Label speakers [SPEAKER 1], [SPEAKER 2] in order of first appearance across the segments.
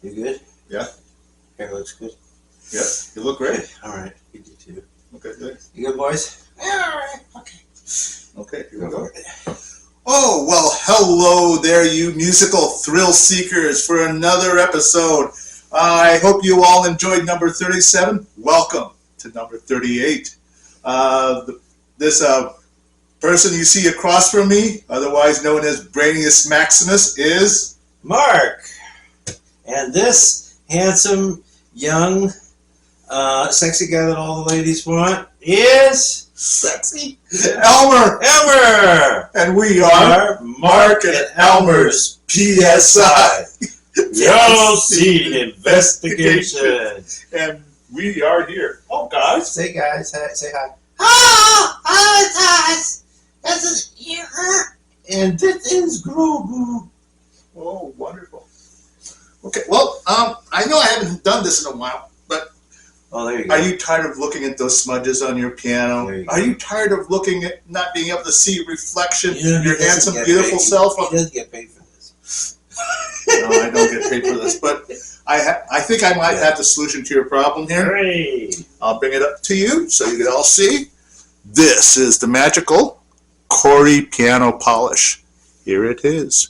[SPEAKER 1] You good?
[SPEAKER 2] Yeah.
[SPEAKER 1] Hair looks good.
[SPEAKER 2] Yep. You look great.
[SPEAKER 1] All right. You do too.
[SPEAKER 2] Okay, good.
[SPEAKER 1] You good, boys? Yeah, all right. Okay.
[SPEAKER 2] Okay, here we go. Oh, well, hello there, you musical thrill seekers, for another episode. I hope you all enjoyed number 37. Welcome to number 38. This person you see across from me, otherwise known as Brainius Maximus, is
[SPEAKER 1] Mark. And this handsome, young, sexy guy that all the ladies want is
[SPEAKER 2] sexy Elmer.
[SPEAKER 1] Elmer.
[SPEAKER 2] And we are Marc and Elmer's PSI.
[SPEAKER 1] Yellow Seed Investigation.
[SPEAKER 2] And we are here. Oh, guys.
[SPEAKER 1] Say guys, say hi.
[SPEAKER 3] Hi, guys. This is here.
[SPEAKER 1] And this is Grogu.
[SPEAKER 2] Oh, wonderful. Okay, well, I know I haven't done this in a while, but
[SPEAKER 1] there you go.
[SPEAKER 2] Are you tired of looking at those smudges on your piano? Are you tired of looking at not being able to see your reflection, your handsome, beautiful self?
[SPEAKER 1] He doesn't get paid for this.
[SPEAKER 2] No, I don't get paid for this, but I think I might have the solution to your problem here.
[SPEAKER 1] Great.
[SPEAKER 2] I'll bring it up to you so you can all see. This is the magical Corey piano polish. Here it is.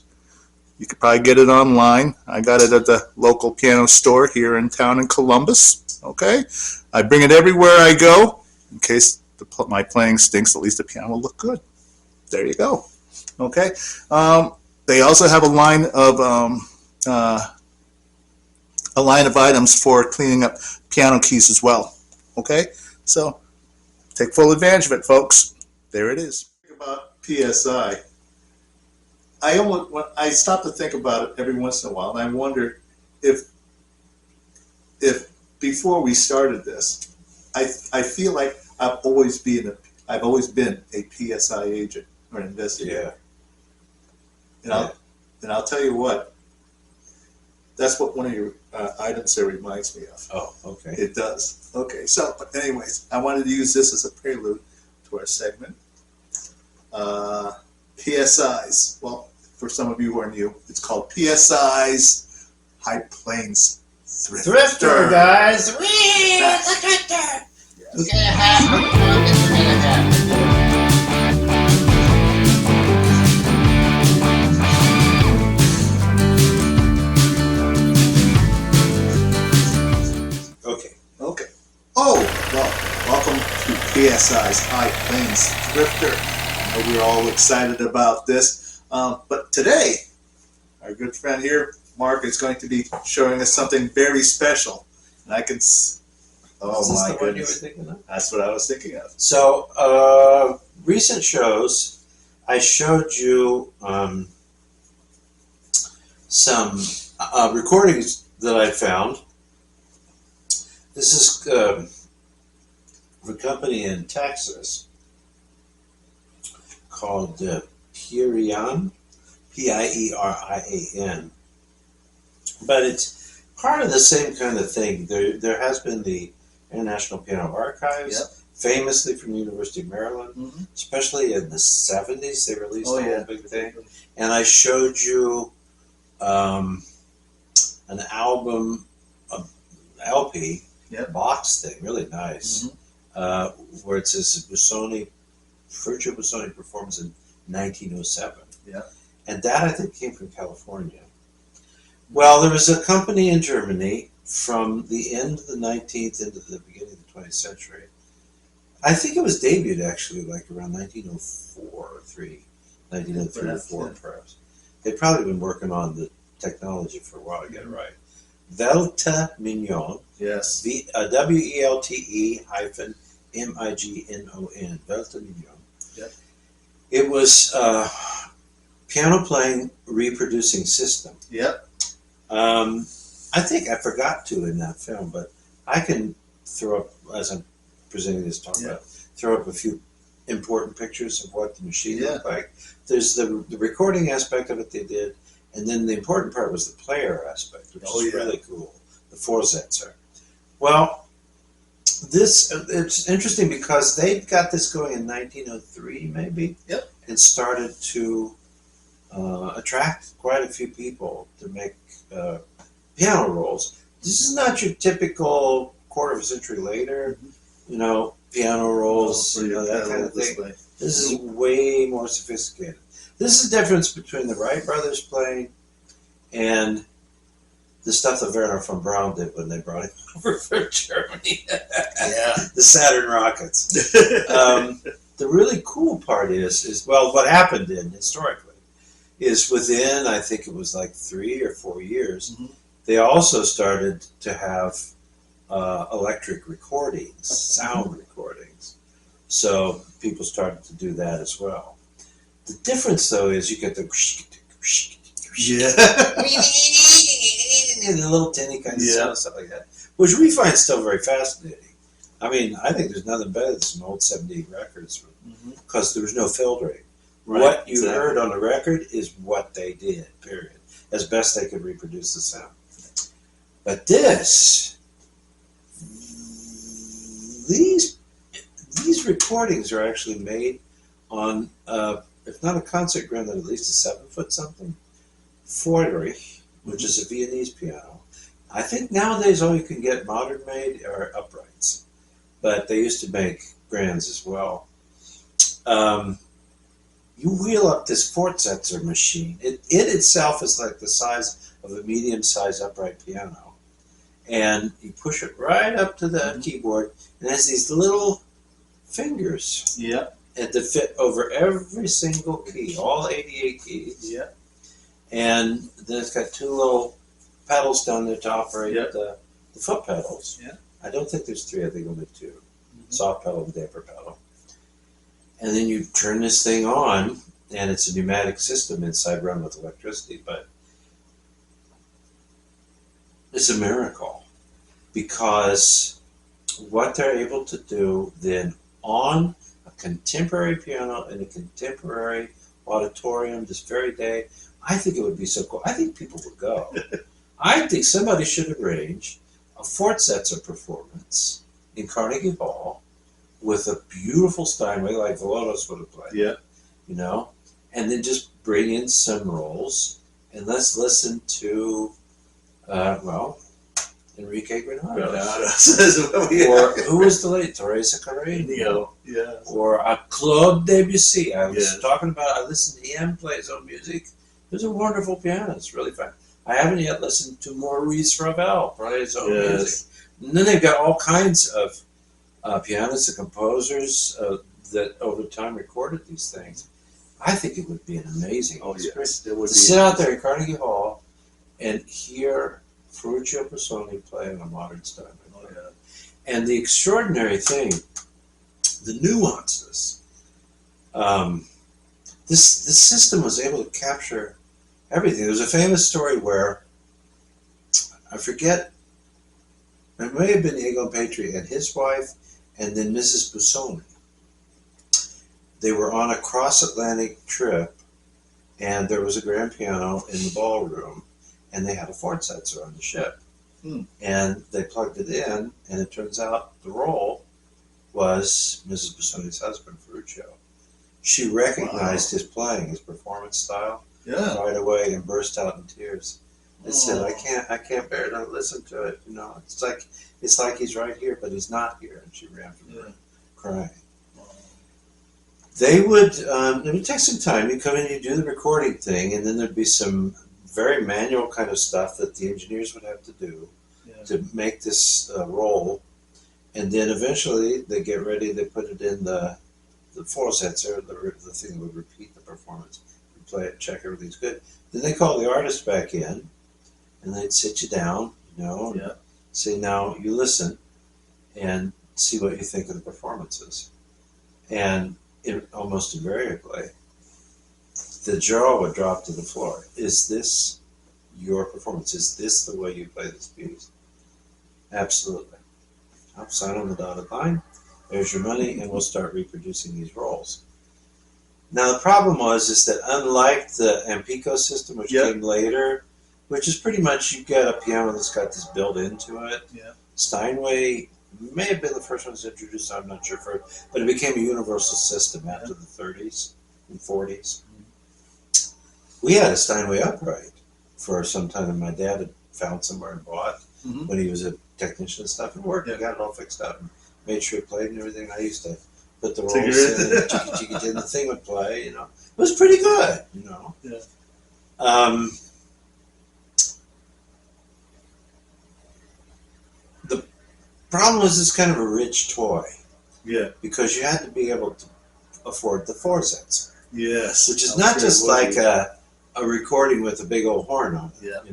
[SPEAKER 2] You could probably get it online. I got it at the local piano store here in town in Columbus. Okay? I bring it everywhere I go. In case my playing stinks, at least the piano will look good. There you go. Okay? They also have a line of items for cleaning up piano keys as well. Okay? So, take full advantage of it, folks. There it is. Think about PSI. I stop to think about it every once in a while, and I wonder if before we started this, I feel like I've always been a PSI agent or investigator.
[SPEAKER 1] Yeah.
[SPEAKER 2] And I'll tell you what. That's what one of your items there reminds me of.
[SPEAKER 1] Oh, okay.
[SPEAKER 2] It does. Okay. So, but anyways, I wanted to use this as a prelude to our segment. PSIs. Well, for some of you who are new, it's called PSIs High Plains
[SPEAKER 1] Thrifter, guys.
[SPEAKER 3] Whee! It's a thrifter. We're gonna have.
[SPEAKER 2] Okay. Oh, well, welcome to PSI's High Plains Thrifter. I know we're all excited about this. But today, our good friend here, Marc, is going to be showing us something very special. And I can... Oh, my goodness. One you were thinking of? That's what I was thinking of.
[SPEAKER 1] So, recent shows, I showed you some recordings that I found. This is a company in Texas called Pierian, Pierian. But it's part of the same kind of thing. There has been the International Piano Archives, famously from the University of Maryland, especially in the 70s. They released a whole big thing. And I showed you an album, LP, box thing, really nice, where it says Busoni Ferruccio Busoni performs in 1907.
[SPEAKER 2] Yeah.
[SPEAKER 1] And that, I think, came from California. Well, there was a company in Germany from the end of the 19th into the beginning of the 20th century. I think it was debuted, actually, like around 1904 or 3, 1903 or 4, perhaps. They'd probably been working on the technology for a while to get it right. Welte Mignon.
[SPEAKER 2] Yes.
[SPEAKER 1] WELTE hyphen MIGNON. Welte Mignon.
[SPEAKER 2] Yep.
[SPEAKER 1] It was piano playing reproducing system.
[SPEAKER 2] Yep.
[SPEAKER 1] I think I forgot to in that film, but I can throw up, as I'm presenting this talk about, throw up a few important pictures of what the machine looked like. There's the recording aspect of it they did, and then the important part was the player aspect, which is really cool, the Vorsetzer. Well, it's interesting because they got this going in 1903, maybe, and started to attract quite a few people to make piano rolls. This is not your typical quarter of a century later, you know, piano rolls, you know, that kind of thing. This is way more sophisticated. This is the difference between the Wright brothers playing and the stuff that Werner von Braun did when they brought him over from Germany. The Saturn rockets. The really cool part is well, what happened historically is within, I think it was like 3 or 4 years, they also started to have electric recordings, sound recordings. So people started to do that as well. The difference, though, is you get the the little tinny kind of sound, stuff like that, which we find still very fascinating. I mean, I think there's nothing better than some old 78 records because there was no filtering. What you heard on the record is what they did, period, as best they could reproduce the sound. But these recordings are actually made on, if not a concert grand, then at least a 7-foot something, Friedrich, which is a Viennese piano. I think nowadays all you can get modern made are uprights, but they used to make grands as well. You wheel up this Vorsetzer machine. It itself is like the size of a medium-sized upright piano. And you push it right up to the keyboard, and it has these little fingers and to fit over every single key, all 88 keys. And then it's got 2 little pedals down there to operate the foot pedals. I don't think there's 3, I think only 2. Soft pedal and damper pedal. And then you turn this thing on, and it's a pneumatic system inside run with electricity, but it's a miracle because what they're able to do then on a contemporary piano in a contemporary auditorium this very day, I think it would be so cool. I think people would go. I think somebody should arrange a Vorsetzer performance in Carnegie Hall with a beautiful Steinway like Volodos would have played. You know, and then just bring in some rolls and let's listen to, Enrique Granados. Or who was the late Teresa Carreño? Or Claude Debussy. I was talking about, I listened to him play his own music. He's a wonderful pianist, really fun. I haven't yet listened to Maurice Ravel play his own music. And then they've got all kinds of pianists and composers that over time recorded these things. I think it would be an amazing experience to sit out there in Carnegie Hall and hear Ferruccio Busoni play on a modern Steinway. And the extraordinary thing, the nuances, this system was able to capture everything. There was a famous story where, I forget, it may have been Egon Petri and his wife, and then Mrs. Busoni. They were on a cross-Atlantic trip, and there was a grand piano in the ballroom, and they had a Vorsetzer on the ship. And they plugged it in, and it turns out the roll was Mrs. Busoni's husband, Ferruccio. She recognized his playing, his performance style, right away, and burst out in tears. And said, "I can't bear to listen to it. You know, it's like he's right here, but he's not here." And she ran from her crying. They would, it would take some time. You come in, you do the recording thing, and then there'd be some very manual kind of stuff that the engineers would have to do to make this roll. And then eventually they get ready, they put it in the Vorsitzer, the thing that would repeat the performance. You play it, check everything's good. Then they call the artist back in, and they'd sit you down, and say, now you listen and see what you think of the performances. And almost invariably, the jaw would drop to the floor. Is this your performance? Is this the way you play this piece? Absolutely. I'll sign on the dotted line. There's your money, and we'll start reproducing these rolls. Now the problem is that unlike the Ampico system, which came later, which is pretty much you get a piano that's got this built into it. Steinway may have been the first one to introduce, I'm not sure, but it became a universal system after the 30s and 40s. We had a Steinway upright for some time, and my dad had found somewhere and bought when he was a technician and stuff, and worked. He got it all fixed up and made sure it played and everything. I used to put the rolls in, and cheeky, and the thing would play. It was pretty good. The problem was it's kind of a rich toy. Because you had to be able to afford the Vorsitzer. Which is not just like a recording with a big old horn on it.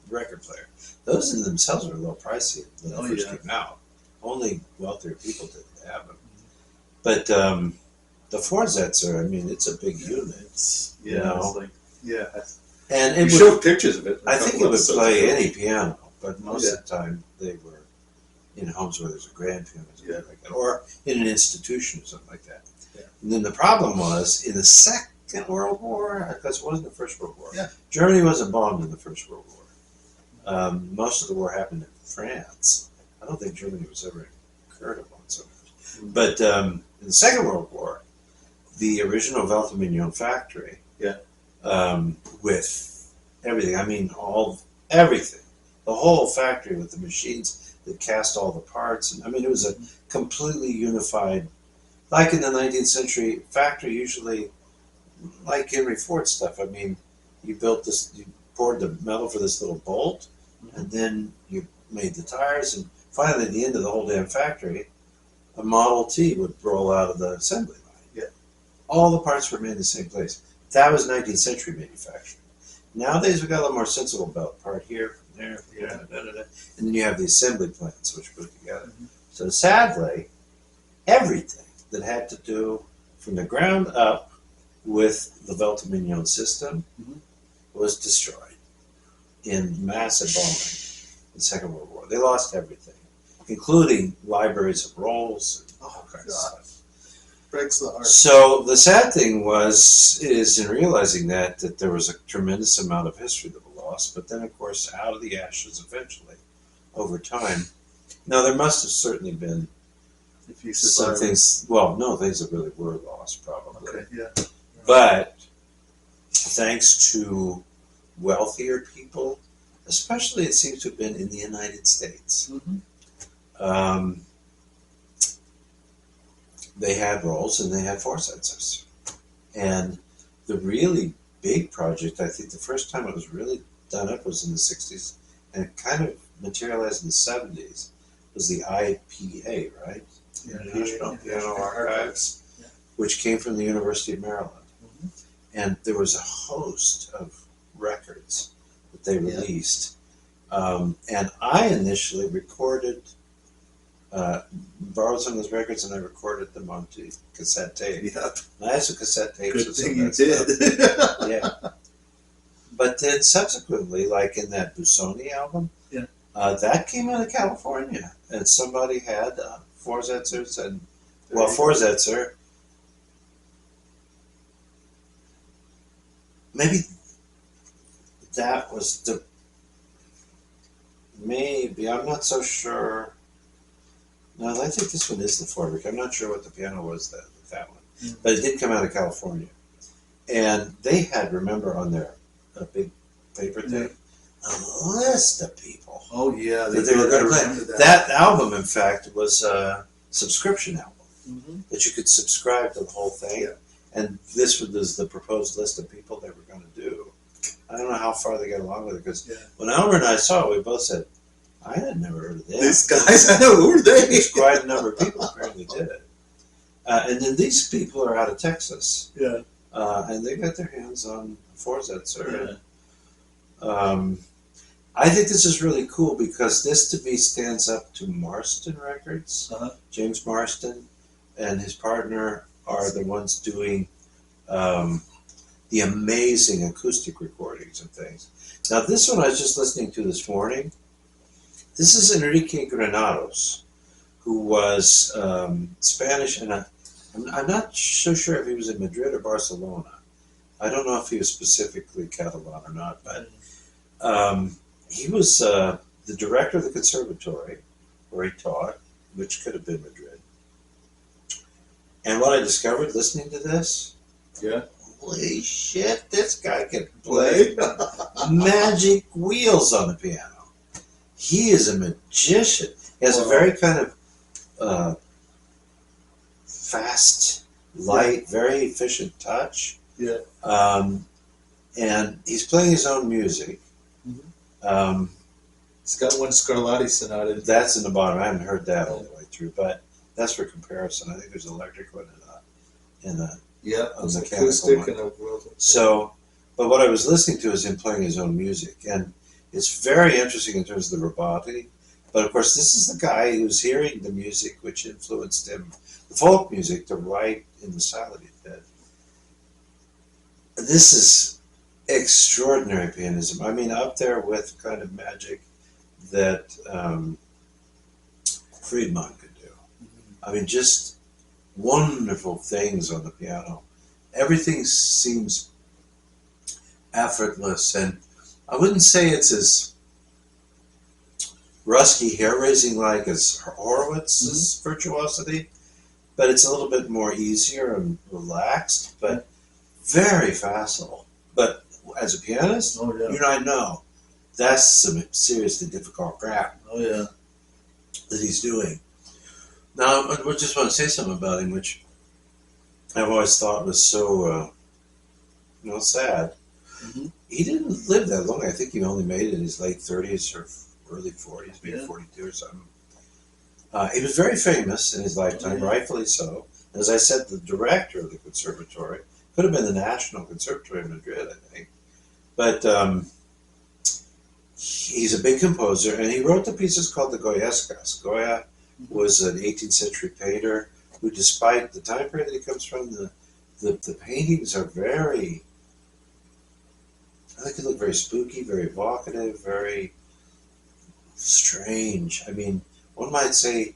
[SPEAKER 1] Record player. Those in themselves were a little pricey when they first came out. Only wealthier people didn't have them. But the Vorsitzer, I mean, it's a big unit.
[SPEAKER 2] It's like,
[SPEAKER 1] and
[SPEAKER 2] you showed pictures of it.
[SPEAKER 1] I think it would play any piano, but most of the time they were in homes where there's a grand piano or something like that, or in an institution or something like that. And then the problem was in the Second World War, because it wasn't the First World War. Germany wasn't bombed in the First World War. Most of the war happened in France. I don't think Germany was ever incurred upon so much. But in the Second World War, the original Weltmignon factory, with everything, I mean everything, the whole factory with the machines that cast all the parts, and I mean it was a completely unified, like in the 19th century factory, usually like Henry Ford stuff. I mean, you built this, you poured the metal for this little bolt, and then you made the tires, and finally at the end of the whole damn factory, a Model T would roll out of the assembly line. All the parts were made in the same place. That was 19th century manufacturing. Nowadays we got a little more sensible belt part here, from there, and then you have the assembly plants which put together. So sadly, everything that had to do from the ground up with the Weltmignon system was destroyed in massive bombing in the Second World War. They lost everything, including libraries of rolls and all kinds of stuff.
[SPEAKER 2] Breaks the heart.
[SPEAKER 1] So the sad thing is in realizing that there was a tremendous amount of history that was lost, but then of course out of the ashes eventually, over time. Now there must have certainly been some things, things that really were lost probably. But thanks to wealthier people, especially it seems to have been in the United States, they had rolls and they had Vorsitzers. And the really big project, I think the first time it was really done up was in the 60s, and it kind of materialized in the 70s, was the IPA, right? National Piano Archives, which came from the University of Maryland. And there was a host of records that they released. And I initially recorded, borrowed some of those records, and I recorded them onto cassette tape. And I have some cassette tapes.
[SPEAKER 2] Good thing you did.
[SPEAKER 1] But then subsequently, like in that Busoni album, that came out of California, and somebody had Vorsitzers and Vorsitzer. Maybe that was I'm not so sure. No, I think this one is the Forbrick. I'm not sure what the piano was with that one. But it did come out of California. And they had, remember, on their big paper thing, a list of people.
[SPEAKER 2] Oh, yeah.
[SPEAKER 1] They were going to play. That album, in fact, was a subscription album. that you could subscribe to the whole thing.
[SPEAKER 2] Yeah.
[SPEAKER 1] And this was the proposed list of people they were going to do. I don't know how far they got along with it because when Elmer and I saw it, we both said, I had never heard of them.
[SPEAKER 2] These guys, I know, who are they?
[SPEAKER 1] Quite a number of people apparently did it. And then these people are out of Texas.
[SPEAKER 2] Yeah.
[SPEAKER 1] And they got their hands on Forzetzer. I think this is really cool because this to me stands up to Marston Records. James Marston and his partner are the ones doing the amazing acoustic recordings and things. Now this one I was just listening to this morning. This is Enrique Granados, who was Spanish, and I'm not so sure if he was in Madrid or Barcelona. I don't know if he was specifically Catalan or not, but he was the director of the conservatory where he taught, which could have been Madrid. And what I discovered listening to this, holy shit, this guy can play magic wheels on the piano. He is a magician. He has a very kind of fast, light, very efficient touch. And he's playing his own music.
[SPEAKER 2] It's got one Scarlatti sonata.
[SPEAKER 1] That's in the bottom. I haven't heard that all the way through, but that's for comparison. I think there's an electric one and a mechanical one. So, but what I was listening to is him playing his own music, and it's very interesting in terms of the rubato. But of course, this is the guy who's hearing the music which influenced him, the folk music, to write in the style that he did. This is extraordinary pianism. I mean, up there with kind of magic that Friedman could do. I mean, just wonderful things on the piano. Everything seems effortless, and I wouldn't say it's as rusky, hair-raising like as Horowitz's virtuosity, but it's a little bit more easier and relaxed, but very facile. But as a pianist, you and I know that's some seriously difficult crap that he's doing. Now, I just want to say something about him, which I've always thought was so, sad. He didn't live that long. I think he only made it in his late 30s or early 40s, maybe 42 or something. He was very famous in his lifetime, rightfully so. As I said, the director of the conservatory could have been the National Conservatory of Madrid, I think. But he's a big composer, and he wrote the pieces called the Goyescas. Goya was an 18th century painter who, despite the time period that he comes from, the paintings are very, I think they look very spooky, very evocative, very strange. I mean, one might say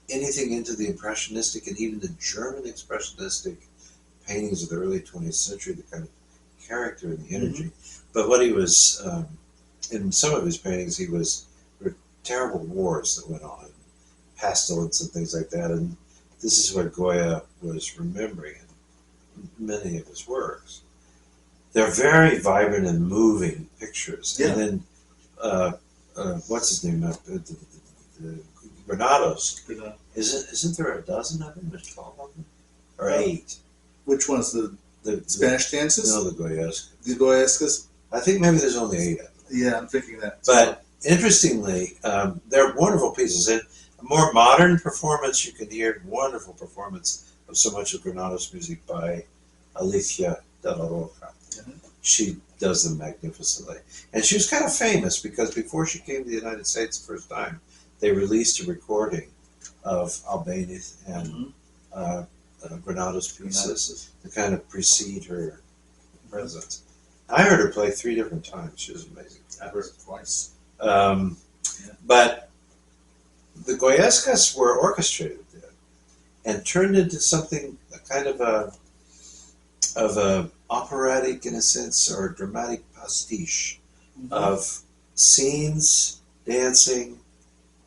[SPEAKER 1] anything into the Impressionistic and even the German Expressionistic paintings of the early 20th century, the kind of character and the energy. But what he was, in some of his paintings, there were terrible wars that went on, pestilence and things like that, and this is what Goya was remembering in many of his works. They're very vibrant and moving pictures. And then, what's his name? Granados. Isn't there a dozen of them? There's 12 of them? Or 8?
[SPEAKER 2] Which one's the Spanish dances?
[SPEAKER 1] No, the Goyescas.
[SPEAKER 2] The Goyescas?
[SPEAKER 1] I think maybe there's only 8 of them.
[SPEAKER 2] Yeah, I'm thinking that.
[SPEAKER 1] But interestingly, they're wonderful pieces. In a more modern performance, you can hear wonderful performance of so much of Granados' music by Alicia de la Roca. She does them magnificently. And she was kind of famous because before she came to the United States the first time, they released a recording of Albéniz and Granados' pieces to kind of precede her presence. I heard her play 3 different times. She was amazing.
[SPEAKER 2] I heard it twice.
[SPEAKER 1] But the Goyescas were orchestrated there and turned into something kind of a operatic, in a sense, or dramatic pastiche of scenes, dancing.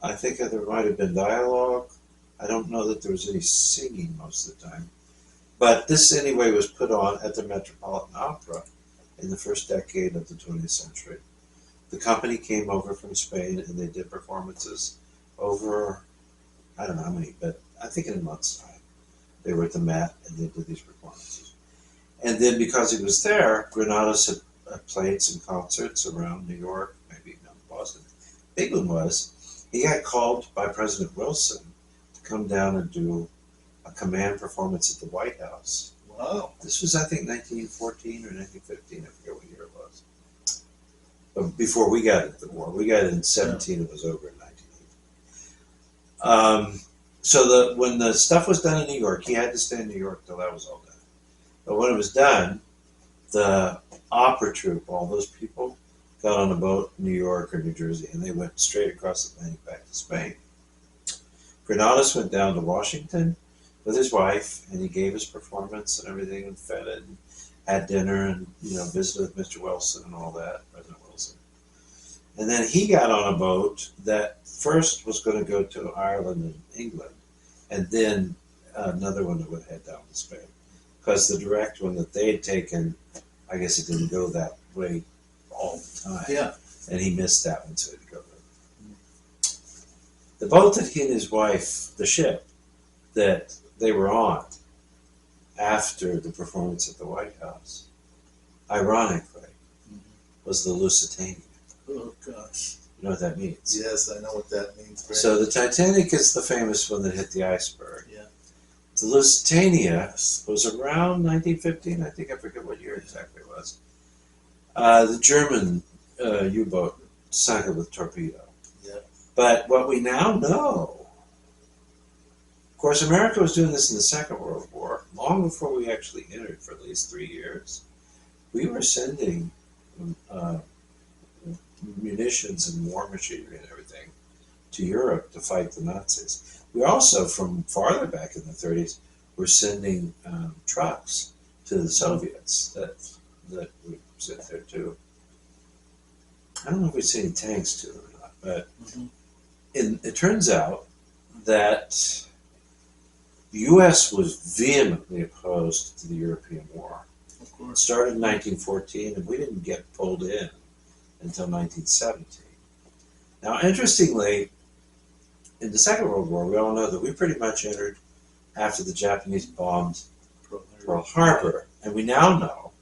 [SPEAKER 1] I think there might have been dialogue. I don't know that there was any singing most of the time. But this, anyway, was put on at the Metropolitan Opera in the first decade of the 20th century. The company came over from Spain, and they did performances over, I don't know how many, but I think in a month's time. They were at the Met, and they did these performances. And then because he was there, Granados had played some concerts around New York, maybe not Boston. Big one was, he got called by President Wilson to come down and do a command performance at the White House.
[SPEAKER 2] Wow.
[SPEAKER 1] This was, I think, 1914 or 1915. I forget what year it was. But before we got into the war. We got it in 17. It was over in 1918. So when the stuff was done in New York, he had to stay in New York till that was all done. But when it was done, the opera troupe, all those people, got on a boat in New York or New Jersey, and they went straight across the Atlantic back to Spain. Granados went down to Washington with his wife, and he gave his performance and everything, and fed it, and had dinner, and visited with Mr. Wilson and all that, President Wilson. And then he got on a boat that first was going to go to Ireland and England, and then another one that would head down to Spain, because the direct one that they had taken, I guess it didn't go that way all the time.
[SPEAKER 2] Yeah.
[SPEAKER 1] And he missed that one, so he had to go there. The boat that he and his wife, the ship that they were on after the performance at the White House, ironically, was the Lusitania.
[SPEAKER 2] Oh, gosh.
[SPEAKER 1] You know what that means?
[SPEAKER 2] Yes, I know what that means.
[SPEAKER 1] So the Titanic is the famous one that hit the iceberg.
[SPEAKER 2] Yeah.
[SPEAKER 1] The Lusitania was around 1915, I think. I forget what year exactly it was. The German U-boat sank it with torpedo.
[SPEAKER 2] Yeah.
[SPEAKER 1] But what we now know, of course, America was doing this in the Second World War, long before we actually entered for at least 3 years. We were sending munitions and war machinery and everything to Europe to fight the Nazis. We also, from farther back in the 30s, were sending trucks to the Soviets that would sit there too. I don't know if we'd see any tanks too or not, but it turns out that the U.S. was vehemently opposed to the European War.
[SPEAKER 2] Of course.
[SPEAKER 1] It started in 1914, and we didn't get pulled in until 1917. Now, interestingly, in the Second World War, we all know that we pretty much entered after the Japanese bombed Pearl Harbor. And we now know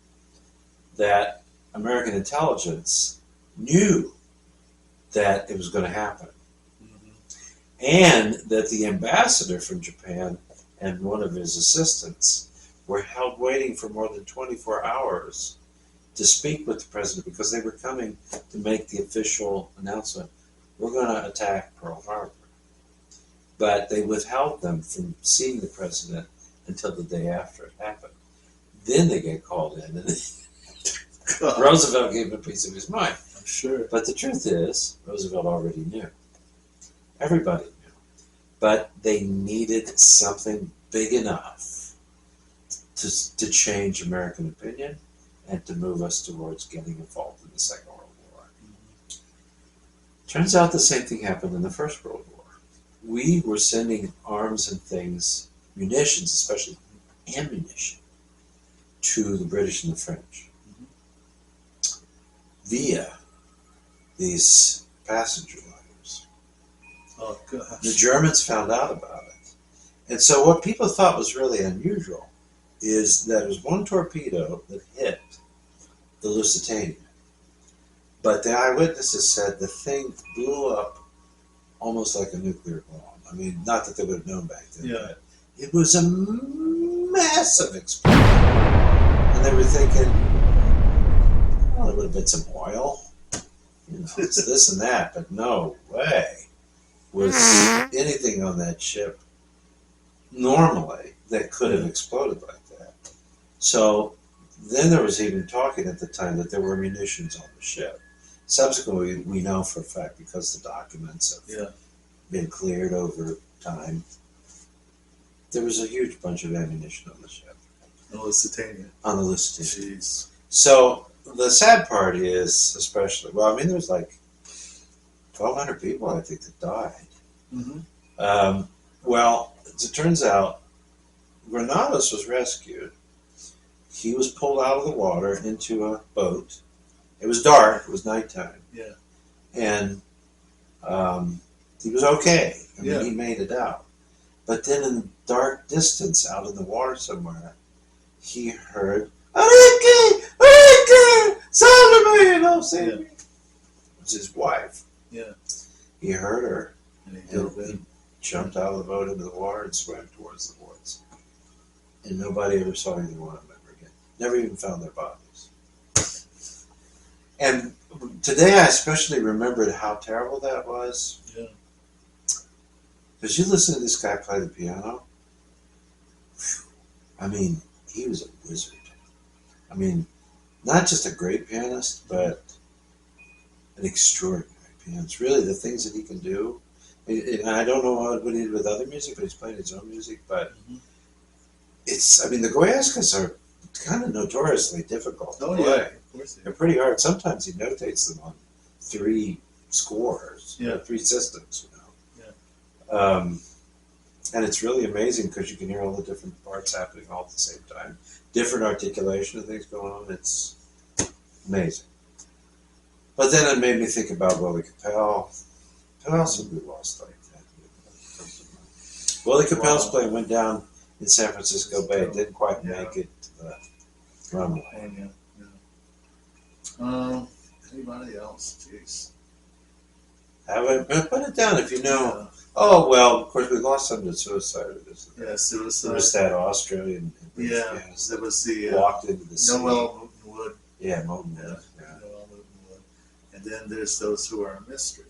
[SPEAKER 1] that American intelligence knew that it was going to happen. And that the ambassador from Japan and one of his assistants were held waiting for more than 24 hours to speak with the president, because they were coming to make the official announcement, we're going to attack Pearl Harbor. But they withheld them from seeing the president until the day after it happened. Then they get called in, and Roosevelt gave him a piece of his mind.
[SPEAKER 2] I'm sure.
[SPEAKER 1] But the truth is, Roosevelt already knew. Everybody knew. But they needed something big enough to change American opinion and to move us towards getting involved in the Second World War. Turns out the same thing happened in the First World War. We were sending arms and things, munitions, especially ammunition, to the British and the French via these passenger liners.
[SPEAKER 2] Oh, gosh.
[SPEAKER 1] The Germans found out about it. And so what people thought was really unusual is that it was one torpedo that hit the Lusitania. But the eyewitnesses said the thing blew up almost like a nuclear bomb. I mean, not that they would have known back then, but it was a massive explosion. And they were thinking, well, it would have been some oil. It's this and that, but no way was anything on that ship normally that could have exploded like that. So then there was even talking at the time that there were munitions on the ship. Subsequently, we know for a fact, because the documents have been cleared over time, there was a huge bunch of ammunition on the ship.
[SPEAKER 2] On the Lusitania.
[SPEAKER 1] On the Lusitania.
[SPEAKER 2] Jeez.
[SPEAKER 1] So the sad part is, especially, well, I mean, there's like 1,200 people, I think, that died. Well, as it turns out, Granados was rescued. He was pulled out of the water into a boat. It was dark. It was nighttime.
[SPEAKER 2] Yeah.
[SPEAKER 1] And he was okay. I mean, he made it out. But then in dark distance, out in the water somewhere, he heard, Enrique! Enrique! Salve me! Oh, save me. It was his wife.
[SPEAKER 2] Yeah.
[SPEAKER 1] He heard her.
[SPEAKER 2] And he
[SPEAKER 1] And
[SPEAKER 2] dove
[SPEAKER 1] he
[SPEAKER 2] in.
[SPEAKER 1] jumped out of the boat into the water and swam towards the woods. And nobody ever saw either one of them ever again. Never even found their bodies. And today I especially remembered how terrible that was.
[SPEAKER 2] Yeah.
[SPEAKER 1] Because you listen to this guy play the piano. I mean, he was a wizard. I mean, not just a great pianist, but an extraordinary pianist. Really, the things that he can do. And I don't know what he did with other music, but he's playing his own music. But it's, I mean, the Goyaskas are kind of notoriously difficult to play.
[SPEAKER 2] Yeah, of course.
[SPEAKER 1] They're pretty hard. Sometimes he notates them on 3 scores,
[SPEAKER 2] Yeah.
[SPEAKER 1] 3 systems, you know.
[SPEAKER 2] Yeah.
[SPEAKER 1] And it's really amazing because you can hear all the different parts happening all at the same time. Different articulation of things going on. It's amazing. But then it made me think about Willie Capel. Who else have we lost like that? Willie Capel's plane went down in San Francisco Bay. Didn't quite make it to the runway.
[SPEAKER 2] Anybody else? Jeez.
[SPEAKER 1] Put it down if you know.
[SPEAKER 2] Yeah.
[SPEAKER 1] Oh, well, of course, we lost some to suicide.
[SPEAKER 2] Yeah, suicide.
[SPEAKER 1] There was that Australian.
[SPEAKER 2] Yeah,
[SPEAKER 1] pianist
[SPEAKER 2] there was the
[SPEAKER 1] walked into the sea.
[SPEAKER 2] Noel Wood.
[SPEAKER 1] Yeah, Moulton
[SPEAKER 2] Yeah,
[SPEAKER 1] Wood. Yeah.
[SPEAKER 2] Noel Wood. And then there's those who are a mystery.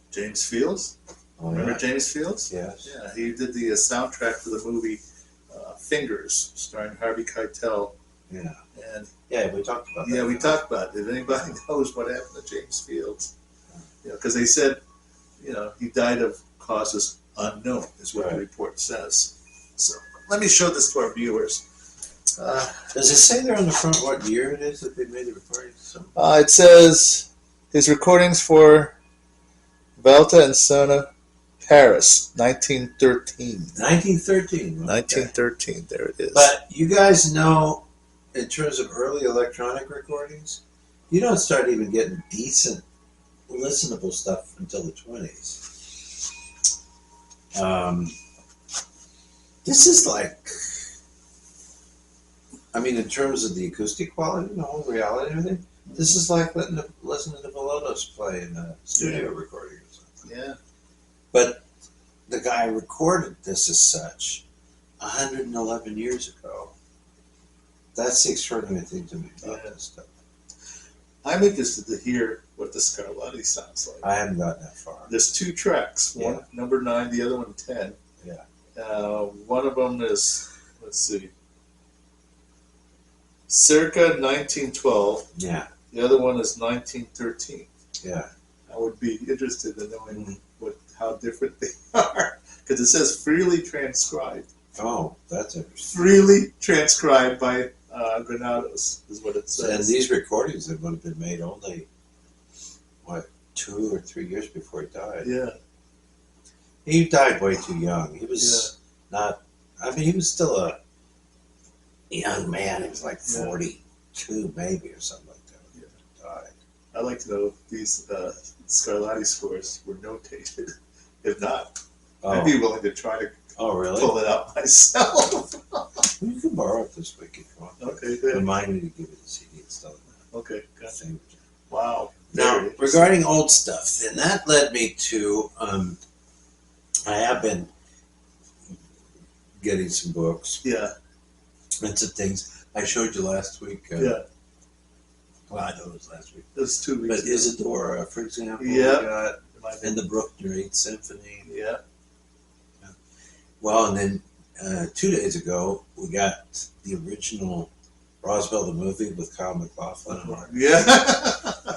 [SPEAKER 2] James Fields.
[SPEAKER 1] Oh,
[SPEAKER 2] Remember
[SPEAKER 1] yeah.
[SPEAKER 2] James Fields?
[SPEAKER 1] Yes.
[SPEAKER 2] Yeah, he did the soundtrack for the movie Fingers, starring Harvey Keitel.
[SPEAKER 1] Yeah.
[SPEAKER 2] And
[SPEAKER 1] Yeah, we talked about that.
[SPEAKER 2] yeah, we talked about it. If anybody knows what happened to James Fields, because they said, he died of causes unknown, is what the report says. So let me show this to our viewers.
[SPEAKER 1] Does it say there on the front what year it is that they made the recording?
[SPEAKER 2] It says his recordings for Velta and Sona, Paris, 1913.
[SPEAKER 1] 1913. Okay.
[SPEAKER 2] 1913, there it is.
[SPEAKER 1] But you guys know, in terms of early electronic recordings, you don't start even getting decent, listenable stuff until the 20s. This is like, I mean, in terms of the acoustic quality, the whole reality and everything, this is like listening to Velotos play in a studio recording or something.
[SPEAKER 2] Yeah.
[SPEAKER 1] But the guy recorded this as such 111 years ago. That's the extraordinary thing to me about this stuff.
[SPEAKER 2] I'm interested to hear what the Scarlatti sounds like.
[SPEAKER 1] I haven't gotten that far.
[SPEAKER 2] There's 2 tracks, one number 9, the other one 10.
[SPEAKER 1] Yeah.
[SPEAKER 2] One of them is, let's see, circa 1912.
[SPEAKER 1] Yeah.
[SPEAKER 2] The other one is 1913.
[SPEAKER 1] Yeah.
[SPEAKER 2] I would be interested in knowing how different they are, because it says freely transcribed.
[SPEAKER 1] Oh, that's interesting.
[SPEAKER 2] Freely transcribed by Granados is what it says.
[SPEAKER 1] And these recordings that would have been made only, 2 or 3 years before he died.
[SPEAKER 2] Yeah.
[SPEAKER 1] He died way too young. He was not, I mean, he was still a young man. He was like 42 maybe or something like that when he died.
[SPEAKER 2] I'd like to know if these Scarlatti scores were notated. If not, I'd be willing to try to
[SPEAKER 1] really?
[SPEAKER 2] pull it out myself.
[SPEAKER 1] You can borrow it this week if you want.
[SPEAKER 2] Okay, good.
[SPEAKER 1] Remind me to give you the CD. It's still in that.
[SPEAKER 2] Okay, got
[SPEAKER 1] Thing.
[SPEAKER 2] Wow.
[SPEAKER 1] Now, regarding old stuff, and that led me to, I have been getting some books.
[SPEAKER 2] Yeah.
[SPEAKER 1] And some things. I showed you last week.
[SPEAKER 2] Yeah.
[SPEAKER 1] Well, I know it was last week.
[SPEAKER 2] It was 2 weeks
[SPEAKER 1] But
[SPEAKER 2] ago.
[SPEAKER 1] Isadora, for example,
[SPEAKER 2] Yeah.
[SPEAKER 1] we got, and the Bruckner 8th Symphony.
[SPEAKER 2] Yeah.
[SPEAKER 1] Well, and then 2 days ago, we got the original Roswell the movie with Kyle MacLachlan and Marc.
[SPEAKER 2] Yeah.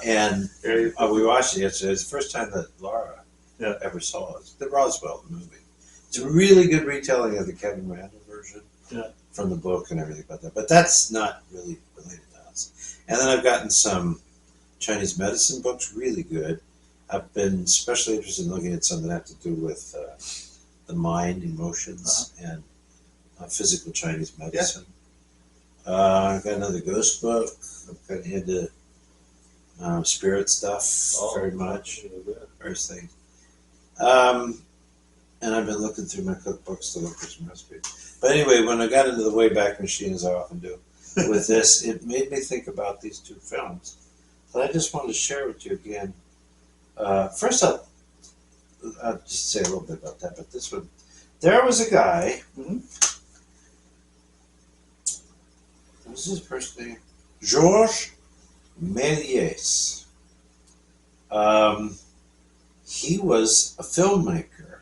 [SPEAKER 1] And we watched it yesterday. It's the first time that Laura ever saw it. The Roswell the movie. It's a really good retelling of the Kevin Randall version from the book and everything about that. But that's not really related to us. And then I've gotten some Chinese medicine books, really good. I've been especially interested in looking at some that have to do with the mind, emotions, and physical Chinese medicine. I've got another ghost book. I'm kind of into spirit stuff very much, various things. And and I've been looking through my cookbooks to look for some recipes. But anyway, when I got into the Wayback Machine, as I often do, with this, it made me think about these two films that I just wanted to share with you again. First up, I'll just say a little bit about that, but this one, there was a guy, what was his first name? Georges Méliès. He was a filmmaker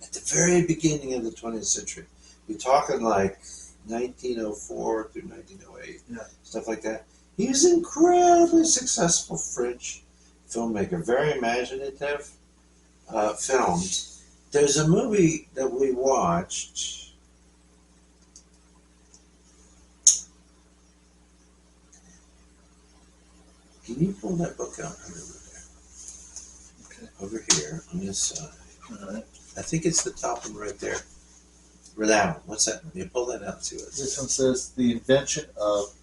[SPEAKER 1] at the very beginning of the 20th century. We're talking like 1904 through 1908, stuff like that. He was an incredibly successful French filmmaker, very imaginative, filmed. There's a movie that we watched. Can you pull that book out over there? Okay. Over here on this side.
[SPEAKER 2] All right.
[SPEAKER 1] I think it's the top one right there. Or that one. What's that one? You pull that out to it.
[SPEAKER 2] This one says the invention of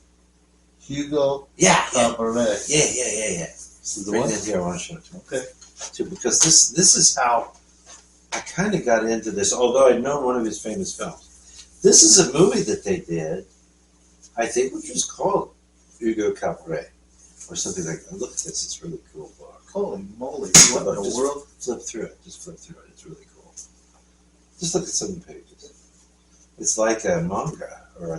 [SPEAKER 2] Hugo
[SPEAKER 1] Yeah.
[SPEAKER 2] Cabaret.
[SPEAKER 1] Yeah.
[SPEAKER 2] This is the
[SPEAKER 1] Right
[SPEAKER 2] one.
[SPEAKER 1] in here, I want to show it to you.
[SPEAKER 2] Okay.
[SPEAKER 1] Too, because this is how I kind of got into this, although I'd known one of his famous films. This is a movie that they did, I think, which was called Hugo Cabaret, or something like that. Look at this, it's a really cool book.
[SPEAKER 2] Holy moly! What in the
[SPEAKER 1] Just
[SPEAKER 2] world?
[SPEAKER 1] Flip through it, just flip through it, it's really cool. Just look at some of the pages. It's like a manga, or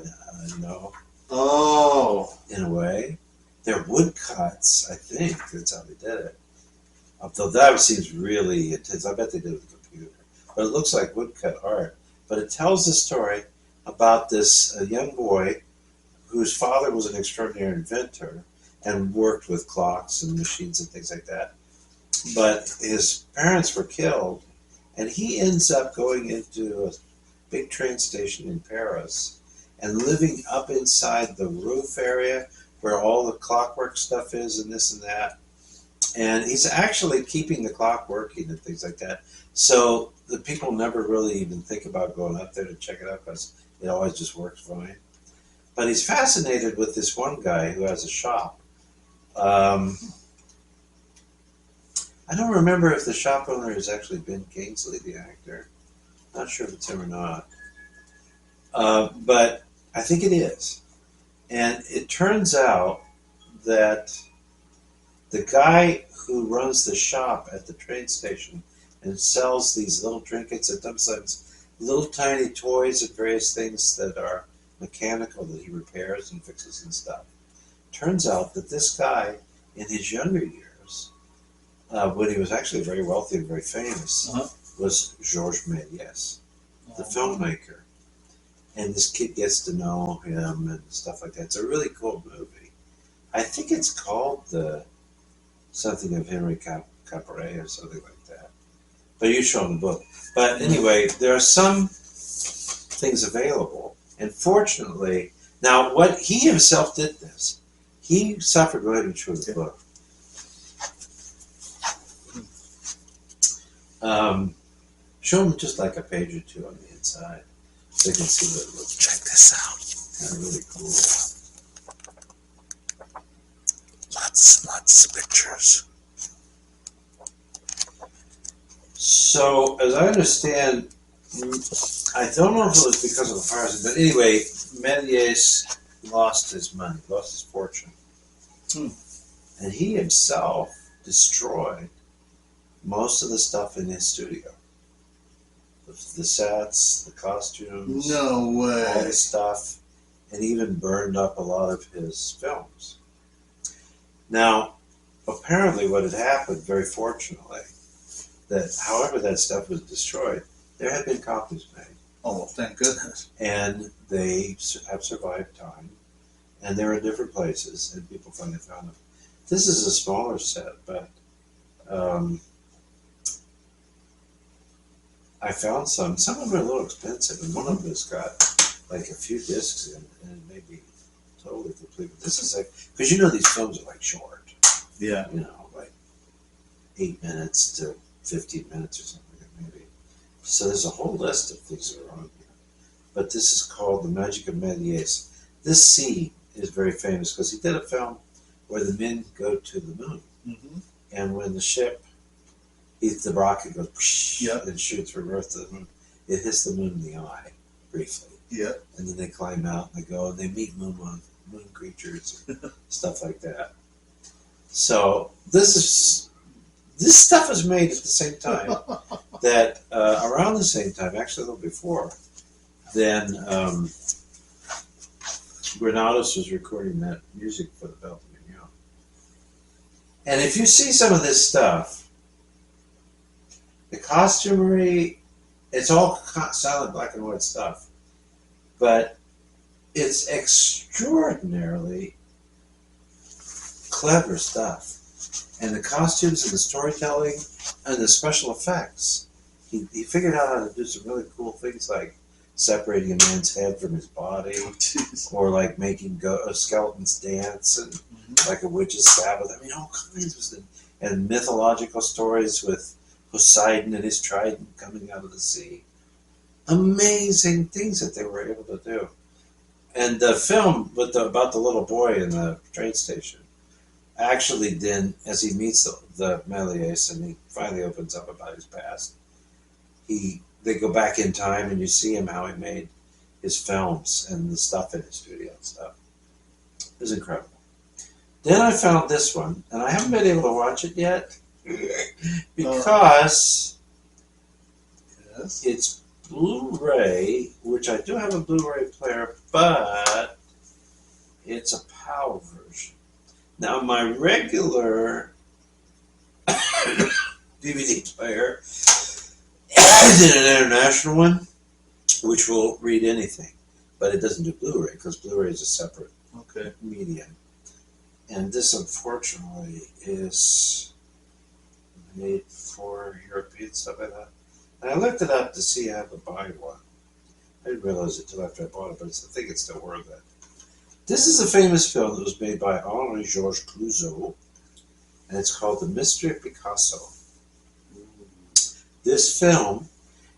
[SPEAKER 2] Oh.
[SPEAKER 1] in a way. They're woodcuts, I think, that's how they did it. Although that seems really intense. I bet they did it with a computer. But it looks like woodcut art. But it tells a story about this young boy whose father was an extraordinary inventor and worked with clocks and machines and things like that. But his parents were killed, and he ends up going into a big train station in Paris and living up inside the roof area where all the clockwork stuff is and this and that. And he's actually keeping the clock working and things like that. So the people never really even think about going up there to check it out because it always just works fine. But he's fascinated with this one guy who has a shop. I don't remember if the shop owner has actually been Kingsley, the actor. Not sure if it's him or not. But I think it is. And it turns out that the guy who runs the shop at the train station and sells these little trinkets and sometimes little tiny toys and various things that are mechanical that he repairs and fixes and stuff. Turns out that this guy, in his younger years, when he was actually very wealthy and very famous, was Georges Méliès, the filmmaker. And this kid gets to know him and stuff like that. It's a really cool movie. I think it's called something of Henry Cabaret or something like that. But you show him the book. But anyway, there are some things available. And fortunately, now what he himself did this. He suffered. Go ahead and show the book. Show him just like a page or two on the inside. So you can see what it looks like.
[SPEAKER 2] Check this out.
[SPEAKER 1] Kind of really cool.
[SPEAKER 2] Lots of pictures.
[SPEAKER 1] So, as I understand, I don't know if it was because of the fires, but anyway, Méliès lost his money, lost his fortune. And he himself destroyed most of the stuff in his studio. The sets, the costumes,
[SPEAKER 2] No
[SPEAKER 1] all
[SPEAKER 2] way.
[SPEAKER 1] the stuff, and even burned up a lot of his films. Now, apparently what had happened, very fortunately, that however that stuff was destroyed, there had been copies made.
[SPEAKER 2] Oh, well, thank goodness.
[SPEAKER 1] And they have survived time, and they're in different places, and people finally found them. This is a smaller set, but I found some. Some of them are a little expensive, and one of them has got like a few discs in, and it may be totally complete. But this is like, because you know these films are like short.
[SPEAKER 2] Yeah.
[SPEAKER 1] You know, like 8 minutes to 15 minutes or something like that, maybe. So there's a whole list of things that are on here. But this is called The Magic of Méliès. This scene is very famous because he did a film where the men go to the moon. And when the ship The rocket goes psh,
[SPEAKER 2] Yep.
[SPEAKER 1] and shoots from Earth to the moon. It hits the moon in the eye briefly,
[SPEAKER 2] Yep.
[SPEAKER 1] and then they climb out and they go and they meet moon creatures, stuff like that. So this stuff is made at the same time that around the same time, actually a little before, then Granados was recording that music for the Bell Mignon. And if you see some of this stuff, the costumery, it's all silent black and white stuff, but it's extraordinarily clever stuff. And the costumes and the storytelling and the special effects, he figured out how to do some really cool things like separating a man's head from his body, or like making skeletons dance, and like a witch's Sabbath. I mean, all kinds of stuff. And mythological stories with Poseidon and his trident coming out of the sea. Amazing things that they were able to do. And the film about the little boy in the train station, actually then, as he meets the Méliès and he finally opens up about his past, they go back in time and you see him how he made his films and the stuff in his studio and stuff. It was incredible. Then I found this one, and I haven't been able to watch it yet because it's Blu-ray, which I do have a Blu-ray player, but it's a PAL version. Now my regular DVD player is an international one, which will read anything, but it doesn't do Blu-ray because Blu-ray is a separate medium. And this, unfortunately, is made for European stuff like that. And I looked it up to see how to buy one. I didn't realize it until after I bought it, but I think it's still worth it. This is a famous film that was made by Henri-Georges Clouzot, and it's called The Mystery of Picasso. This film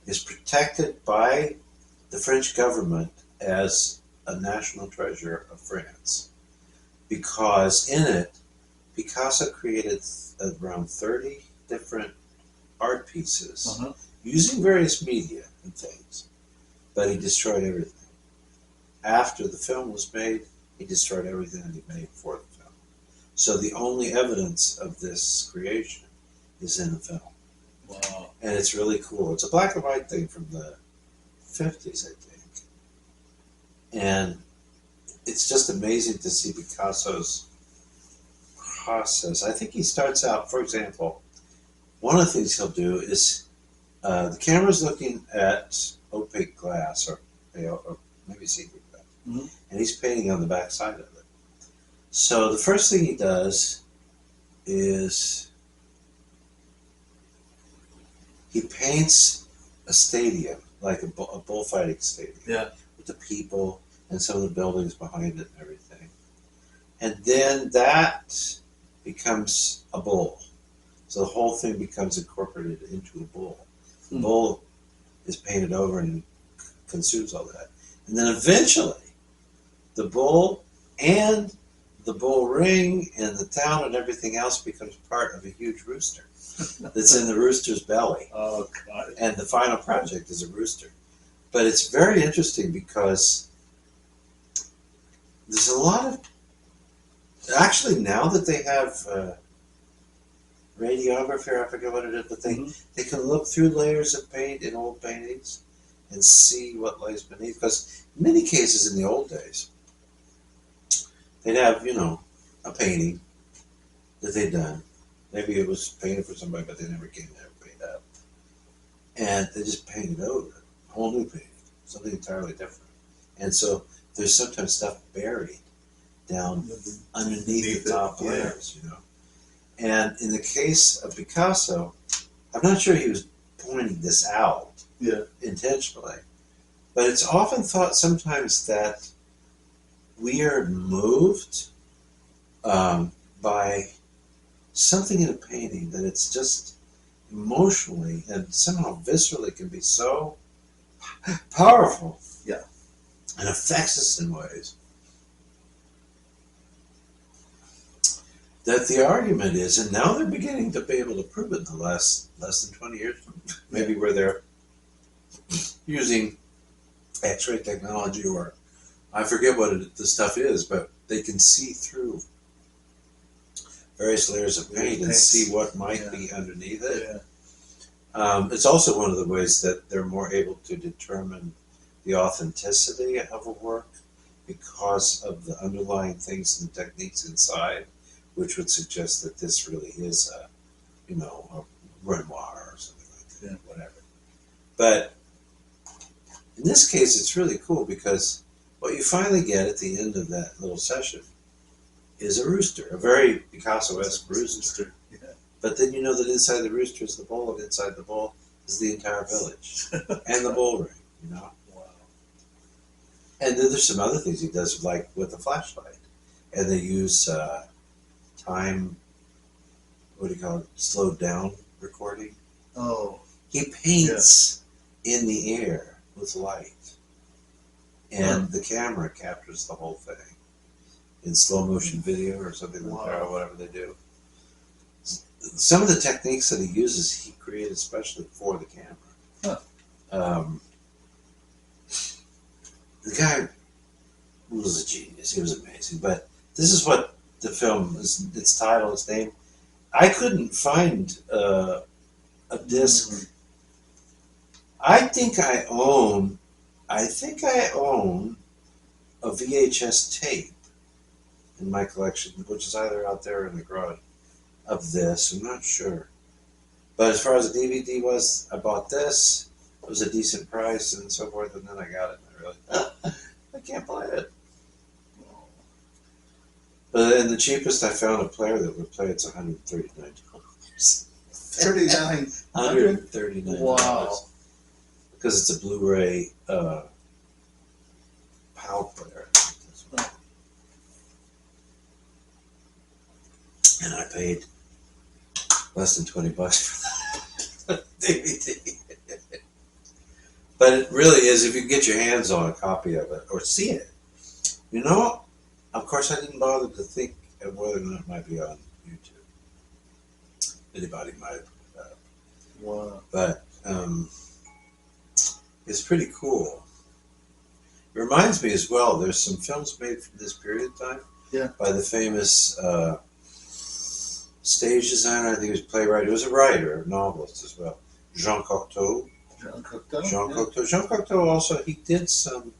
[SPEAKER 1] is protected by the French government as a national treasure of France, because in it, Picasso created around 30 different art pieces using various media and things, but he destroyed everything. After the film was made, he destroyed everything that he made for the film. So the only evidence of this creation is in the film.
[SPEAKER 2] Wow.
[SPEAKER 1] And it's really cool. It's a black and white thing from the 50s, I think. And it's just amazing to see Picasso's process. I think he starts out, for example, one of the things he'll do is the camera's looking at opaque glass or maybe see-through glass, and he's painting on the back side of it. So the first thing he does is he paints a stadium, like a bullfighting stadium, with the people and some of the buildings behind it and everything. And then that becomes a bull. So the whole thing becomes incorporated into a bull. The bull is painted over and consumes all that. And then eventually, the bull and the bull ring and the town and everything else becomes part of a huge rooster that's in the rooster's belly.
[SPEAKER 2] Oh, God.
[SPEAKER 1] And the final project is a rooster. But it's very interesting because there's a lot of... Actually, now that they have radiography, I forget what it is, but they can look through layers of paint in old paintings and see what lays beneath. Because in many cases in the old days, they'd have, a painting that they'd done. Maybe it was painted for somebody, but they never came there and paint up. And they just painted over a whole new painting, something entirely different. And so there's sometimes stuff buried down underneath the top layers, And in the case of Picasso, I'm not sure he was pointing this out intentionally, but it's often thought sometimes that we are moved by something in a painting that it's just emotionally and somehow viscerally can be so powerful and affects us in ways that the argument is, and now they're beginning to be able to prove it in the less than 20 years, maybe where they're using X-ray technology, or I forget what the stuff is, but they can see through various layers of paint and see what might be underneath it.
[SPEAKER 2] Yeah.
[SPEAKER 1] It's also one of the ways that they're more able to determine the authenticity of a work because of the underlying things and techniques inside, which would suggest that this really is a Renoir or something like that, whatever. But in this case, it's really cool because what you finally get at the end of that little session is a rooster, a very Picasso-esque rooster.
[SPEAKER 2] Yeah.
[SPEAKER 1] But then you know that inside the rooster is the bull, and inside the bull is the entire village and the bull ring, you know?
[SPEAKER 2] Wow.
[SPEAKER 1] And then there's some other things he does, like with the flashlight. And they use time, what do you call it, slowed down recording.
[SPEAKER 2] Oh.
[SPEAKER 1] He paints in the air with light. And the camera captures the whole thing in slow motion video or something like that, or whatever they do. Some of the techniques that he uses, he created especially for the camera.
[SPEAKER 2] Huh.
[SPEAKER 1] The guy was a genius. He was amazing. But this is what the film is, its title, its name. I couldn't find a disc. I think I own a VHS tape in my collection, which is either out there in the garage, of this. I'm not sure. But as far as the DVD was, I bought this. It was a decent price and so forth, and then I got it, and I really, I can't play it. But in the cheapest, I found a player that would play. It's $139. $139.
[SPEAKER 2] Wow.
[SPEAKER 1] Because it's a Blu-ray PAL player. And I paid less than $20 for that DVD. But it really is, if you get your hands on a copy of it or see it. You know, of course I didn't bother to think of whether or not it might be on YouTube. Anybody might have put it up.
[SPEAKER 2] Wow.
[SPEAKER 1] But it's pretty cool. It reminds me as well, there's some films made from this period of time by the famous stage designer, I think he was a playwright, he was a writer, a novelist as well, Jean Cocteau. Jean Cocteau also, he did some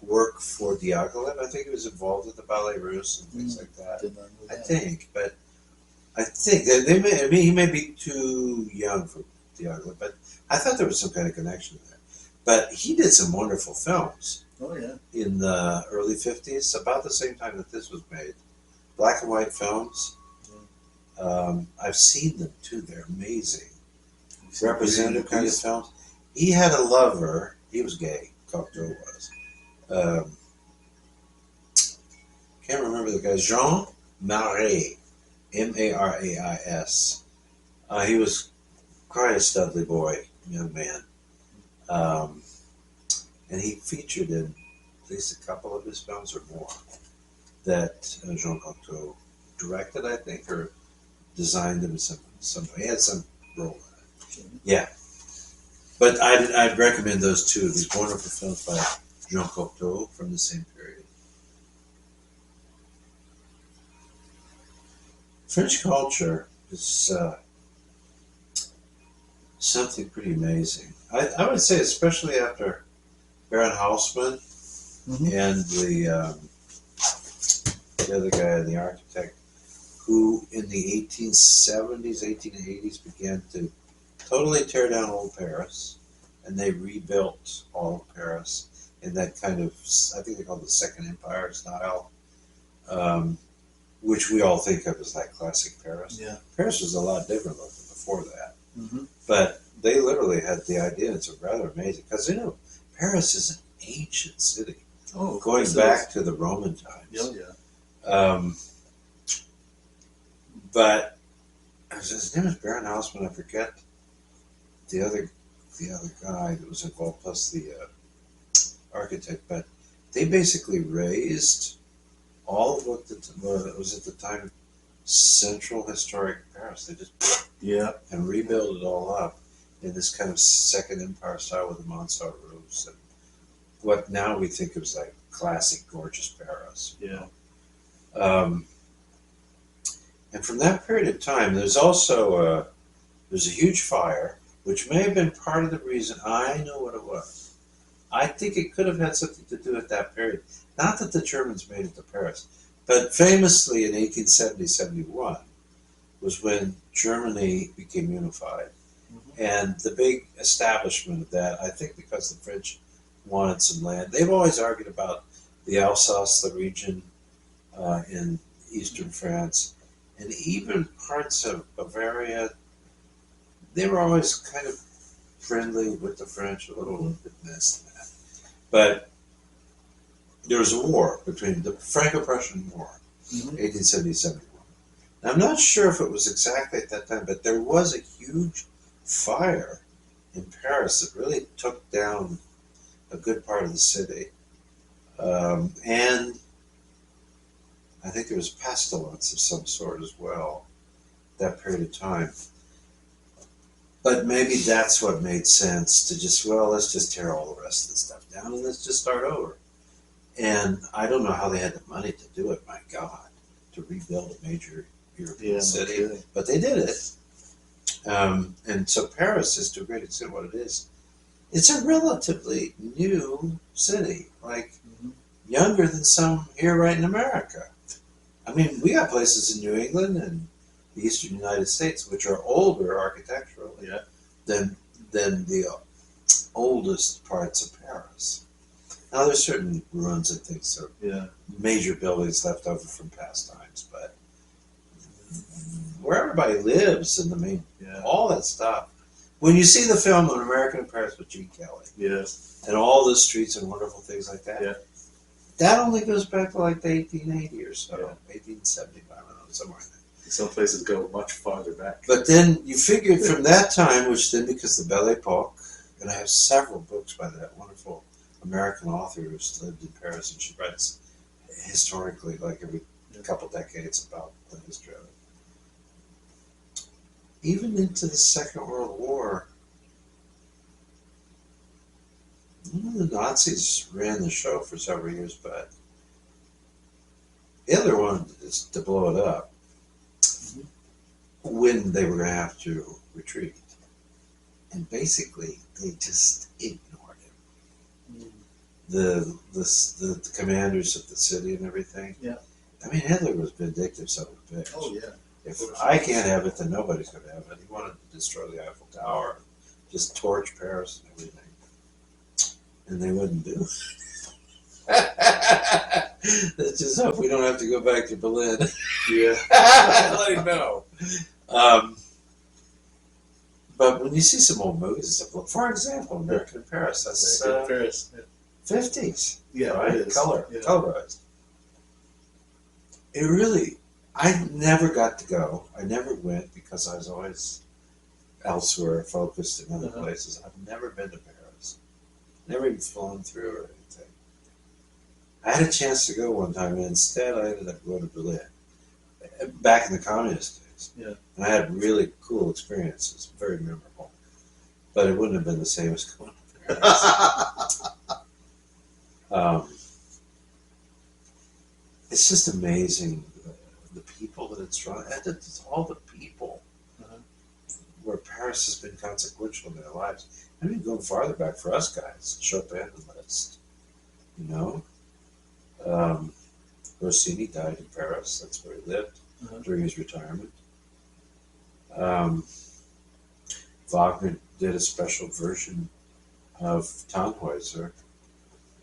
[SPEAKER 1] work for Diaghilev. I think he was involved with the Ballet Russe and things like that. I think he may be too young for Diaghilev, but I thought there was some kind of connection there. But he did some wonderful films.
[SPEAKER 2] Oh yeah.
[SPEAKER 1] In the early 50s, about the same time that this was made. Black and white films. I've seen them too. They're amazing. Representative kind of films. He had a lover. He was gay. Cocteau was. Can't remember the guy. Jean Marais. Marais. He was quite a studly boy, young man. And he featured in at least a couple of his films or more that Jean Cocteau directed, I think, or designed them in some way. He had some role in it. Yeah. But I'd recommend those two, these wonderful films by Jean Cocteau from the same period. French culture is something pretty amazing. I would say, especially after Baron Haussmann and the other guy, the architect, who in the 1870s, 1880s began to totally tear down old Paris, and they rebuilt all of Paris in that kind of, I think they call it the Second Empire style, which we all think of as like classic Paris. Yeah. Paris was a lot different looking before that. But they literally had the idea, it's rather amazing, because Paris is an ancient city, going back to the Roman times. But his name is Baron Haussmann. I forget the other guy that was involved, plus the architect. But they basically raised all of what was at the time central historic Paris. They just
[SPEAKER 2] Yeah.
[SPEAKER 1] and rebuild it all up in this kind of Second Empire style with the mansard roofs and what now we think of as like classic, gorgeous Paris.
[SPEAKER 2] Yeah.
[SPEAKER 1] And from that period of time, there's also there's a huge fire, which may have been part of the reason. I know what it was. I think it could have had something to do with that period. Not that the Germans made it to Paris, but famously in 1870-71 was when Germany became unified. And the big establishment of that, I think because the French wanted some land. They've always argued about the Alsace, the region in eastern France, and even parts of Bavaria. They were always kind of friendly with the French, a little bit this and that. But there was a war between the Franco-Prussian War, 1870-71. Now, I'm not sure if it was exactly at that time, but there was a huge fire in Paris that really took down a good part of the city. And I think there was pestilence of some sort as well that period of time. But maybe that's what made sense to just, well, let's just tear all the rest of the stuff down and let's just start over. And I don't know how they had the money to do it, my God, to rebuild a major European city. No, but they did it. And so Paris is to a great extent what it is. It's a relatively new city, like younger than some here right in America. I mean, we got places in New England and the eastern United States which are older architecturally than the oldest parts of Paris. Now, there's certain ruins and things, so major buildings left over from past times, but where everybody lives and the main, all that stuff. When you see the film An American in Paris with Gene Kelly, and all the streets and wonderful things like that, that only goes back to like the 1880 or so, 1875, I don't know, somewhere in there.
[SPEAKER 2] Some places go much farther back.
[SPEAKER 1] But then you figured from that time, which then becomes the Belle Epoque, and I have several books by that wonderful American author who's lived in Paris, and she writes historically, like every couple decades, about the history of it. Even into the Second World War, the Nazis ran the show for several years, but Hitler wanted to blow it up when they were going to have to retreat. And basically, they just ignored him. The commanders of the city and everything. I mean, Hitler was vindictive son of a bitch.
[SPEAKER 2] Oh, yeah.
[SPEAKER 1] If I can't have it, then nobody's going to have it. He wanted to destroy the Eiffel Tower, just torch Paris and everything. And they wouldn't do it. Let's just hope we don't have to go back to Berlin. Let him know. But when you see some old movies and stuff, for example, American in Paris, that's
[SPEAKER 2] Paris.
[SPEAKER 1] 50s.
[SPEAKER 2] Right?
[SPEAKER 1] It is. Colorized. It really, I never got to go. I never went because I was always elsewhere, focused in other places. I've never been to Paris. Never even flown through or anything. I had a chance to go one time, and instead I ended up going to Berlin. Back in the communist days. And I had really cool experiences, very memorable. But it wouldn't have been the same as going to Paris. It's just amazing the people that it's run. It's all the people where Paris has been consequential in their lives. I mean, going farther back for us guys, Chopin and Liszt, you know. Rossini died in Paris. That's where he lived during his retirement. Wagner did a special version of Tannhäuser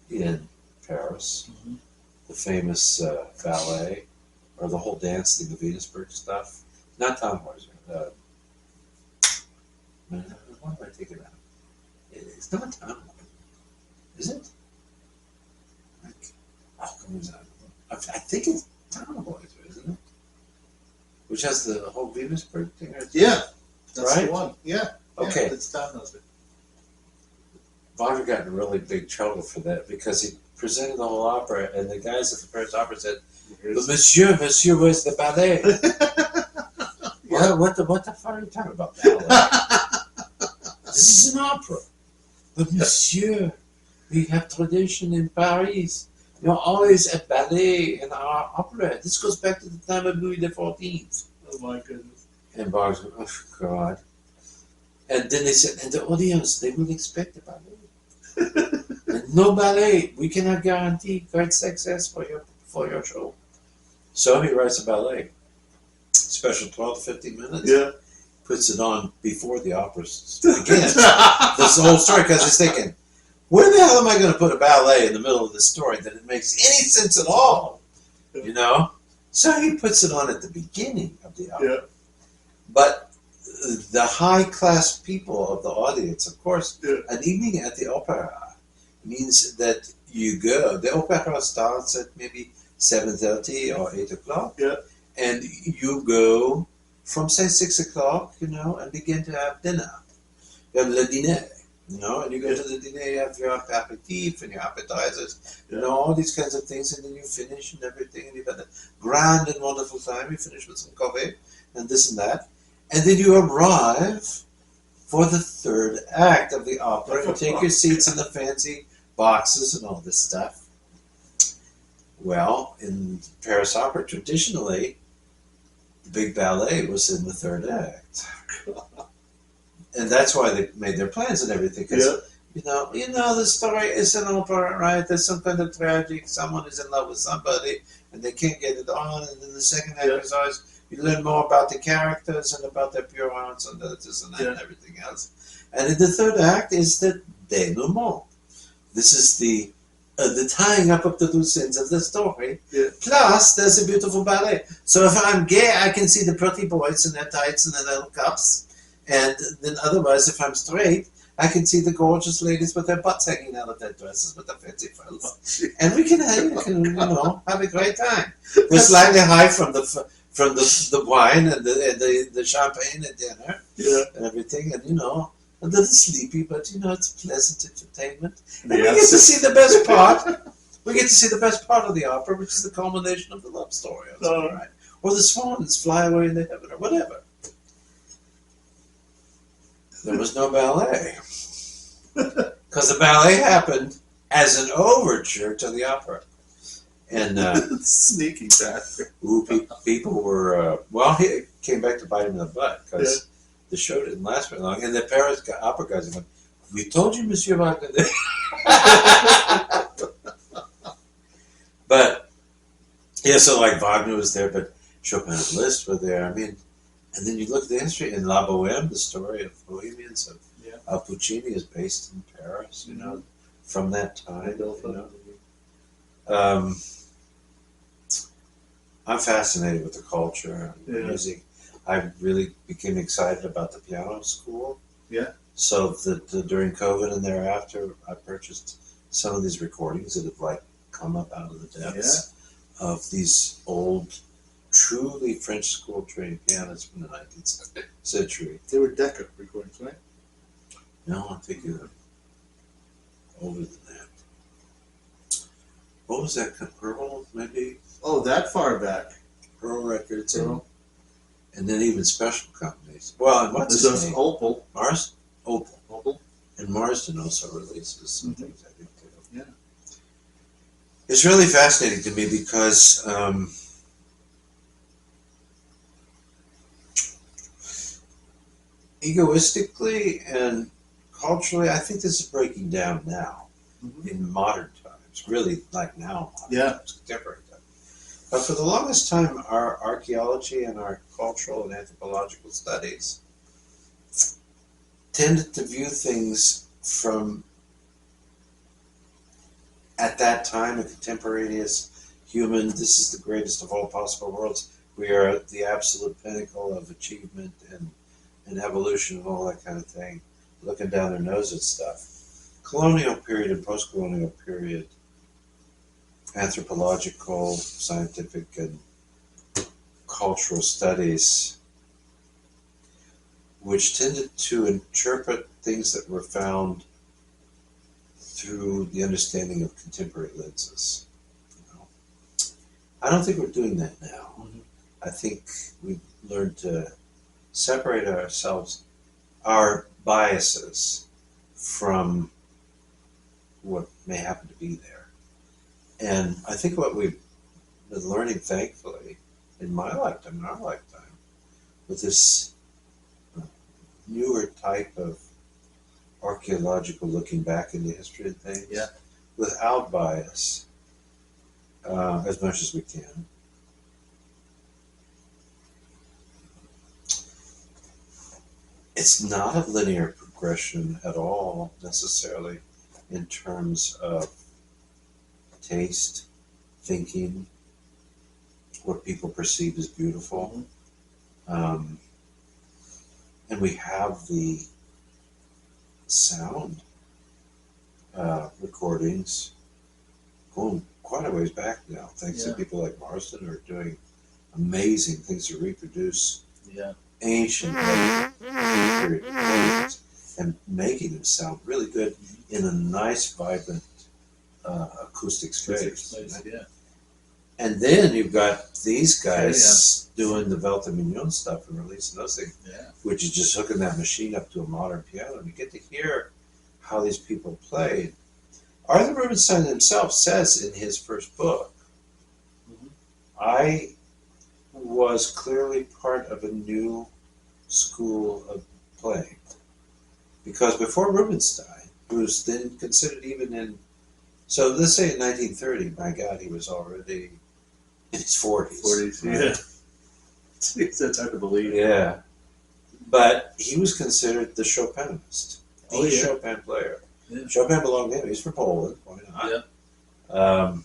[SPEAKER 1] in Paris. The famous ballet, or the whole dance thing, the Venusberg stuff. Not Tannhäuser. What am I thinking about? It's not Tannhäuser. Is it? I think it's Tannhäuser, isn't it? Which has the whole Venusberg thing.
[SPEAKER 2] That's
[SPEAKER 1] right?
[SPEAKER 2] the one.
[SPEAKER 1] Okay.
[SPEAKER 2] It's Tannhäuser.
[SPEAKER 1] Wagner got in really big trouble for that because he presented the whole opera, and the guys at the Paris Opera said, "Monsieur, where's the ballet?" What the fuck are you talking about? Ballet? This is an opera. But monsieur, we have tradition in Paris. You're always a ballet in our opera. This goes back to the time of Louis XIV.
[SPEAKER 2] Oh my goodness.
[SPEAKER 1] And Marc's going, oh God. And then they said, and the audience, they will expect a ballet. And no ballet. We cannot guarantee great success for your show. So he writes a ballet. Special 12 to 15 minutes.
[SPEAKER 2] Yeah.
[SPEAKER 1] Puts it on before the opera begins. This whole story, because he's thinking, where the hell am I going to put a ballet in the middle of this story that it makes any sense at all? You know? So he puts it on at the beginning of the opera.
[SPEAKER 2] Yeah.
[SPEAKER 1] But the high-class people of the audience, of course,
[SPEAKER 2] Yeah.
[SPEAKER 1] an evening at the opera means that you go. The opera starts at maybe 7:30 or 8 o'clock.
[SPEAKER 2] Yeah.
[SPEAKER 1] And you go from, say, 6 o'clock, you know, and begin to have dinner. You have le dîner, you know, and you go to the dîner, you have your aperitif and your appetizers, you know, all these kinds of things, and then you finish and everything, and you've had a grand and wonderful time. You finish with some coffee and this and that. And then you arrive for the third act of the opera and take your seats in the fancy boxes and all this stuff. Well, in Paris Opera, traditionally, the big ballet was in the third act. And that's why they made their plans and everything. Because, you know, the story is an opera, right? There's some kind of tragic. Someone is in love with somebody, and they can't get it on. And then the second act is always, you learn more about the characters and about their pure hearts and this and that and everything else. And in the third act is the denouement. This is the tying up of the loose ends of the story. Yeah. Plus, there's a beautiful ballet. So if I'm gay, I can see the pretty boys in their tights and their little cups. And then otherwise, if I'm straight, I can see the gorgeous ladies with their butts hanging out of their dresses with the fancy frills. And we can have a great time. We're slightly high from the wine and the champagne at dinner and everything. And, you know, a little sleepy, but, you know, it's pleasant entertainment. And we get to see the best part. We get to see the best part of the opera, which is the culmination of the love story. Right? Or the swans fly away into heaven, or whatever. There was no ballet. Because the ballet happened as an overture to the opera. And
[SPEAKER 2] sneaky bastard.
[SPEAKER 1] People were, he came back to bite him in the butt, because the show didn't last very long. And the Paris opera guys are going, we told you, Monsieur Wagner. But, so like Wagner was there, but Chopin and Liszt were there. I mean, and then you look at the history in La Bohème, the story of Bohemians of Puccini is based in Paris, you know, from that time. You know. I'm fascinated with the culture and the music. I really became excited about the piano school. Yeah. So that during COVID and thereafter, I purchased some of these recordings that have come up out of the depths of these old, truly French school trained pianists from the 19th century.
[SPEAKER 2] They were Decca recordings, right?
[SPEAKER 1] No, I'm thinking older than that. What was that? Pearl, maybe?
[SPEAKER 2] Oh, that far back.
[SPEAKER 1] Pearl Records. And then even special companies. Well, and what's his name?
[SPEAKER 2] Opal.
[SPEAKER 1] Opal. And Marsden also releases some things, I think, too.
[SPEAKER 2] Yeah.
[SPEAKER 1] It's really fascinating to me because egoistically and culturally, I think this is breaking down now in modern times. Really, like now. Contemporary time. But for the longest time, our archaeology and our cultural and anthropological studies tended to view things from, at that time, a contemporaneous human, this is the greatest of all possible worlds. We are at the absolute pinnacle of achievement and evolution and all that kind of thing, looking down their nose at stuff. Colonial period and post-colonial period, anthropological, scientific, and cultural studies, which tended to interpret things that were found through the understanding of contemporary lenses. You know? I don't think we're doing that now. I think we've learned to separate ourselves, our biases, from what may happen to be there. And I think what we've been learning, thankfully, in my lifetime, in our lifetime, with this newer type of archaeological looking back into history and things,
[SPEAKER 2] Yeah.
[SPEAKER 1] without bias, as much as we can. It's not a linear progression at all, necessarily, in terms of taste, thinking, what people perceive as beautiful. And we have the sound recordings going quite a ways back now, thanks to people like Marston who are doing amazing things to reproduce ancient period recordings and making them sound really good in a nice, vibrant acoustic space. And then you've got these guys doing the Velta Mignon stuff and releasing those things, which is just hooking that machine up to a modern piano. And you get to hear how these people played. Arthur Rubinstein himself says in his first book, I was clearly part of a new school of playing. Because before Rubinstein, who was then considered even in, so let's say in 1930, my God, he was already in his 40s. Right?
[SPEAKER 2] That's hard to believe.
[SPEAKER 1] Yeah. But he was considered the Chopinist, the Chopin player. Chopin belonged to him. He's from Poland. Why not?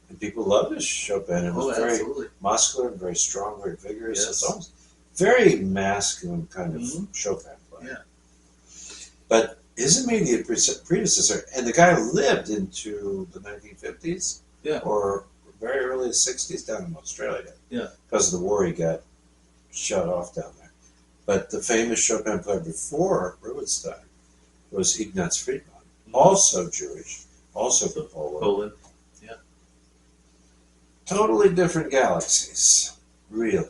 [SPEAKER 1] And people loved his Chopin. It was very muscular and very strong, very vigorous. It's almost very masculine kind of Chopin player. But his immediate predecessor, and the guy lived into the 1950s or very early 60s down in Australia. Because of the war, he got shut off down there. But the famous Chopin player before Rubinstein was Ignaz Friedman, also Jewish, also from Poland. Totally different galaxies, really,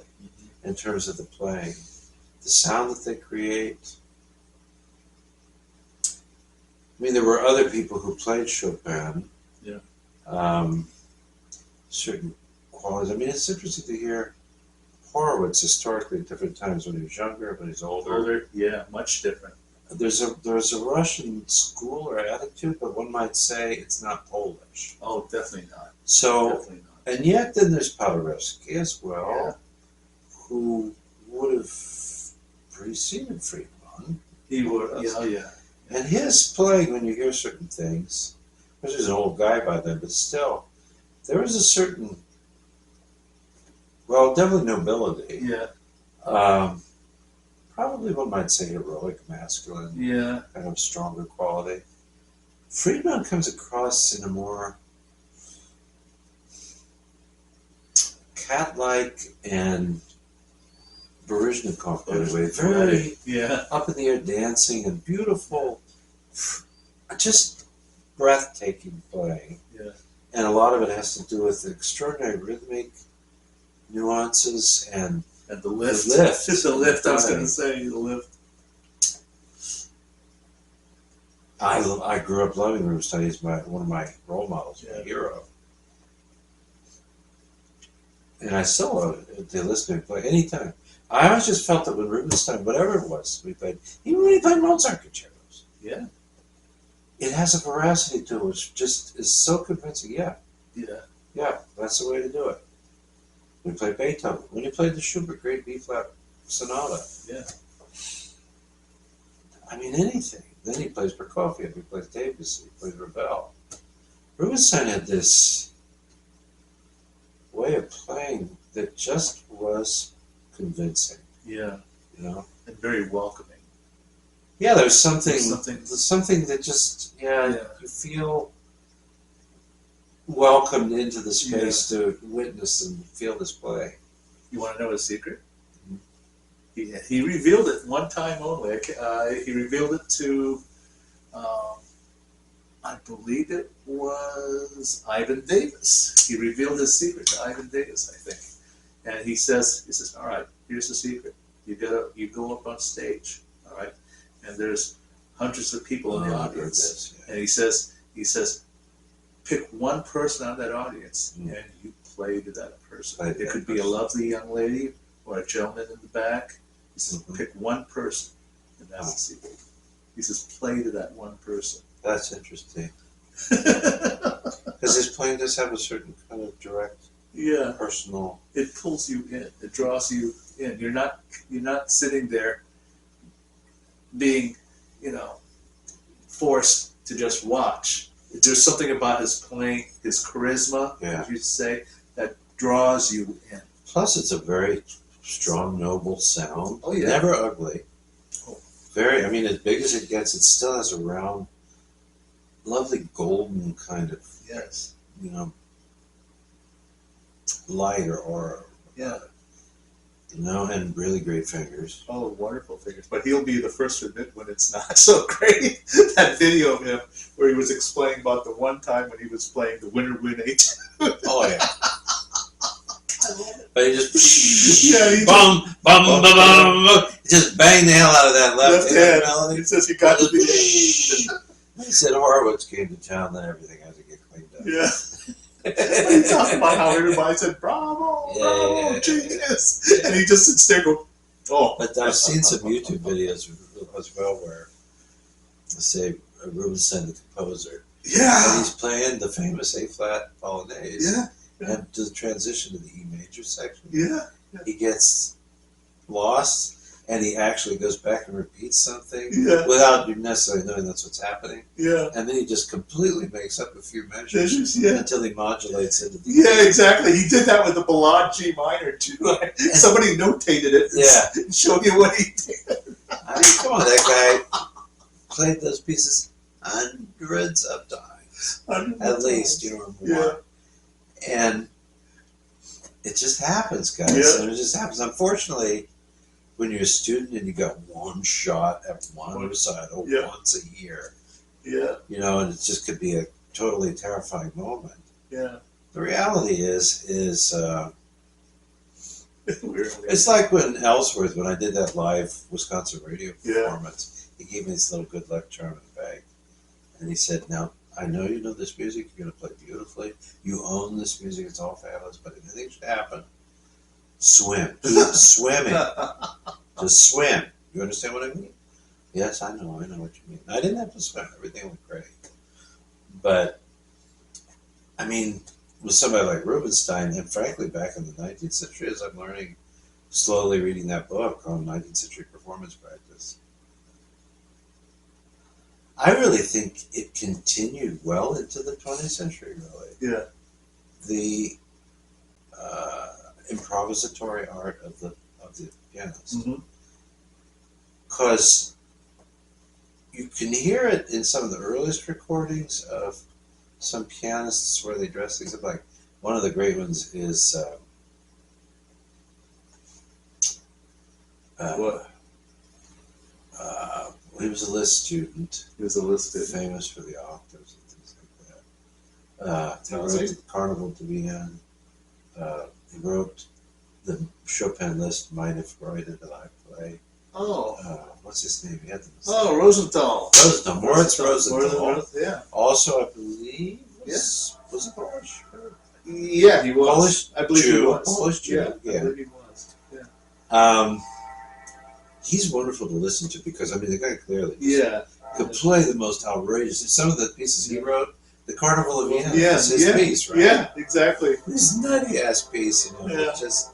[SPEAKER 1] in terms of the playing, the sound that they create. I mean, there were other people who played Chopin. Certain qualities. I mean, it's interesting to hear Horowitz historically at different times, when he was younger, when he's older.
[SPEAKER 2] Much different.
[SPEAKER 1] There's a Russian school or attitude, but one might say it's not Polish.
[SPEAKER 2] Oh, definitely not.
[SPEAKER 1] So,
[SPEAKER 2] Definitely not.
[SPEAKER 1] and yet then there's Paderewski as well, who would have preceded Friedman.
[SPEAKER 2] He would,
[SPEAKER 1] And his playing, when you hear certain things, which is an old guy by then, but still, there was a certain, well, definitely nobility. Probably one might say heroic, masculine, kind of stronger quality. Friedman comes across in a more cat-like and Baryshnikov kind of way. Very up in the air dancing and beautiful, just breathtaking playing. And a lot of it has to do with extraordinary rhythmic nuances and
[SPEAKER 2] the lift.
[SPEAKER 1] The lift.
[SPEAKER 2] Just the lift, I was going to say, the lift.
[SPEAKER 1] I grew up loving Rubinstein. He's one of my role models, my hero. And I still love it to listen to him play anytime. I always just felt that when Rubinstein, whatever it was we played, even when he played Mozart concertos, it has a veracity to it which just is so convincing. That's the way to do it. When he played Beethoven, when he played the Schubert Great B-flat Sonata. I mean, anything. Then he plays Prokofiev, he plays Debussy, he plays Ravel. Rubinstein had this way of playing that just was convincing. You know?
[SPEAKER 2] And very welcoming.
[SPEAKER 1] There's something that just, you feel welcomed into the space to witness and feel this play.
[SPEAKER 2] You want to know his secret? He revealed it one time only. He revealed it to, I believe it was Ivan Davis. He revealed his secret to Ivan Davis, I think. And he says, all right, here's the secret. You go up on stage, all right, and there's hundreds of people in the audience, and he says, pick one person out of that audience, and you play to that person. It could be a lovely young lady or a gentleman in the back. He says, pick one person, and that's the secret. He says, play to that one person.
[SPEAKER 1] That's interesting. Because his playing does have a certain kind of direct, personal.
[SPEAKER 2] It pulls you in. It draws you in. You're not sitting there being, forced to just watch. There's something about his playing, his charisma, as you say, that draws you in.
[SPEAKER 1] Plus, it's a very strong, noble sound.
[SPEAKER 2] Oh, yeah.
[SPEAKER 1] Never ugly. Very, as big as it gets, it still has a round, lovely golden kind of, light or aura.
[SPEAKER 2] Yeah.
[SPEAKER 1] And really great fingers.
[SPEAKER 2] Oh, wonderful fingers. But he'll be the first to admit when it's not so great. That video of him where he was explaining about the one time when he was playing the Winter Wind H.
[SPEAKER 1] Oh, yeah.
[SPEAKER 2] I love it.
[SPEAKER 1] But he just,
[SPEAKER 2] he
[SPEAKER 1] just banged the hell out of that left hand melody.
[SPEAKER 2] He says he got to be.
[SPEAKER 1] He said Horowitz came to town, then everything had to get cleaned up.
[SPEAKER 2] Yeah. He talked about how everybody said, bravo, bravo, genius. Yeah. And he just sits there going, oh.
[SPEAKER 1] But I've seen some YouTube videos as well where, let's say, Rubinstein, the composer, and he's playing the famous A-flat Polonaise, and to the transition to the E major section, he gets lost, and he actually goes back and repeats something without necessarily knowing that's what's happening.
[SPEAKER 2] Yeah.
[SPEAKER 1] And then he just completely makes up a few measures until he modulates into the
[SPEAKER 2] exactly. He did that with the Ballade G minor too. Somebody notated it and showed you what he did.
[SPEAKER 1] Come on, that guy played those pieces hundreds of times. At least, or more.
[SPEAKER 2] Yeah.
[SPEAKER 1] And it just happens, guys.
[SPEAKER 2] Yeah.
[SPEAKER 1] And it just happens. Unfortunately, when you're a student and you got one shot at one recital once a year, and it just could be a totally terrifying moment.
[SPEAKER 2] Yeah.
[SPEAKER 1] The reality is it's like when Ellsworth, when I did that live Wisconsin radio performance, he gave me this little good luck charm in the bag, and he said, "Now I know you know this music. You're going to play beautifully. You own this music. It's all fabulous. But if anything should happen, swim. Keep swimming. Just swim. You understand what I mean?" Yes, I know what you mean. I didn't have to swim. Everything went great. But, with somebody like Rubinstein, and frankly, back in the 19th century, as I'm learning, slowly reading that book on 19th century performance practice, I really think it continued well into the 20th century, really.
[SPEAKER 2] Yeah.
[SPEAKER 1] The improvisatory art of the pianist. Because you can hear it in some of the earliest recordings of some pianists where they dress things up. Like, one of the great ones is he was a Liszt student.
[SPEAKER 2] He was a Liszt student.
[SPEAKER 1] Famous for the octaves and things like that. He wrote the Carnival de Vienne. He wrote the Chopin Liszt Meine Freude that I play.
[SPEAKER 2] Oh.
[SPEAKER 1] What's his name? He had the
[SPEAKER 2] Rosenthal.
[SPEAKER 1] Moritz Rosenthal.
[SPEAKER 2] Yeah.
[SPEAKER 1] Also, I believe, was it Polish?
[SPEAKER 2] Yeah, he was.
[SPEAKER 1] Polish,
[SPEAKER 2] I believe
[SPEAKER 1] Jew,
[SPEAKER 2] he was.
[SPEAKER 1] Polish Jew.
[SPEAKER 2] Yeah, I believe he was. Yeah.
[SPEAKER 1] He's wonderful to listen to because, the guy clearly could play the most outrageous. Some of the pieces he wrote, the Carnival of Vienna is his piece, right?
[SPEAKER 2] Yeah, exactly.
[SPEAKER 1] This nutty-ass piece, just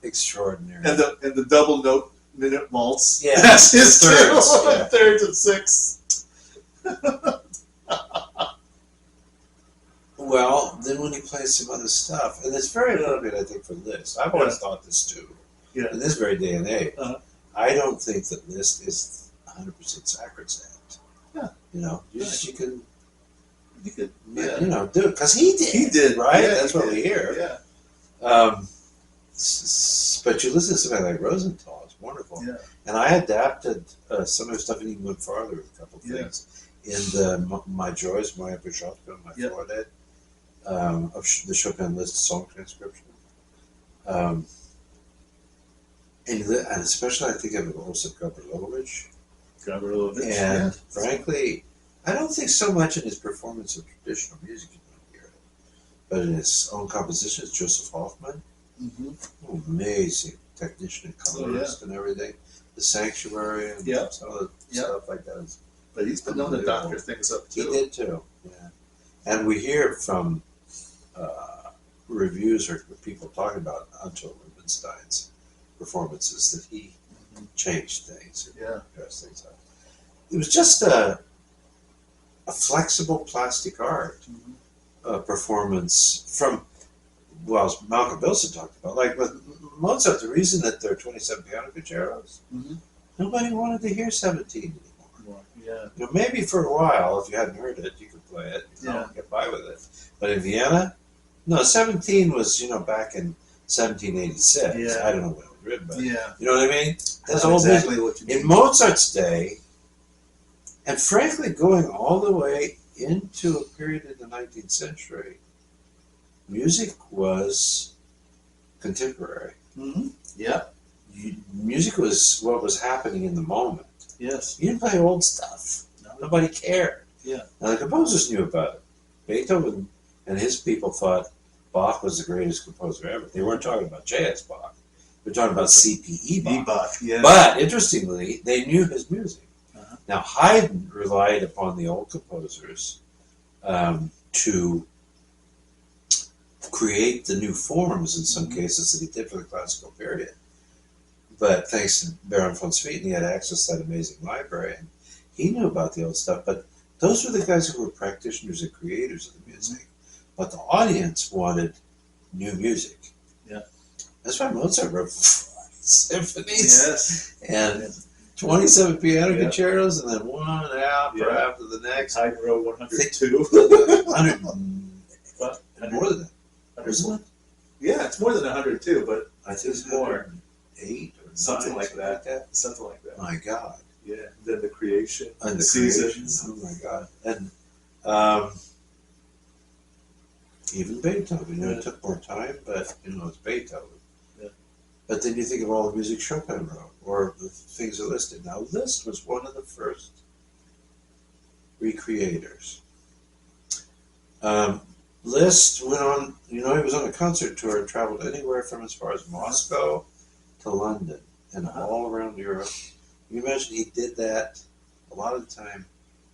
[SPEAKER 1] extraordinary.
[SPEAKER 2] And the double note minute waltz.
[SPEAKER 1] Yeah,
[SPEAKER 2] that's his
[SPEAKER 1] thirds.
[SPEAKER 2] Thirds and sixths.
[SPEAKER 1] Well, then when he plays some other stuff, and it's very appropriate, I think, for Liszt. I've always thought this too.
[SPEAKER 2] Yeah.
[SPEAKER 1] In this very day and age, I don't think that Liszt is 100% sacrosanct.
[SPEAKER 2] Yeah.
[SPEAKER 1] You can do it because he did.
[SPEAKER 2] He did,
[SPEAKER 1] right?
[SPEAKER 2] Yeah,
[SPEAKER 1] That's what we hear.
[SPEAKER 2] Yeah.
[SPEAKER 1] But you listen to somebody like Rosenthal; it's wonderful.
[SPEAKER 2] Yeah.
[SPEAKER 1] And I adapted some of his stuff and even went farther with a couple of things in the My Joys, My Beschottka, My Freude, of the Chopin Liszt song transcription. and especially I think of Osip Gabrilowicz.
[SPEAKER 2] Gabriel,
[SPEAKER 1] And frankly, I don't think so much in his performance of traditional music you don't hear it, but in his own compositions, Joseph Hoffman, amazing technician and colorist and everything. The Sanctuary and some of the stuff like that.
[SPEAKER 2] But he's been known to doctor things up too.
[SPEAKER 1] He did too, yeah. And we hear from reviews or people talking about Anton Rubinstein's performances that he changed things, dressed things up. It was just a flexible plastic art performance from, well, as Malcolm Bilson talked about, like with Mozart, the reason that there are 27 piano concertos, nobody wanted to hear 17 anymore.
[SPEAKER 2] Yeah.
[SPEAKER 1] You know, maybe for a while, if you hadn't heard it, you could play it, get by with it. But in Vienna, no, 17 was, back in 1786.
[SPEAKER 2] Yeah.
[SPEAKER 1] I don't know when it was written, but
[SPEAKER 2] Yeah.
[SPEAKER 1] you know what I mean?
[SPEAKER 2] That's exactly what you mean.
[SPEAKER 1] In Mozart's day, and frankly, going all the way into a period in the 19th century, music was contemporary.
[SPEAKER 2] Yeah.
[SPEAKER 1] Music was what was happening in the moment.
[SPEAKER 2] Yes.
[SPEAKER 1] You didn't play old stuff. No. Nobody cared.
[SPEAKER 2] Yeah.
[SPEAKER 1] Now, the composers knew about it. Beethoven and his people thought Bach was the greatest composer ever. They weren't talking about J.S. Bach. They were talking about C.P.E. Bach.
[SPEAKER 2] Yeah.
[SPEAKER 1] But, interestingly, they knew his music. Now, Haydn relied upon the old composers to create the new forms in some cases that he did for the classical period. But thanks to Baron von Swieten, he had access to that amazing library, and he knew about the old stuff. But those were the guys who were practitioners and creators of the music. But the audience wanted new music.
[SPEAKER 2] Yeah.
[SPEAKER 1] That's why Mozart wrote symphonies.
[SPEAKER 2] Yes.
[SPEAKER 1] And 27 piano concertos, and then one after the next.
[SPEAKER 2] Haydn wrote 102.
[SPEAKER 1] 100, more than that, isn't it?
[SPEAKER 2] Yeah, it's more than 102, but
[SPEAKER 1] I think it's
[SPEAKER 2] more.
[SPEAKER 1] 8 or
[SPEAKER 2] Something
[SPEAKER 1] 9,
[SPEAKER 2] like that. Something like that.
[SPEAKER 1] My God.
[SPEAKER 2] Yeah. Then the creation.
[SPEAKER 1] And the
[SPEAKER 2] seasons.
[SPEAKER 1] creation. Oh my God. And even Beethoven, it took more time, but it's Beethoven.
[SPEAKER 2] Yeah.
[SPEAKER 1] But then you think of all the music Chopin wrote, or the things are listed. Now, Liszt was one of the first recreators. Liszt went on, he was on a concert tour and traveled anywhere from as far as Moscow to London and all around Europe. You imagine he did that a lot of the time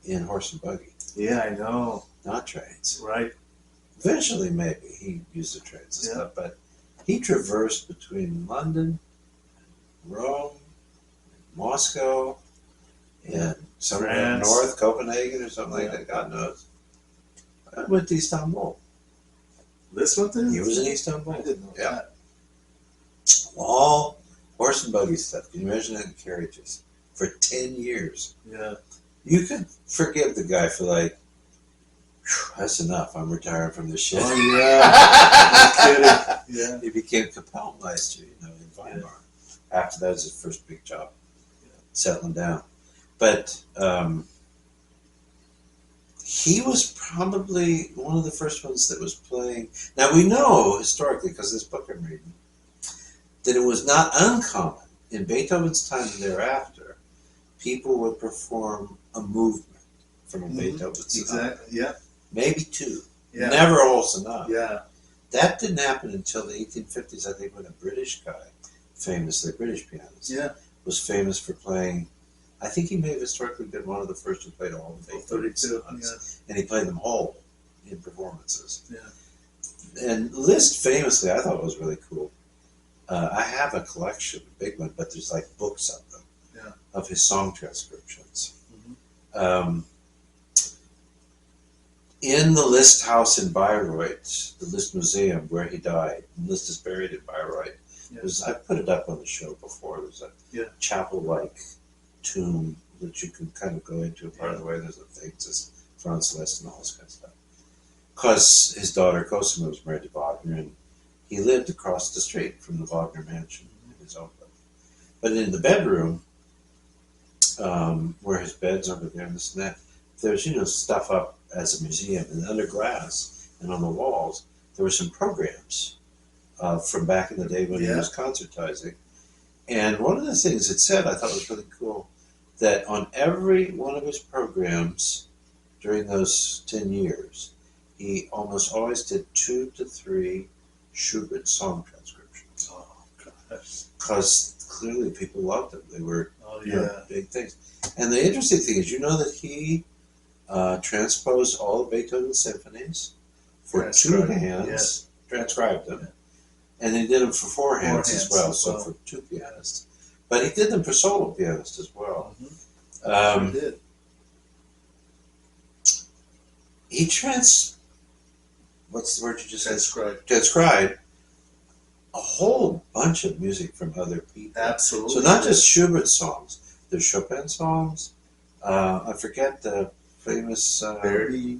[SPEAKER 1] in horse and buggy.
[SPEAKER 2] Yeah, I know.
[SPEAKER 1] Not trains.
[SPEAKER 2] Right.
[SPEAKER 1] Eventually, maybe, he used the trains and stuff, but he traversed between London, Rome, Moscow, and somewhere north, Copenhagen or something like that, God knows. I went to Istanbul.
[SPEAKER 2] This one thing?
[SPEAKER 1] He was in Istanbul.
[SPEAKER 2] I didn't know that.
[SPEAKER 1] All horse and buggy stuff. Can you imagine that in carriages? For 10 years.
[SPEAKER 2] Yeah.
[SPEAKER 1] You could forgive the guy for like, that's enough. I'm retiring from this shit.
[SPEAKER 2] Oh, yeah. No kidding. Yeah.
[SPEAKER 1] He became Kapellmeister, in Weimar. Yeah. After that was his first big job, settling down. But he was probably one of the first ones that was playing. Now, we know historically, because this book I'm reading, that it was not uncommon in Beethoven's time and thereafter, people would perform a movement from a Beethoven sonata.
[SPEAKER 2] Exactly, yeah.
[SPEAKER 1] Maybe 2.
[SPEAKER 2] Yeah.
[SPEAKER 1] Never a whole sonata.
[SPEAKER 2] Yeah.
[SPEAKER 1] That didn't happen until the 1850s, I think, when a British guy, famously British pianist, was famous for playing. I think he may have historically been one of the first who played all the Beethoven sonatas, and he played them whole in performances.
[SPEAKER 2] Yeah.
[SPEAKER 1] And Liszt, famously, I thought it was really cool. I have a collection, a big one, but there's like books of them, of his song transcriptions. In the Liszt house in Bayreuth, the Liszt Museum, where he died, Liszt is buried in Bayreuth. I put it up on the show before. There's a chapel-like tomb that you can kind of go into part of the way. There's a thing that says Franz Liszt and all this kind of stuff. Because his daughter Cosima was married to Wagner, and he lived across the street from the Wagner mansion in his own place. But in the bedroom, where his bed's over there and this and that, there's stuff up as a museum, and under glass and on the walls there were some programs from back in the day when he was concertizing, And one of the things it said I thought was really cool, that on every one of his programs during those 10 years, he almost always did 2 to 3 Schubert song transcriptions.
[SPEAKER 2] Oh, gosh.
[SPEAKER 1] Because clearly people loved them. They were big things. And the interesting thing is, you know that he transposed all of Beethoven's symphonies for 2 hands, transcribed them, and he did them for 4 hands as well, so for 2 pianists. But he did them for solo pianists as well.
[SPEAKER 2] He did.
[SPEAKER 1] He what's the word you just said?
[SPEAKER 2] Transcribed.
[SPEAKER 1] A whole bunch of music from other people.
[SPEAKER 2] Absolutely.
[SPEAKER 1] So not just Schubert songs, there's Chopin songs. I forget the famous
[SPEAKER 2] Verdi.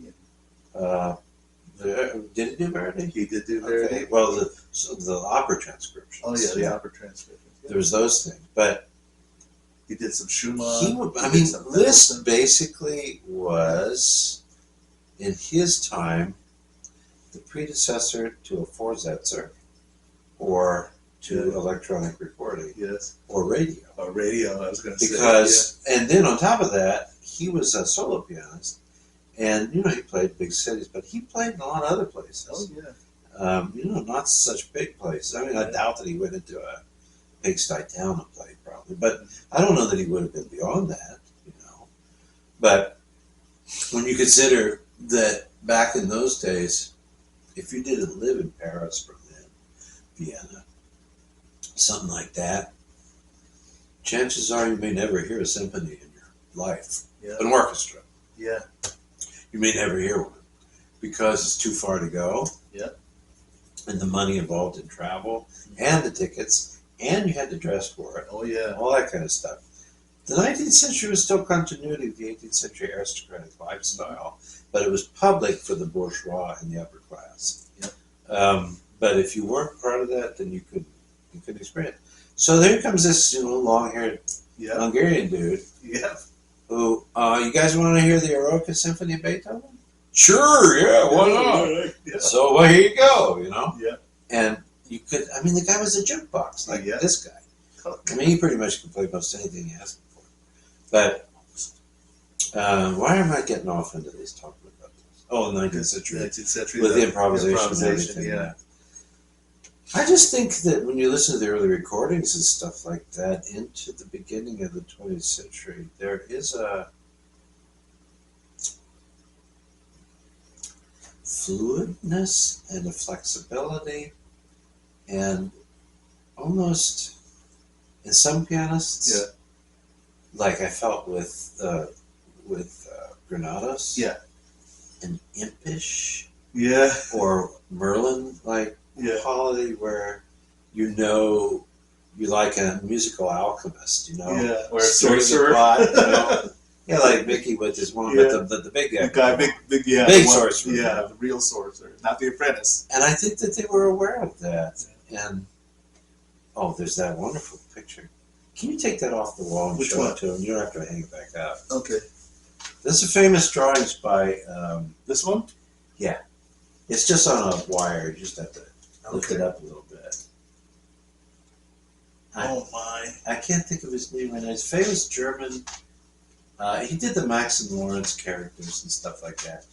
[SPEAKER 1] Did he do Verdi?
[SPEAKER 2] He did do Verdi.
[SPEAKER 1] Okay. Well, the opera transcriptions.
[SPEAKER 2] Oh yeah, the opera transcriptions. Yeah.
[SPEAKER 1] There was those things, but
[SPEAKER 2] he did some Schumann.
[SPEAKER 1] Liszt basically was, in his time, the predecessor to a Vorsetzer, or to electronic recording, or radio.
[SPEAKER 2] Or radio, I was going to say.
[SPEAKER 1] And then on top of that, he was a solo pianist, and he played big cities, but he played in a lot of other places.
[SPEAKER 2] Oh yeah.
[SPEAKER 1] Not such big places. I mean, I doubt that he went into a pigsty town and played, probably, but I don't know that he would have been beyond that. But when you consider that back in those days, if you didn't live in Paris, Berlin, Vienna, something like that, chances are you may never hear a symphony in your life. An orchestra.
[SPEAKER 2] Yeah.
[SPEAKER 1] You may never hear one because it's too far to go.
[SPEAKER 2] Yeah.
[SPEAKER 1] And the money involved in travel and the tickets, and you had to dress for it.
[SPEAKER 2] Oh yeah.
[SPEAKER 1] All that kind of stuff. The 19th century was still continuity of the 18th century aristocratic lifestyle, but it was public for the bourgeois and the upper class.
[SPEAKER 2] Yep.
[SPEAKER 1] But if you weren't part of that, then you couldn't experience it. So there comes this long-haired Hungarian dude.
[SPEAKER 2] Yeah.
[SPEAKER 1] Who, you guys want to hear the Eroica Symphony of Beethoven? Sure, yeah, why not?
[SPEAKER 2] Yeah.
[SPEAKER 1] So well, here you go,
[SPEAKER 2] Yeah.
[SPEAKER 1] And you could, the guy was a jukebox, like this guy. He pretty much could play most anything he asked for. But why am I getting off into this talking about this? Oh, the 19th century.
[SPEAKER 2] 19th century.
[SPEAKER 1] With the improvisation and everything.
[SPEAKER 2] Yeah.
[SPEAKER 1] I just think that when you listen to the early recordings and stuff like that into the beginning of the 20th century, there is a fluidness and a flexibility, and almost in some pianists, like I felt with Granados, an impish, or Merlin like quality where you're like a musical alchemist,
[SPEAKER 2] or a sorcerer.
[SPEAKER 1] Like Mickey with his one, but the big guy.
[SPEAKER 2] The guy,
[SPEAKER 1] big sorcerer.
[SPEAKER 2] Yeah, the real sorcerer, not the apprentice.
[SPEAKER 1] And I think that they were aware of that. And there's that wonderful picture. Can you take that off the wall and show it to him? You don't have to hang it back up.
[SPEAKER 2] Okay.
[SPEAKER 1] This is famous drawings by.
[SPEAKER 2] This one?
[SPEAKER 1] Yeah. It's just on a wire. You just have to lift it up a little bit.
[SPEAKER 2] Oh my!
[SPEAKER 1] I can't think of his name right now. He's a famous German. He did the Max and Lawrence characters and stuff like that.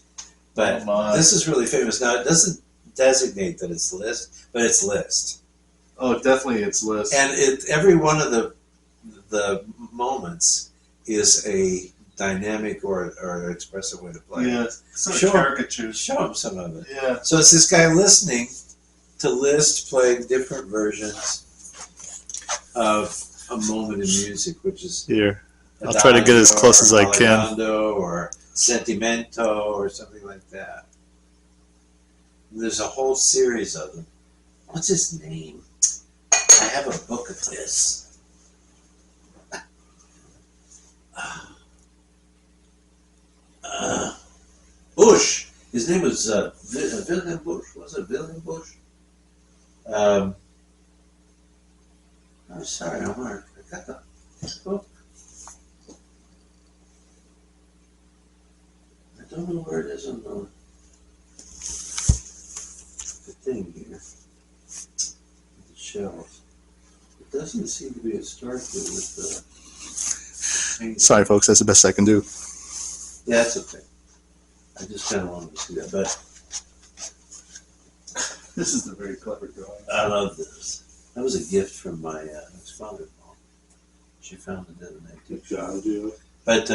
[SPEAKER 1] But this is really famous. Now, it doesn't designate that it's Liszt, but it's Liszt.
[SPEAKER 2] Oh, definitely it's Liszt.
[SPEAKER 1] And every one of the moments is a dynamic or an expressive way to play.
[SPEAKER 2] Yeah, sort of caricature.
[SPEAKER 1] Show him some of it.
[SPEAKER 2] Yeah.
[SPEAKER 1] So it's this guy listening to Liszt playing different versions of a moment in music, which is
[SPEAKER 2] here. I'll try to get as close as I can.
[SPEAKER 1] Or Sentimento or something like that. And there's a whole series of them. What's his name? I have a book of this. Bush. His name was Wilhelm Busch. Was it Wilhelm Busch? I'm sorry, Marc. I got the book. I don't know where it is on the thing here. The shelf. It doesn't seem to be a start with the.
[SPEAKER 2] Sorry, folks. That's the best I can do.
[SPEAKER 1] Yeah, that's okay. I just kind of wanted to see that, but
[SPEAKER 2] This is a very clever drawing.
[SPEAKER 1] I love this. That was a gift from my ex-father-in-law. She found it in an antique shop. But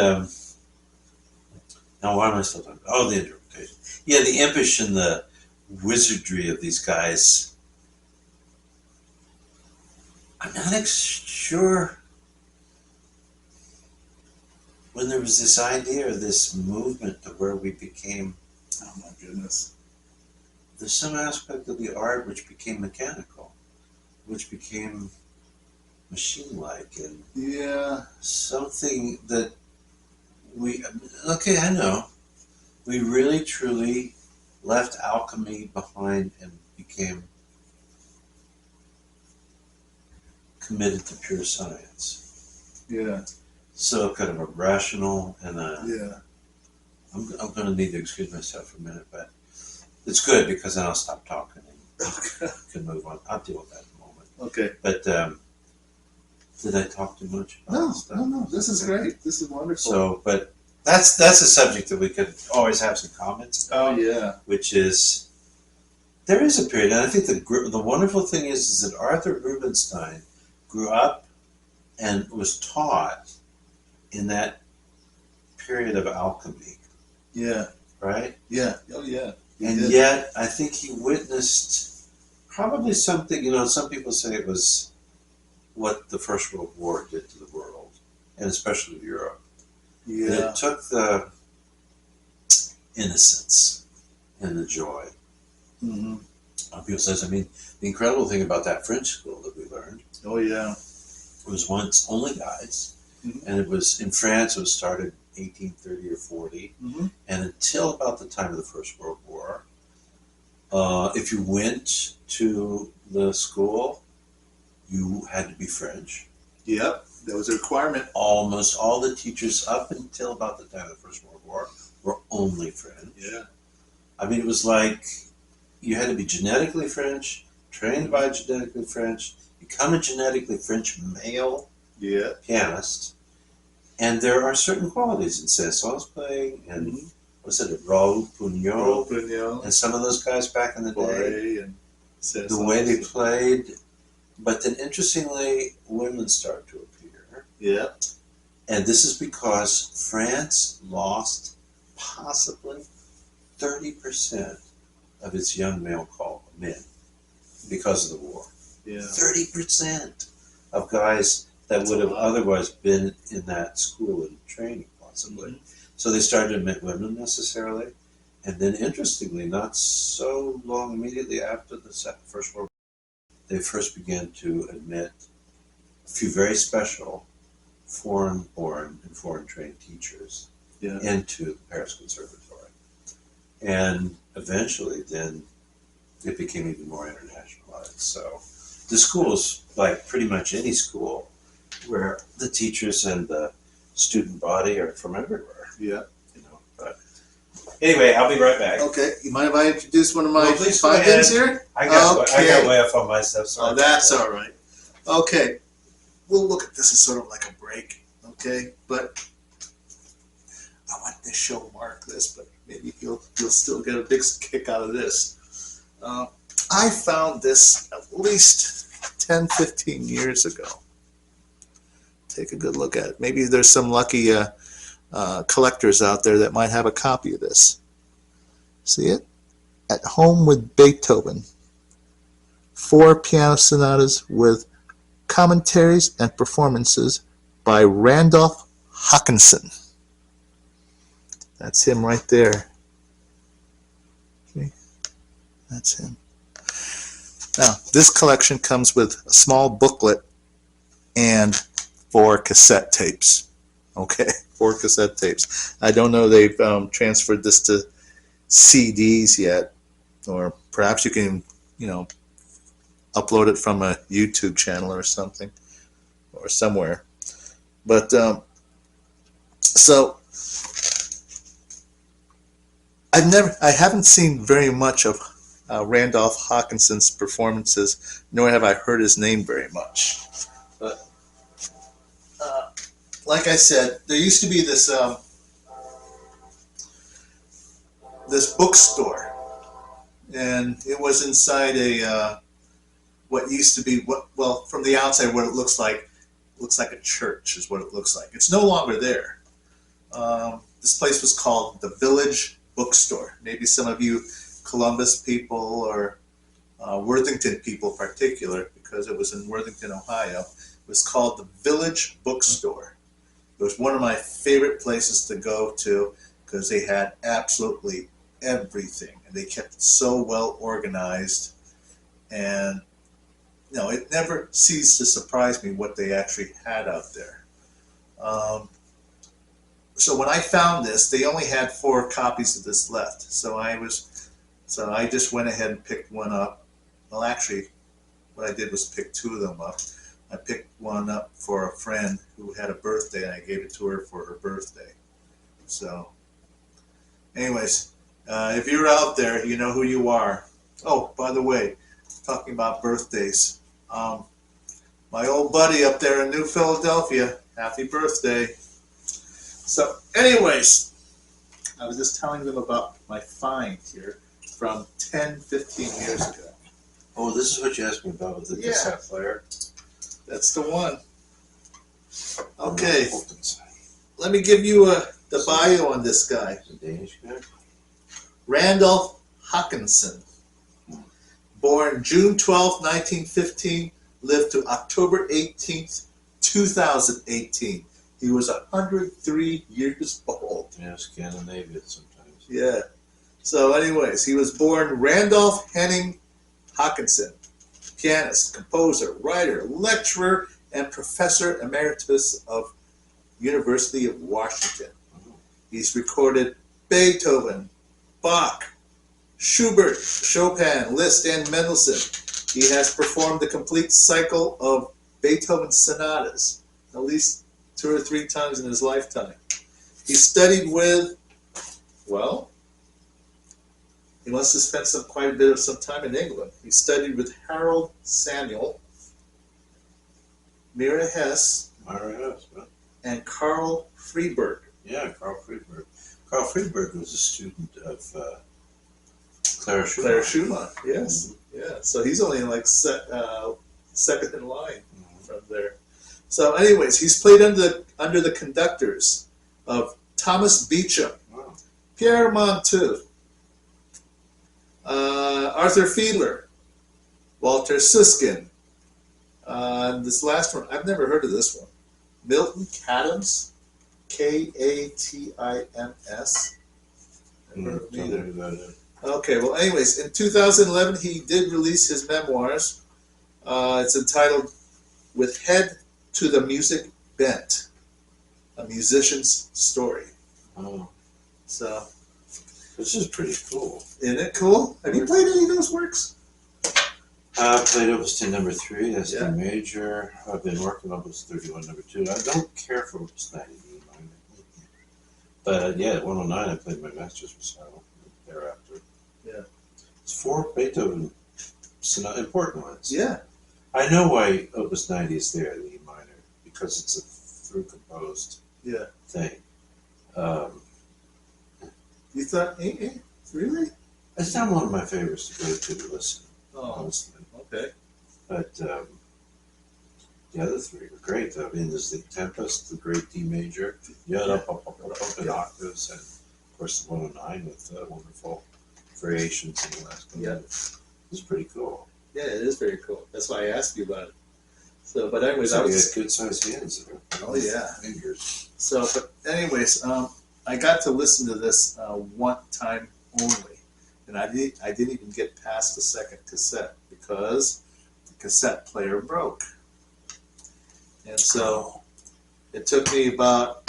[SPEAKER 1] now why am I still talking? Oh, the interpretation. Yeah, the impish and the wizardry of these guys. I'm not sure when there was this idea or this movement to where we became.
[SPEAKER 2] Oh my goodness.
[SPEAKER 1] There's some aspect of the art which became mechanical, which became machine-like, and
[SPEAKER 2] Yeah.
[SPEAKER 1] something that I know, we really truly left alchemy behind and became committed to pure science.
[SPEAKER 2] Yeah.
[SPEAKER 1] So kind of a rational and
[SPEAKER 2] Yeah.
[SPEAKER 1] I'm going to need to excuse myself for a minute, but it's good because then I'll stop talking and can move on. I'll deal with that in a moment.
[SPEAKER 2] Okay.
[SPEAKER 1] But did I talk too much about
[SPEAKER 2] No,
[SPEAKER 1] this stuff?
[SPEAKER 2] no. This is great. This is wonderful.
[SPEAKER 1] So, but that's a subject that we could always have some comments about.
[SPEAKER 2] Oh yeah.
[SPEAKER 1] Which is, there is a period, and I think the wonderful thing is that Arthur Rubinstein grew up and was taught in that period of alchemy,
[SPEAKER 2] Yeah.
[SPEAKER 1] right?
[SPEAKER 2] Yeah. Oh yeah. He
[SPEAKER 1] And
[SPEAKER 2] did.
[SPEAKER 1] yet, I think he witnessed probably something, some people say it was what the First World War did to the world, and especially Europe. And
[SPEAKER 2] Yeah.
[SPEAKER 1] it took the innocence and the joy.
[SPEAKER 2] Mm-hmm.
[SPEAKER 1] People says, the incredible thing about that French school that we learned
[SPEAKER 2] Oh yeah.
[SPEAKER 1] was once only guys,
[SPEAKER 2] Mhm.
[SPEAKER 1] and it was in France. It was started 1830 or 40,
[SPEAKER 2] Mm-hmm.
[SPEAKER 1] and until about the time of the First World War, if you went to the school, you had to be French.
[SPEAKER 2] Yep. That was a requirement.
[SPEAKER 1] Almost all the teachers up until about the time of the First World War were only French.
[SPEAKER 2] Yeah.
[SPEAKER 1] It was like you had to be genetically French, trained by genetically French, become a genetically French male
[SPEAKER 2] Yeah.
[SPEAKER 1] pianist, and there are certain qualities in Cézanne's playing, and
[SPEAKER 2] Mm-hmm.
[SPEAKER 1] was it Raoul Pugnot,
[SPEAKER 2] Open,
[SPEAKER 1] and some of those guys back in the day,
[SPEAKER 2] and
[SPEAKER 1] the way they played. But then, interestingly, women start to appear,
[SPEAKER 2] Yeah.
[SPEAKER 1] and this is because France lost possibly 30% of its young male men because of the war.
[SPEAKER 2] Yeah.
[SPEAKER 1] 30% of guys that
[SPEAKER 2] That's
[SPEAKER 1] would
[SPEAKER 2] a
[SPEAKER 1] have
[SPEAKER 2] lot.
[SPEAKER 1] otherwise been in that school and training, possibly.
[SPEAKER 2] Mhm.
[SPEAKER 1] So they started to admit women necessarily. And then, interestingly, not so long immediately after the First World War, they first began to admit a few very special foreign-born and foreign-trained teachers
[SPEAKER 2] Yeah.
[SPEAKER 1] into the Paris Conservatory. And eventually, then, it became even more internationalized. So the school is like pretty much any school where the teachers and the student body are from everywhere.
[SPEAKER 2] Yeah.
[SPEAKER 1] But anyway, I'll be right back.
[SPEAKER 2] Okay. You mind if I introduce one of my
[SPEAKER 1] Well, please go
[SPEAKER 2] findings
[SPEAKER 1] ahead.
[SPEAKER 2] here?
[SPEAKER 1] I got
[SPEAKER 2] Okay.
[SPEAKER 1] way off on my stuff. Sorry.
[SPEAKER 2] Oh, that's all right. Okay. We'll look at this as sort of like a break. Okay. But I want to show Mark this, but maybe he'll still get a big kick out of this. I found this at least 10, 15 years ago. Take a good look at it. Maybe there's some lucky collectors out there that might have a copy of this. See it? At Home with Beethoven. 4 piano sonatas with commentaries and performances by Randolph Hawkinson. That's him right there. Okay. That's him. Now, this collection comes with a small booklet and 4 cassette tapes. Okay, 4 cassette tapes. I don't know they've transferred this to CDs yet, or perhaps you can, upload it from a YouTube channel or something, or somewhere. But so I haven't seen very much of Randolph Hawkinson's performances, nor have I heard his name very much. like I said, there used to be this this bookstore, and it was inside a what used to be from the outside what it looks like a church is what it looks like. It's no longer there. This place was called the Village Bookstore. Maybe some of you Columbus people or Worthington people in particular, because it was in Worthington, Ohio. It was called the Village Bookstore. It was one of my favorite places to go to because they had absolutely everything, and they kept it so well organized. And it never ceased to surprise me what they actually had out there. So when I found this, they only had 4 copies of this left. So I just went ahead and picked one up. Well, actually, what I did was pick 2 of them up. I picked one up for a friend who had a birthday, and I gave it to her for her birthday. So, anyways, if you're out there, you know who you are. Oh, by the way, talking about birthdays, my old buddy up there in New Philadelphia, happy birthday. So, anyways, I was just telling them about my find here from 10, 15 years ago.
[SPEAKER 1] Oh, this is what you asked me about with the cassette player?
[SPEAKER 2] That's the one. Okay, let me give you the bio on this guy.
[SPEAKER 1] The Danish guy?
[SPEAKER 2] Randolph Hawkinson. Born June 12, 1915, lived to October 18th, 2018. He was 103 years old.
[SPEAKER 1] Yeah, Scandinavian sometimes.
[SPEAKER 2] Yeah. So anyways, he was born Randolph Henning Hawkinson, pianist, composer, writer, lecturer, and professor emeritus of University of Washington. He's recorded Beethoven, Bach, Schubert, Chopin, Liszt, and Mendelssohn. He has performed the complete cycle of Beethoven sonatas at least 2 or 3 times in his lifetime. He studied with, he must have spent quite a bit of some time in England. He studied with Harold Samuel, Mira Hess, and Carl Friedberg.
[SPEAKER 1] Yeah, Carl Friedberg. Carl Friedberg was a student of Clara Schumann.
[SPEAKER 2] Clara Schumann, yes. Mm-hmm. Yeah, so he's only like second in line from there. So anyways, he's played under the conductors of Thomas Beecham, Pierre Monteux, Arthur Fiedler, Walter Susskind, and this last one, I've never heard of this one, Milton Katims, Katims. Never heard of him either. Okay, well anyways, in 2011 he did release his memoirs. It's entitled With Head to the Music Bent, A Musician's Story.
[SPEAKER 1] Oh.
[SPEAKER 2] So,
[SPEAKER 1] this is pretty cool.
[SPEAKER 2] Isn't it cool? Have you played any of those works?
[SPEAKER 1] I played Opus 10 number 3, that's D major. I've been working on Opus 31 number 2. I don't care for Opus 90 E minor. But at 109 I played my master's recital thereafter.
[SPEAKER 2] Yeah.
[SPEAKER 1] It's 4 Beethoven important ones.
[SPEAKER 2] Yeah.
[SPEAKER 1] I know why Opus 90 is there, the E minor, because it's a through composed thing.
[SPEAKER 2] You thought, really?
[SPEAKER 1] It's not one of my favorites to go to listen, honestly.
[SPEAKER 2] Okay.
[SPEAKER 1] But the other 3 are great. I mean, there's the Tempest, the great D major, up in octaves, and of course the 109 with wonderful variations in the last couple.
[SPEAKER 2] Yeah.
[SPEAKER 1] It's pretty cool.
[SPEAKER 2] Yeah, it is very cool. That's why I asked you about it. So, but anyways,
[SPEAKER 1] I was good sized hands there.
[SPEAKER 2] Oh yeah.
[SPEAKER 1] Fingers.
[SPEAKER 2] So, but anyways, I got to listen to this one time only, and I didn't even get past the second cassette because the cassette player broke, and so it took me about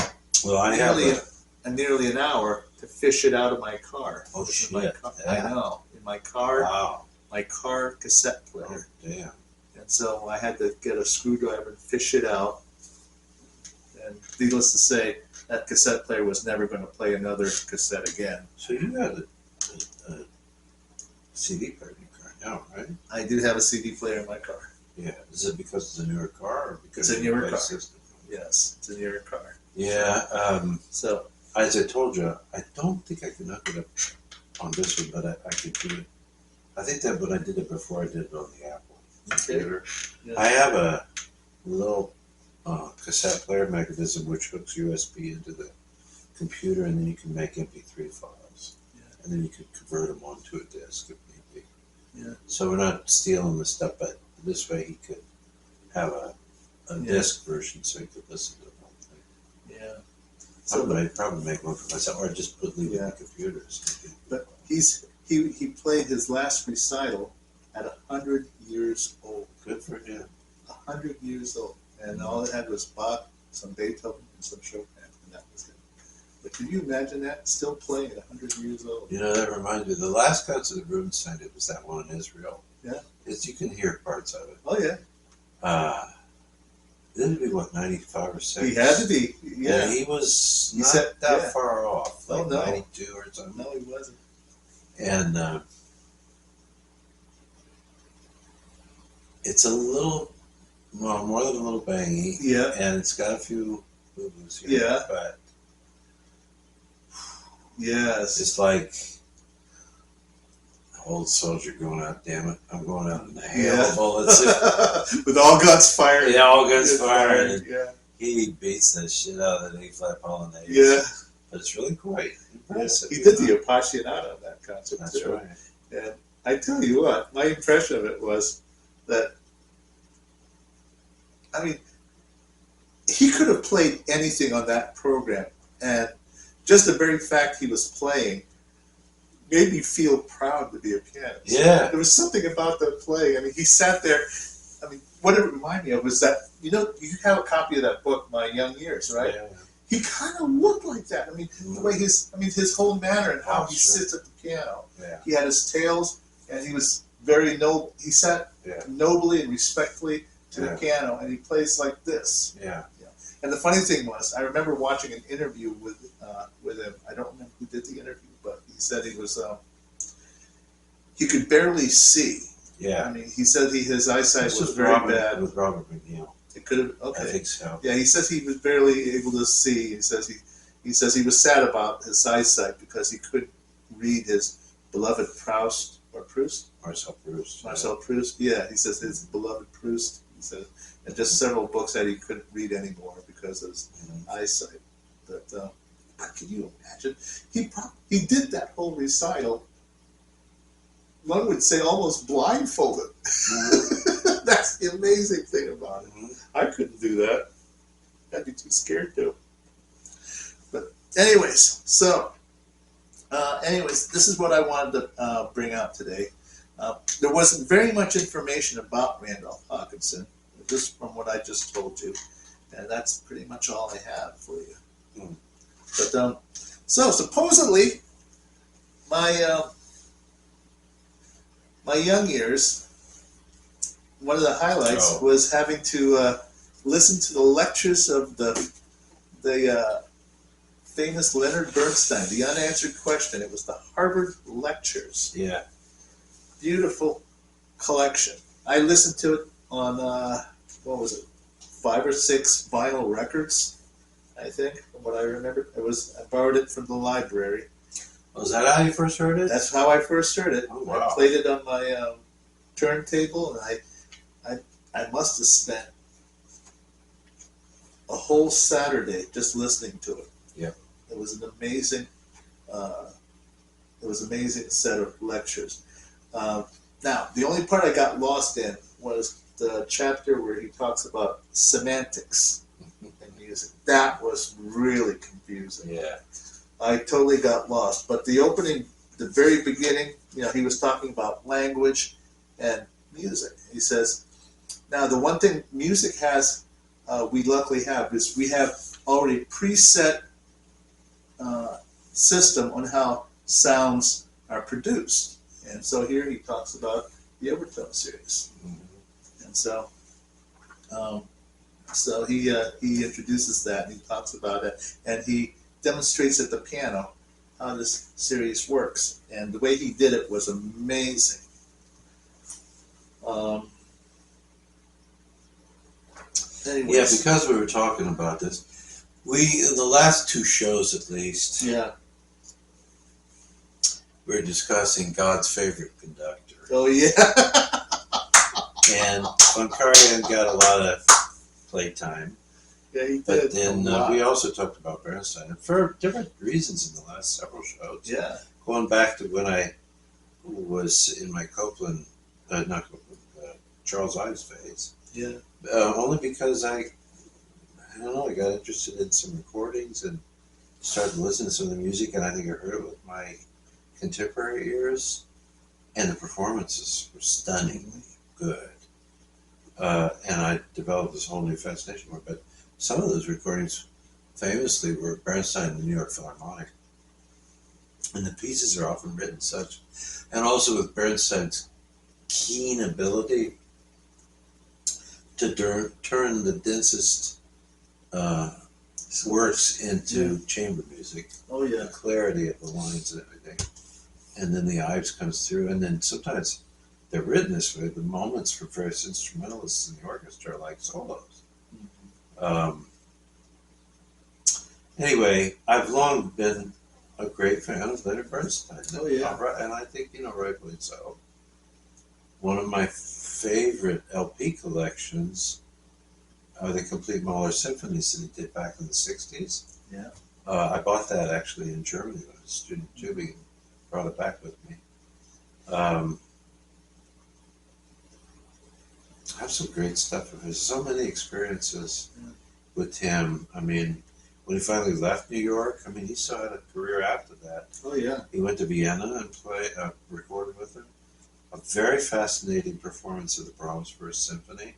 [SPEAKER 2] nearly an hour to fish it out of my car.
[SPEAKER 1] Oh shit!
[SPEAKER 2] I know, in my car.
[SPEAKER 1] Wow.
[SPEAKER 2] My car cassette player.
[SPEAKER 1] Oh, damn.
[SPEAKER 2] And so I had to get a screwdriver and fish it out. And needless to say, that cassette player was never going to play another cassette again.
[SPEAKER 1] So you got a CD player in your car now, right?
[SPEAKER 2] I do have a CD player in my car.
[SPEAKER 1] Yeah. Is it because it's a newer car or because
[SPEAKER 2] It's a newer car.
[SPEAKER 1] System?
[SPEAKER 2] Yes, it's in your car.
[SPEAKER 1] Yeah.
[SPEAKER 2] So
[SPEAKER 1] As I told you, I don't think I can hook it up on this one, but I could do it. I think that when I did it before, I did it on the Apple computer.
[SPEAKER 2] yeah.
[SPEAKER 1] I have a little cassette player mechanism which hooks USB into the computer, and then you can make MP3 files, and then you can convert them onto a disc if need be.
[SPEAKER 2] Yeah.
[SPEAKER 1] So we're not stealing the stuff, but this way he could have a disc version, so he could listen to the whole thing.
[SPEAKER 2] Yeah.
[SPEAKER 1] So I'd probably make one for myself, or just leave it in the computers.
[SPEAKER 2] But he played his last recital at 100 years old.
[SPEAKER 1] Good for him.
[SPEAKER 2] 100 years old, and all it had was Bach, some Beethoven, and some Chopin, and that was it. But can you imagine that? Still playing at 100 years old.
[SPEAKER 1] You know, that reminds me, the last concert of Rubinstein did was that one in Israel.
[SPEAKER 2] Yeah.
[SPEAKER 1] You can hear parts of it.
[SPEAKER 2] Oh, yeah.
[SPEAKER 1] Didn't he be, what, 95 or 6?
[SPEAKER 2] He had to be. Yeah.
[SPEAKER 1] And he was
[SPEAKER 2] He
[SPEAKER 1] not
[SPEAKER 2] said-
[SPEAKER 1] that
[SPEAKER 2] yeah.
[SPEAKER 1] far off, like
[SPEAKER 2] Oh, no.
[SPEAKER 1] 92 or something.
[SPEAKER 2] No, he wasn't.
[SPEAKER 1] And it's a little, well, more than a little bangy.
[SPEAKER 2] Yeah.
[SPEAKER 1] And it's got a few boo-boos here.
[SPEAKER 2] Yeah.
[SPEAKER 1] But
[SPEAKER 2] Yes.
[SPEAKER 1] it's like old soldier going out, damn it. I'm going out in the hail of bullets.
[SPEAKER 2] With all guns fired.
[SPEAKER 1] Yeah, all guns fired.
[SPEAKER 2] Yeah.
[SPEAKER 1] He beats the shit out of the A-flat Polonaise.
[SPEAKER 2] Yeah.
[SPEAKER 1] But it's really quite impressive.
[SPEAKER 2] He did the Appassionata on that concert.
[SPEAKER 1] That's
[SPEAKER 2] too.
[SPEAKER 1] right.
[SPEAKER 2] And I tell you what, my impression of it was that, I mean, he could have played anything on that program, and just the very fact he was playing made me feel proud to be a pianist.
[SPEAKER 1] Yeah.
[SPEAKER 2] There was something about that playing. I mean, he sat there. I mean, what it reminded me of was that, you you have a copy of that book, My Young Years, right?
[SPEAKER 1] Yeah.
[SPEAKER 2] He kind of looked like that. I mean, the way his whole manner and how he
[SPEAKER 1] Sure.
[SPEAKER 2] sits at the piano.
[SPEAKER 1] Yeah.
[SPEAKER 2] He had his tails, and he was very noble. He sat nobly and respectfully to the piano, and he plays like this.
[SPEAKER 1] Yeah.
[SPEAKER 2] And the funny thing was, I remember watching an interview with him. I don't remember who did the interview, but he said he could barely see.
[SPEAKER 1] Yeah.
[SPEAKER 2] I mean, he said his eyesight
[SPEAKER 1] This
[SPEAKER 2] was
[SPEAKER 1] was
[SPEAKER 2] very bad.
[SPEAKER 1] with Robert McNeil.
[SPEAKER 2] It could have. Okay.
[SPEAKER 1] I think so.
[SPEAKER 2] Yeah, he says he was barely able to see. He says he was sad about his eyesight because he couldn't read his beloved Proust.
[SPEAKER 1] Marcel Proust.
[SPEAKER 2] Marcel Proust. Yeah, he says his beloved Proust. He says, and just several books that he couldn't read anymore because of his eyesight. But can you imagine? He did that whole recital. One would say almost blindfolded. That's the amazing thing about it. I couldn't do that. I'd be too scared to. But anyways, this is what I wanted to bring out today. There wasn't very much information about Randolph Hawkinson, just from what I just told you, and that's pretty much all I have for you. But so supposedly, my young years, one of the highlights was having to listen to the lectures of the famous Leonard Bernstein, The Unanswered Question. It was the Harvard Lectures.
[SPEAKER 1] Yeah.
[SPEAKER 2] Beautiful collection. I listened to it on, 5 or 6 vinyl records, I think, from what I remember. I borrowed it from the library.
[SPEAKER 1] Was that how you first heard it?
[SPEAKER 2] That's how I first heard it.
[SPEAKER 1] Oh, wow.
[SPEAKER 2] I played it on my turntable, and I must have spent a whole Saturday just listening to it.
[SPEAKER 1] Yeah.
[SPEAKER 2] It was an amazing, set of lectures. Now, the only part I got lost in was the chapter where he talks about semantics in music. That was really confusing.
[SPEAKER 1] Yeah.
[SPEAKER 2] I totally got lost. But the very beginning, he was talking about language and music. He says, now the one thing music has, we luckily have, is we have already preset system on how sounds are produced. And so here he talks about the overtone series. And so he introduces that, and he talks about it, and he demonstrates at the piano how this series works. And the way he did it was amazing. anyways.
[SPEAKER 1] Yeah, because we were talking about this, in the last two shows at least,
[SPEAKER 2] Yeah.
[SPEAKER 1] we were discussing God's favorite conductor.
[SPEAKER 2] Oh yeah.
[SPEAKER 1] And Bunkarian got a lot of playtime.
[SPEAKER 2] Yeah, he did.
[SPEAKER 1] But then
[SPEAKER 2] a lot.
[SPEAKER 1] we also talked about Bernstein, and for different reasons in the last several shows.
[SPEAKER 2] Yeah.
[SPEAKER 1] Going back to when I was in my Copeland, not Copeland, Charles Ives phase.
[SPEAKER 2] Yeah.
[SPEAKER 1] Only because I don't know, I got interested in some recordings and started listening to some of the music, and I think I heard it with my contemporary ears, and the performances were stunningly good. And I developed this whole new fascination for it. But some of those recordings famously were Bernstein and the New York Philharmonic. And the pieces are often written such, and also with Bernstein's keen ability to turn the densest works into chamber music.
[SPEAKER 2] Oh yeah.
[SPEAKER 1] The clarity of the lines and everything. And then the Ives comes through, and then sometimes they're written this way. The moments for various instrumentalists in the orchestra are like solos. Anyway, I've long been a great fan of Leonard Bernstein.
[SPEAKER 2] Oh yeah.
[SPEAKER 1] And I think, rightfully so. One of my favorite LP collections are the complete Mahler symphonies that he did back in the 60s.
[SPEAKER 2] Yeah.
[SPEAKER 1] I bought that actually in Germany when I was a student tubing and brought it back with me. I have some great stuff of his. So many experiences with him. I mean, when he finally left New York, he still had a career after that.
[SPEAKER 2] Oh yeah.
[SPEAKER 1] He went to Vienna and recorded with him. A very fascinating performance of the Brahms First Symphony.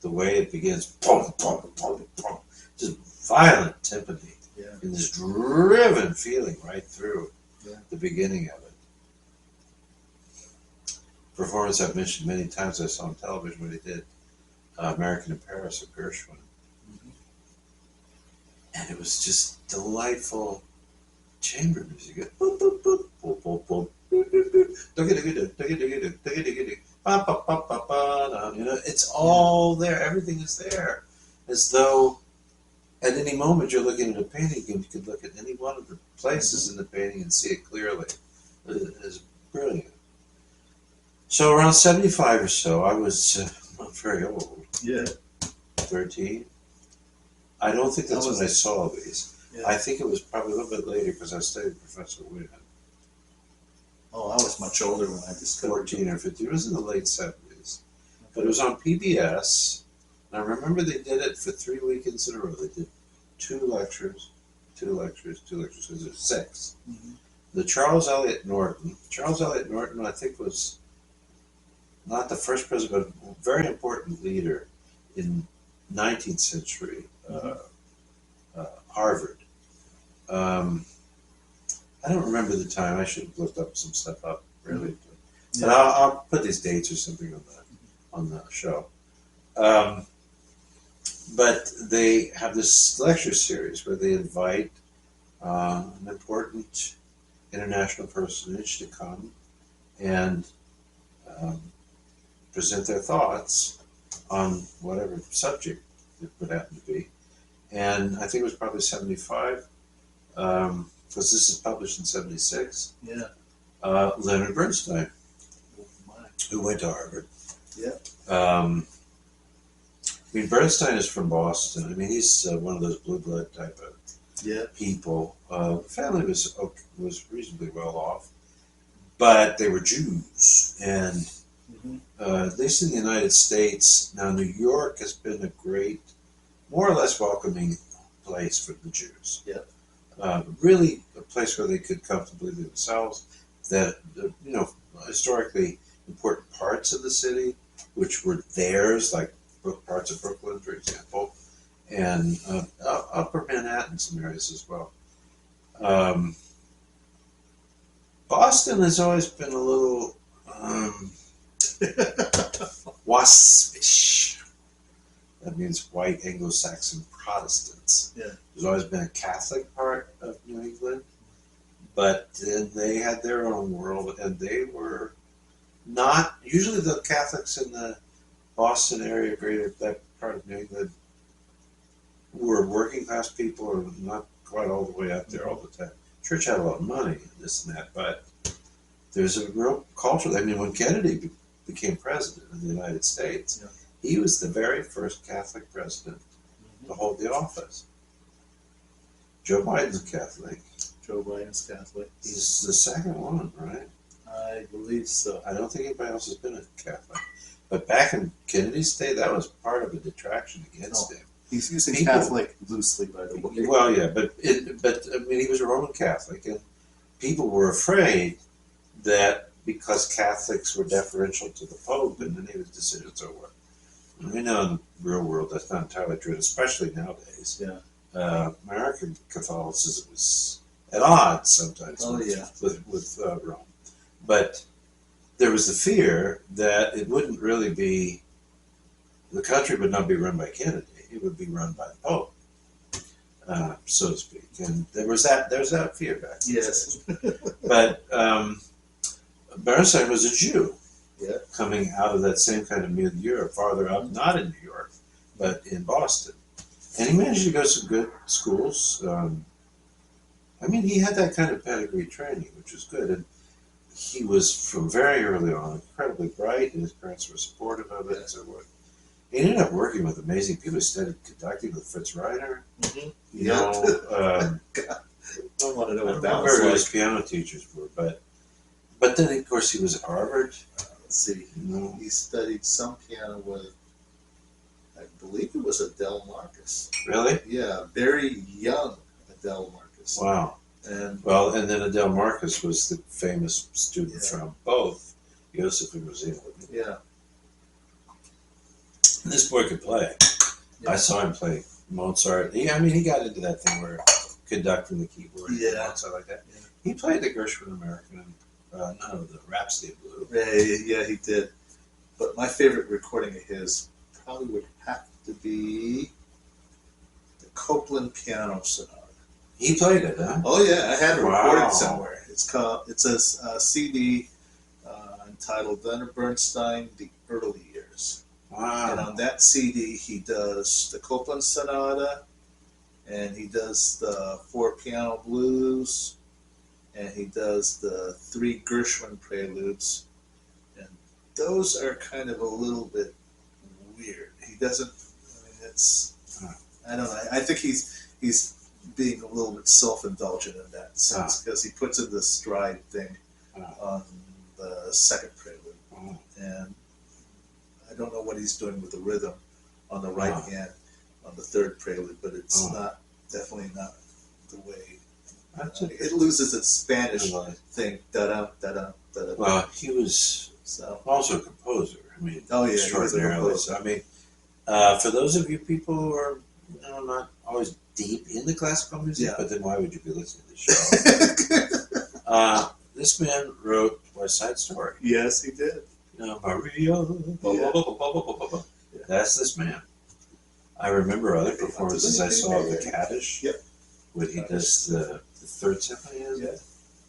[SPEAKER 1] The way it begins, boom, boom, boom, boom, just violent timpani, and this driven feeling right through the beginning of it. Performance I've mentioned many times. I saw on television when he did American in Paris of Gershwin. And it was just delightful chamber music. Boop, boop, boop, boop, boop, boop. It's all there. Everything is there. As though at any moment you're looking at a painting and you could look at any one of the places in the painting and see it clearly. It's brilliant. So around 75 or so, I was not very old.
[SPEAKER 2] Yeah.
[SPEAKER 1] 13. I don't think that's when I saw these.
[SPEAKER 2] Yeah.
[SPEAKER 1] I think it was probably a little bit later because I studied with Professor Wynn.
[SPEAKER 2] Oh, I was much older when I discovered
[SPEAKER 1] 14 or 15. It was in the late 70s. But it was on PBS. And I remember they did it for 3 weekends in a row. They did 2 lectures, because there's 6. The Charles Eliot Norton. Charles Eliot Norton, I think, was not the first president, but a very important leader in 19th century Harvard. I don't remember the time. I should have looked up some stuff up, really. But I'll put these dates or something on the show. But they have this lecture series where they invite an important international personage to come and present their thoughts on whatever subject it would happen to be. And I think it was probably 75, because this is published in 76.
[SPEAKER 2] Yeah.
[SPEAKER 1] Leonard Bernstein, who went to Harvard.
[SPEAKER 2] Yeah.
[SPEAKER 1] Bernstein is from Boston. He's one of those blue blood type of people. The family was reasonably well off, but they were Jews, and at least in the United States, now New York has been a great, more or less welcoming place for the Jews. Really a place where they could comfortably be themselves. That historically important parts of the city, which were theirs, like parts of Brooklyn, for example, and Upper Manhattan, some areas as well. Boston has always been a little waspish. That means white Anglo-Saxon Protestants. There's always been a Catholic part of New England, but then they had their own world, and they were not usually the Catholics in the Boston area, greater that part of New England, were working class people, or not quite all the way out there all the time. Church had a lot of money and this and that, but there's a real culture. I mean, when Kennedy became president of the United States, he was the very first Catholic president to hold the office. Joe Biden's Catholic.
[SPEAKER 2] Joe Biden's Catholic.
[SPEAKER 1] He's the second one, right?
[SPEAKER 2] I believe so.
[SPEAKER 1] I don't think anybody else has been a Catholic. But back in Kennedy's day, that was part of a detraction against him.
[SPEAKER 2] He's using Catholic loosely, by the way.
[SPEAKER 1] Well, yeah, but I mean, he was a Roman Catholic, and people were afraid that because Catholics were deferential to the Pope and any of his decisions or what. We know in the real world that's not entirely true, especially nowadays.
[SPEAKER 2] Yeah.
[SPEAKER 1] American Catholicism is at odds sometimes with Rome. But there was the fear that it wouldn't really be, the country would not be run by Kennedy, it would be run by the Pope, so to speak. And there was that fear back then.
[SPEAKER 2] Yes.
[SPEAKER 1] But Bernstein was a Jew, coming out of that same kind of milieu, farther up, not in New York, but in Boston. And he managed to go to some good schools. I mean, he had that kind of pedigree training, which was good. And he was, from very early on, incredibly bright, and his parents were supportive of it and so forth. He ended up working with amazing people. He studied conducting with Fritz Reiner. You know,
[SPEAKER 2] I want to know what that
[SPEAKER 1] I
[SPEAKER 2] was
[SPEAKER 1] remember who
[SPEAKER 2] like.
[SPEAKER 1] his piano teachers were, but then, of course, he was at Harvard.
[SPEAKER 2] Let's see.
[SPEAKER 1] You know.
[SPEAKER 2] He studied some piano with, I believe it was Adele Marcus.
[SPEAKER 1] Really?
[SPEAKER 2] Yeah, very young Adele Marcus.
[SPEAKER 1] Wow.
[SPEAKER 2] And
[SPEAKER 1] Well, and then Adele Marcus was the famous student from both Joseph and Rosina.
[SPEAKER 2] yeah,
[SPEAKER 1] This boy could play.
[SPEAKER 2] Yeah.
[SPEAKER 1] I saw him play Mozart. He got into that thing where conducting the keyboard and stuff like that.
[SPEAKER 2] Yeah.
[SPEAKER 1] He played the Gershwin American, the Rhapsody in Blue.
[SPEAKER 2] yeah, he did. But my favorite recording of his probably would have to be the Copland Piano Sonata.
[SPEAKER 1] He played it, huh?
[SPEAKER 2] Oh yeah, I had it
[SPEAKER 1] Wow.
[SPEAKER 2] recorded somewhere. It's a CD entitled Leonard Bernstein: The Early Years. And
[SPEAKER 1] Wow.
[SPEAKER 2] on that CD, he does the Copland Sonata, and he does the 4 piano blues, and he does the 3 Gershwin preludes. And those are kind of a little bit weird. He doesn't, I mean, I don't know. I think he's being a little bit self-indulgent in that sense, because he puts in the stride thing on the 2nd prelude. And I don't know what he's doing with the rhythm on the right hand on the 3rd prelude, but it's definitely not the way. It loses its Spanish thing. Da-da, da-da, da-da.
[SPEAKER 1] Well, he was also a composer. I mean, extraordinarily. So, I mean, for those of you people who are not always deep into classical music, but then why would you be listening to the show? This man wrote West Side Story.
[SPEAKER 2] Yes, he did.
[SPEAKER 1] Maria, That's this man. I remember other performances I saw of the Kaddish. When he does the 3rd symphony, is it?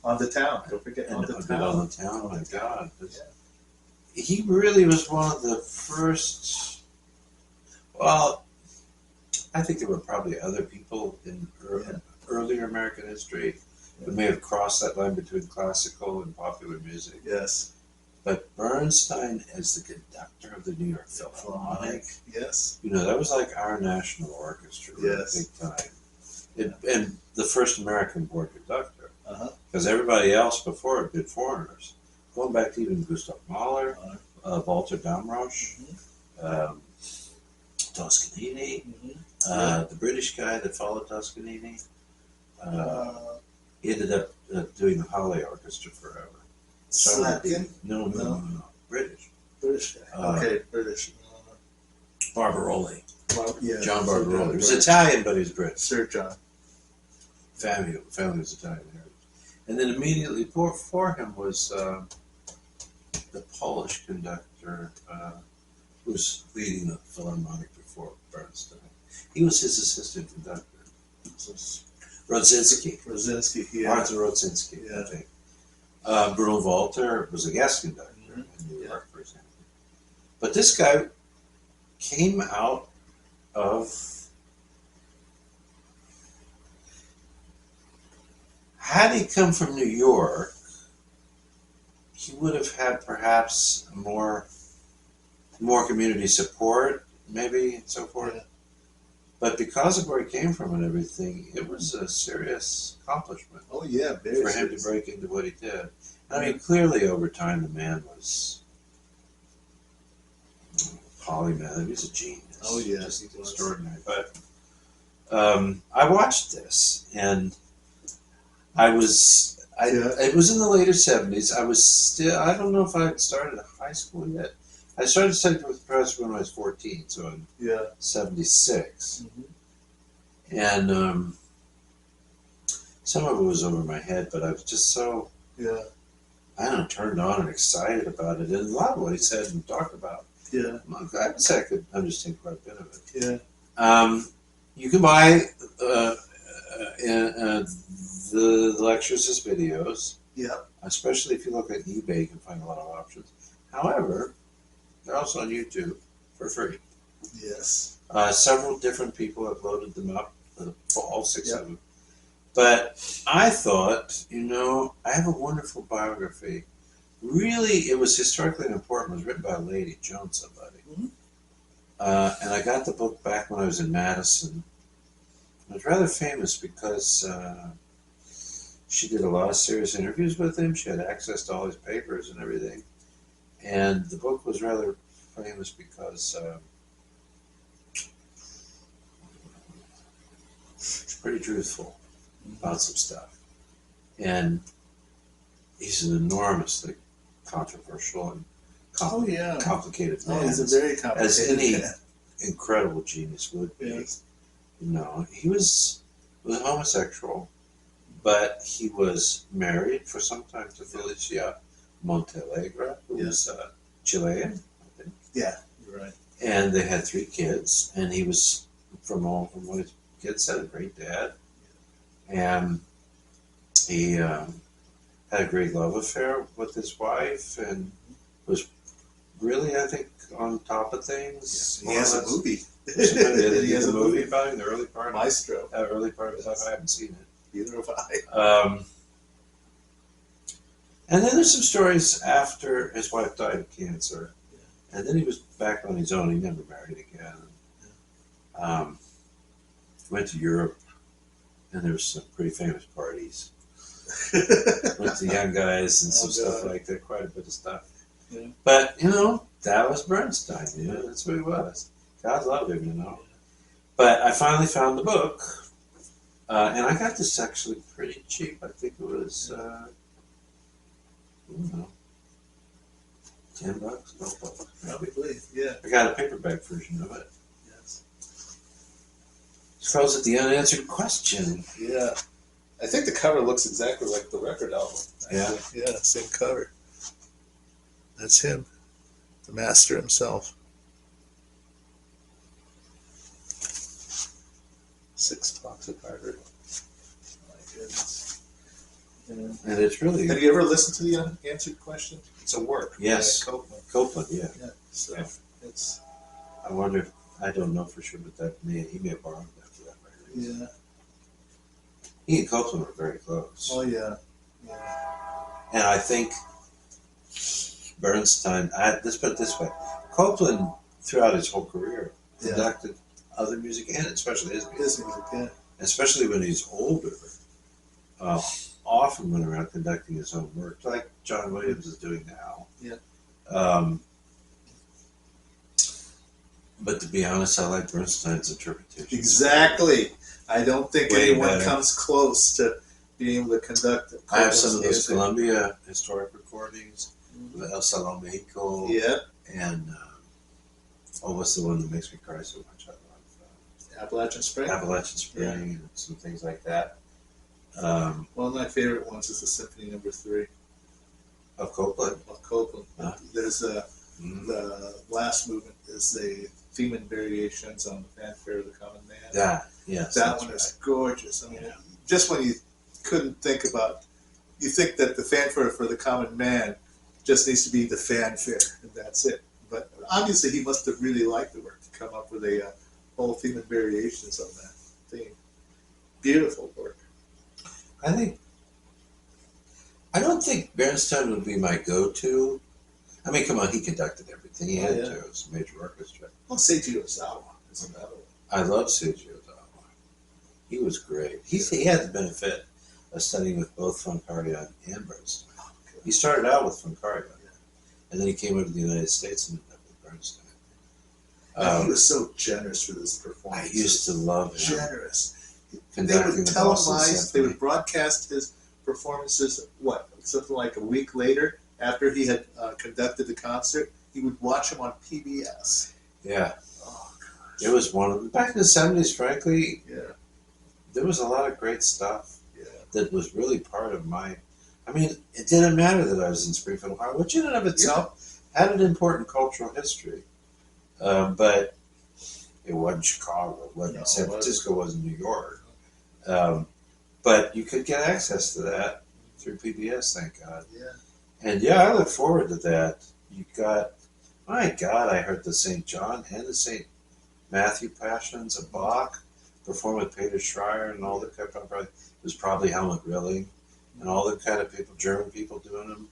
[SPEAKER 2] On the Town. Don't forget
[SPEAKER 1] And
[SPEAKER 2] On the
[SPEAKER 1] On
[SPEAKER 2] Town.
[SPEAKER 1] the Town. Oh my God. He really was one of the first. Well, I think there were probably other people in earlier American history who may have crossed that line between classical and popular music.
[SPEAKER 2] Yes.
[SPEAKER 1] But Bernstein as the conductor of the New York Philharmonic,
[SPEAKER 2] Yes.
[SPEAKER 1] that was like our national orchestra, big time. And the first American born conductor, because everybody else before had been foreigners. Going back to even Gustav Mahler, Walter Damrosch, Toscanini, the British guy that followed Toscanini. He ended up doing the Holiday Orchestra forever.
[SPEAKER 2] Slatkin?
[SPEAKER 1] No. British.
[SPEAKER 2] British guy. British.
[SPEAKER 1] Barbaroli. John
[SPEAKER 2] Sir
[SPEAKER 1] Barbaroli. He was
[SPEAKER 2] British.
[SPEAKER 1] Italian, but he's British.
[SPEAKER 2] Sir John.
[SPEAKER 1] Family was Italian heritage. And then immediately before him was the Polish conductor who was leading the Philharmonic before Bernstein. He was his assistant conductor. Rodzinski. Arthur Rodzinski, I think. Bruno Walter was a guest conductor in New York, for example. But this guy came out of, had he come from New York, he would have had perhaps more community support, maybe, and so forth.
[SPEAKER 2] Yeah.
[SPEAKER 1] But because of where he came from and everything, it was a serious accomplishment
[SPEAKER 2] Oh yeah, very
[SPEAKER 1] for him to break into what he did. I mean, clearly over time the man was polymath. He was a genius.
[SPEAKER 2] Oh yeah,
[SPEAKER 1] just
[SPEAKER 2] he was.
[SPEAKER 1] extraordinary. But I watched this, and it was in the later 70s. I was still, I don't know if I had started high school yet. I started studying with the professor when I was 14, so in 76.
[SPEAKER 2] Mm-hmm.
[SPEAKER 1] And some of it was over my head, but I was just so, I don't know, turned on and excited about it. And a lot of what he said and talked about,
[SPEAKER 2] Yeah.
[SPEAKER 1] I would say I could understand quite a bit of it.
[SPEAKER 2] Yeah.
[SPEAKER 1] You can buy the lectures as videos.
[SPEAKER 2] Yeah.
[SPEAKER 1] Especially if you look at eBay, you can find a lot of options. However, they're also on YouTube for free.
[SPEAKER 2] Yes.
[SPEAKER 1] Several different people have loaded them up, all 6 of them. But I thought, I have a wonderful biography. Really, it was historically important. It was written by a lady, Joan somebody.
[SPEAKER 2] Mm-hmm.
[SPEAKER 1] And I got the book back when I was in Madison. It was rather famous because she did a lot of serious interviews with him. She had access to all his papers and everything. And the book was rather famous because it's pretty truthful about some stuff. And he's an enormously controversial and complicated man.
[SPEAKER 2] Oh, he's a very complicated
[SPEAKER 1] as any
[SPEAKER 2] man.
[SPEAKER 1] incredible genius would be.
[SPEAKER 2] Yes.
[SPEAKER 1] He was homosexual, but he was married for some time to Felicia Montealegre, who was Chilean, I think.
[SPEAKER 2] Yeah, you're right.
[SPEAKER 1] And they had 3 kids, and he was, from what his kids said, a great dad. And he had a great love affair with his wife, and was really, I think, on top of things.
[SPEAKER 2] Yeah. He has a movie.
[SPEAKER 1] He has a movie about it in the early part.
[SPEAKER 2] Maestro.
[SPEAKER 1] Early part of his life. I haven't seen it.
[SPEAKER 2] Neither have I.
[SPEAKER 1] And then there's some stories after his wife died of cancer, and then he was back on his own. He never married again. Went to Europe, and there was some pretty famous parties. Went to young guys and some stuff like that. Quite a bit of stuff.
[SPEAKER 2] Yeah.
[SPEAKER 1] But that was Bernstein. That's who he was. God loved him, But I finally found the book, and I got this actually pretty cheap. I think it was, $10, no.
[SPEAKER 2] Probably, yeah.
[SPEAKER 1] I got a paperback version of it.
[SPEAKER 2] Yes.
[SPEAKER 1] It calls it The Unanswered Question.
[SPEAKER 2] Yeah. I think the cover looks exactly like the record album.
[SPEAKER 1] Actually.
[SPEAKER 2] Yeah, same cover. That's him, the master himself. 6 toxic hybrid. My goodness. Yeah.
[SPEAKER 1] And it's really...
[SPEAKER 2] Have you ever listened to the Unanswered Question? It's a work.
[SPEAKER 1] Yes.
[SPEAKER 2] By Copeland.
[SPEAKER 1] Copeland, yeah.
[SPEAKER 2] Yeah. So it's...
[SPEAKER 1] I wonder if, I don't know for sure, but he may have borrowed that for that record.
[SPEAKER 2] Yeah.
[SPEAKER 1] He and Copeland were very close.
[SPEAKER 2] Oh, yeah. Yeah.
[SPEAKER 1] And I think Bernstein, let's put it this way, Copeland, throughout his whole career, conducted other music, and especially his music.
[SPEAKER 2] His music, yeah.
[SPEAKER 1] Especially when he's older, often went around conducting his own work, like John Williams is doing now.
[SPEAKER 2] Yeah.
[SPEAKER 1] But to be honest, I like Bernstein's interpretation.
[SPEAKER 2] Exactly. I don't think
[SPEAKER 1] Way
[SPEAKER 2] anyone
[SPEAKER 1] better.
[SPEAKER 2] comes close to being able to conduct it.
[SPEAKER 1] I have some of those Columbia historic recordings, the El Salon Mexico,
[SPEAKER 2] Yeah.
[SPEAKER 1] and what's the one that makes me cry so much? I love
[SPEAKER 2] Appalachian Spring.
[SPEAKER 1] Appalachian Spring and some things like that.
[SPEAKER 2] One of my favorite ones is the Symphony No. 3
[SPEAKER 1] Of Copeland.
[SPEAKER 2] of Copeland.
[SPEAKER 1] Huh?
[SPEAKER 2] There's the last movement is the theme and variations on the Fanfare of the Common Man.
[SPEAKER 1] Yes.
[SPEAKER 2] That one is gorgeous. I mean, just when you couldn't think about, you think that the Fanfare for the Common Man just needs to be the fanfare, and that's it. But obviously, he must have really liked the work. to come up with a whole theme and variations on that theme. Beautiful work.
[SPEAKER 1] I don't think Bernstein would be my go-to. I mean, come on, he conducted everything. He had to. It was a major orchestra.
[SPEAKER 2] Well, Seiji Ozawa is another one.
[SPEAKER 1] I love Seiji Ozawa. He was great. He had the benefit of studying with both von Karajan and Bernstein.
[SPEAKER 2] Oh,
[SPEAKER 1] He started out with von Karajan, and then he came over to the United States and ended up with Bernstein.
[SPEAKER 2] He was so generous for this performance.
[SPEAKER 1] I used to love him.
[SPEAKER 2] Generous. They
[SPEAKER 1] Conducting
[SPEAKER 2] would
[SPEAKER 1] the Boston
[SPEAKER 2] televise, they
[SPEAKER 1] Symphony.
[SPEAKER 2] would broadcast his performances, something like a week later, after he had conducted the concert. He would watch them on PBS.
[SPEAKER 1] Yeah.
[SPEAKER 2] Oh, gosh.
[SPEAKER 1] It was one of them. Back in the 70s, frankly,
[SPEAKER 2] Yeah.
[SPEAKER 1] there was a lot of great stuff
[SPEAKER 2] Yeah.
[SPEAKER 1] that was really part of my... I mean, it didn't matter that I was in Springfield, Ohio, which in and of itself had an important cultural history. But it wasn't Chicago, it wasn't San Francisco, it wasn't New York. But you could get access to that through PBS, thank God.
[SPEAKER 2] Yeah.
[SPEAKER 1] And yeah, I look forward to that. You got, my God, I heard the St. John and the St. Matthew Passions of Bach perform with Peter Schreier and all the kind of, it was probably Helmut Rilling and all the kind of people, German people doing them.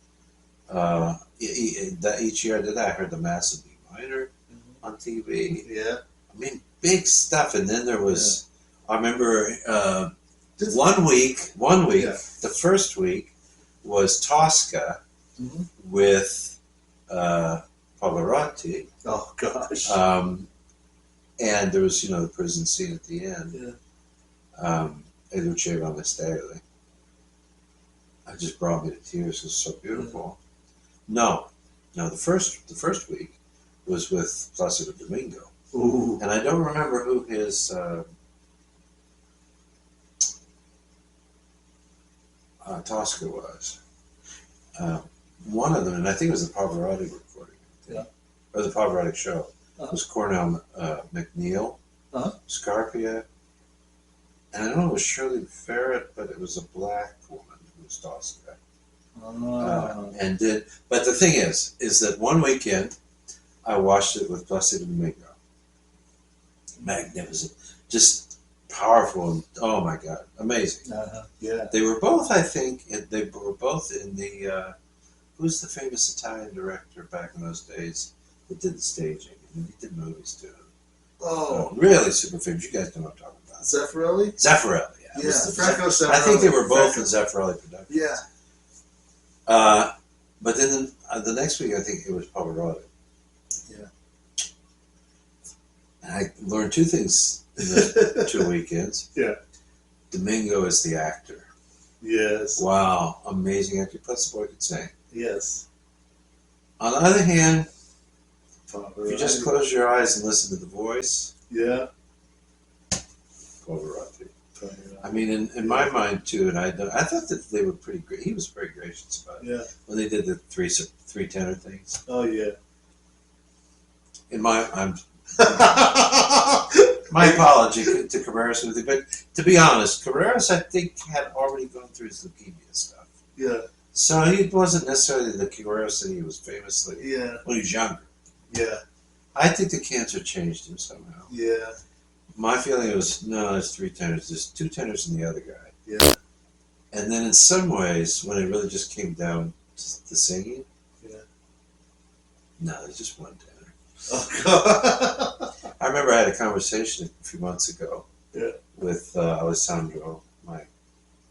[SPEAKER 1] Each year I did that, I heard the Mass in B minor on TV.
[SPEAKER 2] Yeah.
[SPEAKER 1] I mean, big stuff. And then there was, I remember one week, the first week was Tosca with Pavarotti.
[SPEAKER 2] Oh, gosh.
[SPEAKER 1] And there was, the prison scene at the end.
[SPEAKER 2] Yeah.
[SPEAKER 1] E Luceva Misteriously. It just brought me to tears. It was so beautiful. No, the first week was with Placido Domingo.
[SPEAKER 2] Ooh.
[SPEAKER 1] And I don't remember who his Tosca was. One of them, and I think it was the Pavarotti recording.
[SPEAKER 2] Yeah.
[SPEAKER 1] Or the Pavarotti show. It was Cornell McNeil, Scarpia, and I don't know it was Shirley Ferret, but it was a black woman who was Tosca. But the thing is that one weekend I watched it with Placido Domingo. Magnificent, just powerful, and oh my God, amazing.
[SPEAKER 2] Yeah.
[SPEAKER 1] They were both, I think, they were both in the, who's the famous Italian director back in those days that did the staging? I mean, he did movies too.
[SPEAKER 2] Oh.
[SPEAKER 1] Really super famous. You guys know what I'm talking about.
[SPEAKER 2] Zeffirelli?
[SPEAKER 1] Zeffirelli, yeah.
[SPEAKER 2] Yeah, Franco Zeffirelli.
[SPEAKER 1] I think they were both in Zeffirelli productions.
[SPEAKER 2] Yeah.
[SPEAKER 1] But then the next week, I think it was Pavarotti.
[SPEAKER 2] Yeah.
[SPEAKER 1] And I learned two things in the 2 weekends.
[SPEAKER 2] Yeah.
[SPEAKER 1] Domingo is the actor.
[SPEAKER 2] Yes.
[SPEAKER 1] Wow, amazing actor. Plus the boy could sing.
[SPEAKER 2] Yes.
[SPEAKER 1] On the other hand,
[SPEAKER 2] Pavarotti.
[SPEAKER 1] if you just close your eyes and listen to the voice,
[SPEAKER 2] Yeah.
[SPEAKER 1] Pavarotti. I mean, in my mind too, and I thought that they were pretty great. He was very gracious about it.
[SPEAKER 2] Yeah.
[SPEAKER 1] When they did the three tenor things.
[SPEAKER 2] Oh, yeah.
[SPEAKER 1] My apology to Carreras, but to be honest, Carreras I think had already gone through his leukemia stuff.
[SPEAKER 2] Yeah.
[SPEAKER 1] So he wasn't necessarily the Carreras that he was famously when he was younger.
[SPEAKER 2] Yeah.
[SPEAKER 1] I think the cancer changed him somehow.
[SPEAKER 2] Yeah.
[SPEAKER 1] My feeling was, no, there's three tenors. There's two tenors in the other guy.
[SPEAKER 2] Yeah.
[SPEAKER 1] And then in some ways, when it really just came down to singing, no, there's just one tenor.
[SPEAKER 2] Oh, God.
[SPEAKER 1] I remember I had a conversation a few months ago with Alessandro, my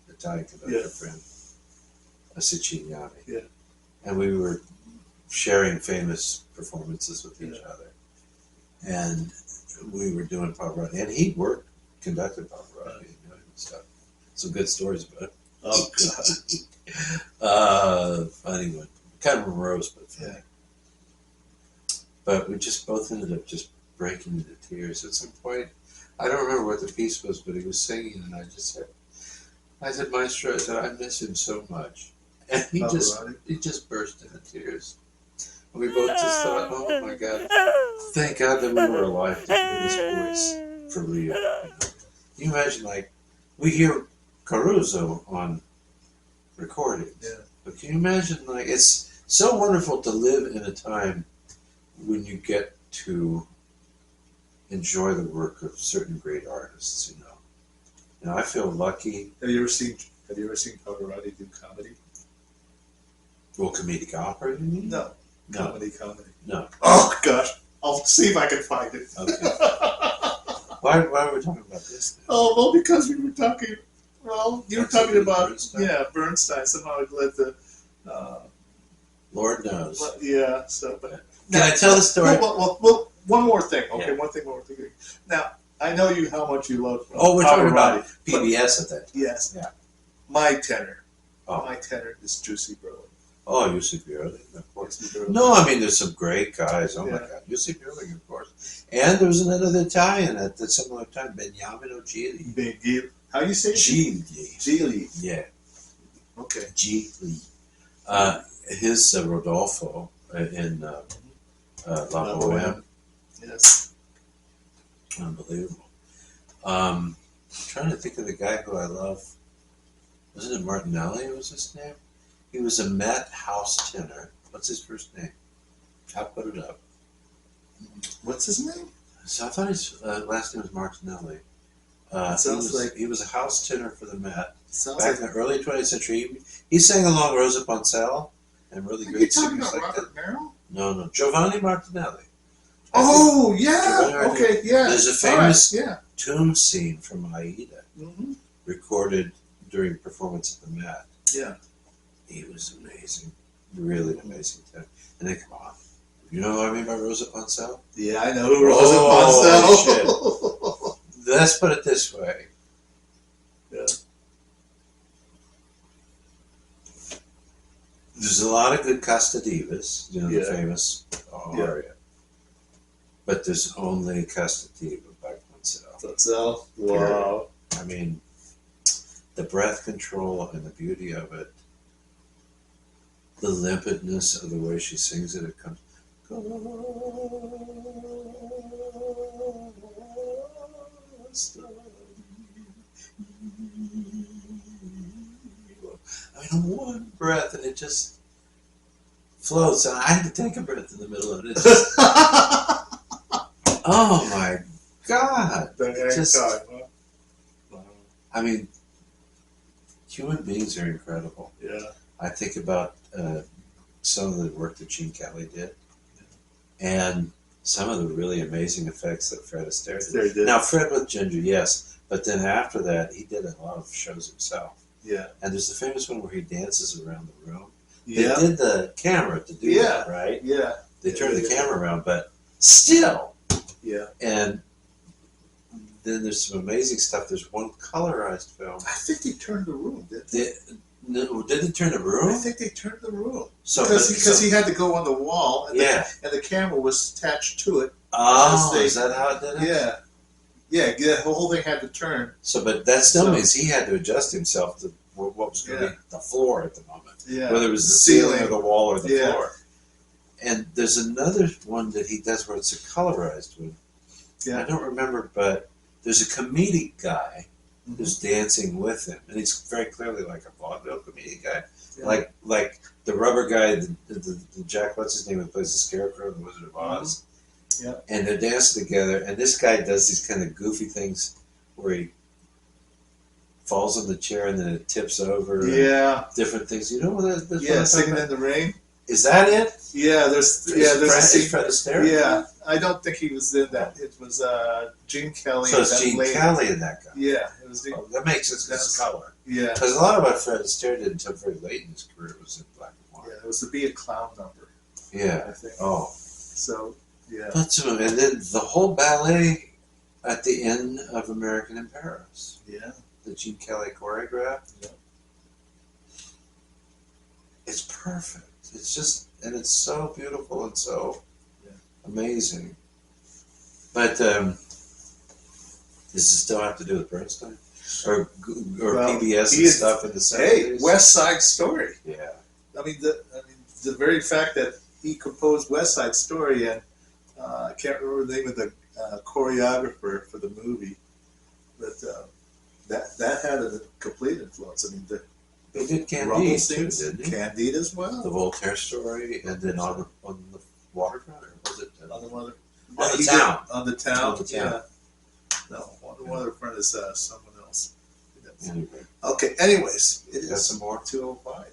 [SPEAKER 1] Italian conductor friend, Siciliani.
[SPEAKER 2] Yeah.
[SPEAKER 1] And we were sharing famous performances with each other. And we were doing Pavarotti. And he conducted Pavarotti and stuff. Some good stories about it.
[SPEAKER 2] Oh, God.
[SPEAKER 1] Funny one. Kind of morose, but funny. But we just both ended up just breaking into tears at some point. I don't remember what the piece was, but he was singing, and I said, Maestro, I said, I miss him so much. And he just burst into tears. And we both just thought, oh my God, thank God that we were alive to hear this voice for real. Can you imagine, like, we hear Caruso on recordings, but can you imagine, like, it's so wonderful to live in a time when you get to enjoy the work of certain great artists. You know, I feel lucky.
[SPEAKER 2] Have you ever seen Pavarotti do comedy?
[SPEAKER 1] Well, comedic opera, you mean?
[SPEAKER 2] No.
[SPEAKER 1] No.
[SPEAKER 2] Comedy.
[SPEAKER 1] No.
[SPEAKER 2] Oh gosh, I'll see if I can find it.
[SPEAKER 1] Okay. Why are we talking about this now?
[SPEAKER 2] Oh well, because we were talking. Well, you were talking about
[SPEAKER 1] Bernstein?
[SPEAKER 2] Bernstein. Somehow it led to.
[SPEAKER 1] Lord knows.
[SPEAKER 2] Yeah. So, but
[SPEAKER 1] Can I tell the story?
[SPEAKER 2] Well, one more thing. Okay,
[SPEAKER 1] Yeah.
[SPEAKER 2] one more thing. Now I know how much you love.
[SPEAKER 1] Oh, we're talking
[SPEAKER 2] Pavarotti,
[SPEAKER 1] about PBS at that time.
[SPEAKER 2] Yes.
[SPEAKER 1] Yeah.
[SPEAKER 2] My tenor.
[SPEAKER 1] Oh.
[SPEAKER 2] My tenor is Juicy Berlin.
[SPEAKER 1] Oh, Jussi Björling, of course.
[SPEAKER 2] Juicy Berlin.
[SPEAKER 1] No, I mean, there's some great guys. Oh, my
[SPEAKER 2] Yeah.
[SPEAKER 1] God. Jussi Björling, of course. And there was another Italian at the similar time, Beniamino Gigli.
[SPEAKER 2] Big. How you say it?
[SPEAKER 1] Gigli.
[SPEAKER 2] Gigli.
[SPEAKER 1] Yeah,
[SPEAKER 2] Okay.
[SPEAKER 1] Gigli. His Rodolfo in La Boheme.
[SPEAKER 2] Yes.
[SPEAKER 1] Unbelievable. Trying to think of the guy who I love. Wasn't it Martinelli was his name? He was a Met house tenor. What's his first name? I'll put it up.
[SPEAKER 2] What's his name?
[SPEAKER 1] So I thought his last name was Martinelli. He was a house tenor for the Met back in the early 20th century. He sang along Rosa Ponselle and really great singers like that.
[SPEAKER 2] Robert Merrill?
[SPEAKER 1] No, Giovanni Martinelli.
[SPEAKER 2] Oh yeah.
[SPEAKER 1] Giovanni
[SPEAKER 2] Okay. Yeah.
[SPEAKER 1] There's a
[SPEAKER 2] All
[SPEAKER 1] famous
[SPEAKER 2] right,
[SPEAKER 1] tomb scene from Aida
[SPEAKER 2] Mm-hmm.
[SPEAKER 1] recorded during performance at the Met.
[SPEAKER 2] Yeah.
[SPEAKER 1] He was amazing, really amazing tenor. And then come on, you know what I mean by Rosa Ponselle?
[SPEAKER 2] Yeah, I know who Rosa
[SPEAKER 1] Oh,
[SPEAKER 2] Ponselle.
[SPEAKER 1] Let's put it this way.
[SPEAKER 2] Yeah.
[SPEAKER 1] There's a lot of good Casta Divas, the
[SPEAKER 2] Yeah.
[SPEAKER 1] famous aria. But there's only Casta Diva by Ponselle.
[SPEAKER 2] Ponselle. Wow.
[SPEAKER 1] I mean, the breath control and the beauty of it, the limpidness of the way she sings it, it comes. I mean, one breath and it just floats. And I had to take a breath in the middle of it. It's just, oh my God. Just, I mean, human beings are incredible.
[SPEAKER 2] Yeah.
[SPEAKER 1] I think about some of the work that Gene Kelly did, and some of the really amazing effects that Fred Astaire did. Now, Fred with Ginger, yes, but then after that, he did a lot of shows himself.
[SPEAKER 2] Yeah.
[SPEAKER 1] And there's the famous one where he dances around the room.
[SPEAKER 2] Yeah.
[SPEAKER 1] They did the camera to do that, right?
[SPEAKER 2] Yeah.
[SPEAKER 1] They turned the camera around, but still.
[SPEAKER 2] Yeah.
[SPEAKER 1] And then there's some amazing stuff. There's one colorized film.
[SPEAKER 2] I think they turned the room, didn't they?
[SPEAKER 1] Did they turn the room?
[SPEAKER 2] I think they turned the room.
[SPEAKER 1] So,
[SPEAKER 2] because he had to go on the wall, and,
[SPEAKER 1] yeah.
[SPEAKER 2] and the camera was attached to it.
[SPEAKER 1] Oh, is that how it did it?
[SPEAKER 2] Yeah. Yeah, the whole thing had to turn.
[SPEAKER 1] So, but that still means he had to adjust himself to what was going to be the floor at the moment.
[SPEAKER 2] Yeah.
[SPEAKER 1] Whether it was the ceiling or the wall or the
[SPEAKER 2] Yeah.
[SPEAKER 1] floor. And there's another one that he does where it's a colorized one.
[SPEAKER 2] Yeah.
[SPEAKER 1] I don't remember, but there's a comedic guy
[SPEAKER 2] Mm-hmm.
[SPEAKER 1] who's dancing with him. And he's very clearly like a vaudeville comedic guy.
[SPEAKER 2] Yeah.
[SPEAKER 1] Like the rubber guy, the Jack, what's his name, who plays the Scarecrow in The Wizard of Oz.
[SPEAKER 2] Mm-hmm. Yeah.
[SPEAKER 1] And they're dancing together, and this guy does these kind of goofy things where he falls on the chair and then it tips over.
[SPEAKER 2] Yeah.
[SPEAKER 1] Different things. You know what that's what
[SPEAKER 2] Yeah,
[SPEAKER 1] I'm
[SPEAKER 2] Singing
[SPEAKER 1] talking
[SPEAKER 2] in the Rain.
[SPEAKER 1] about? Is that it?
[SPEAKER 2] Yeah, there's a scene.
[SPEAKER 1] Fred Astaire?
[SPEAKER 2] Yeah, I don't think he was in that. It was Gene Kelly.
[SPEAKER 1] So it's Gene Kelly and that guy.
[SPEAKER 2] Yeah, it was.
[SPEAKER 1] Oh, that makes sense because it's color.
[SPEAKER 2] Yeah.
[SPEAKER 1] Because a lot of what Fred Astaire did until very late in his career was in black and white.
[SPEAKER 2] Yeah, it was to Be a Clown number.
[SPEAKER 1] Yeah.
[SPEAKER 2] I think.
[SPEAKER 1] Oh.
[SPEAKER 2] So, yeah.
[SPEAKER 1] And then the whole ballet at the end of American in Paris.
[SPEAKER 2] Yeah.
[SPEAKER 1] That Gene Kelly choreographed.
[SPEAKER 2] Yeah.
[SPEAKER 1] It's perfect. It's just, and it's so beautiful and so amazing. But does it still have to do with Bernstein? Or PBS and stuff in the 70s?
[SPEAKER 2] Hey, West Side Story.
[SPEAKER 1] Yeah.
[SPEAKER 2] I mean, the very fact that he composed West Side Story, and I can't remember the name of the choreographer for the movie, but that had a complete influence. I mean,
[SPEAKER 1] He did Candide
[SPEAKER 2] Rumble
[SPEAKER 1] too,
[SPEAKER 2] scenes,
[SPEAKER 1] didn't he?
[SPEAKER 2] Candide as well.
[SPEAKER 1] The Voltaire story, and then on the waterfront, or was it?
[SPEAKER 2] On the water.
[SPEAKER 1] On the
[SPEAKER 2] he
[SPEAKER 1] town.
[SPEAKER 2] did- on the town.
[SPEAKER 1] On the town.
[SPEAKER 2] Yeah. No, one other friend is someone else.
[SPEAKER 1] Anyway,
[SPEAKER 2] Okay. Anyways, it
[SPEAKER 1] got
[SPEAKER 2] is
[SPEAKER 1] some more?
[SPEAKER 2] 2:05.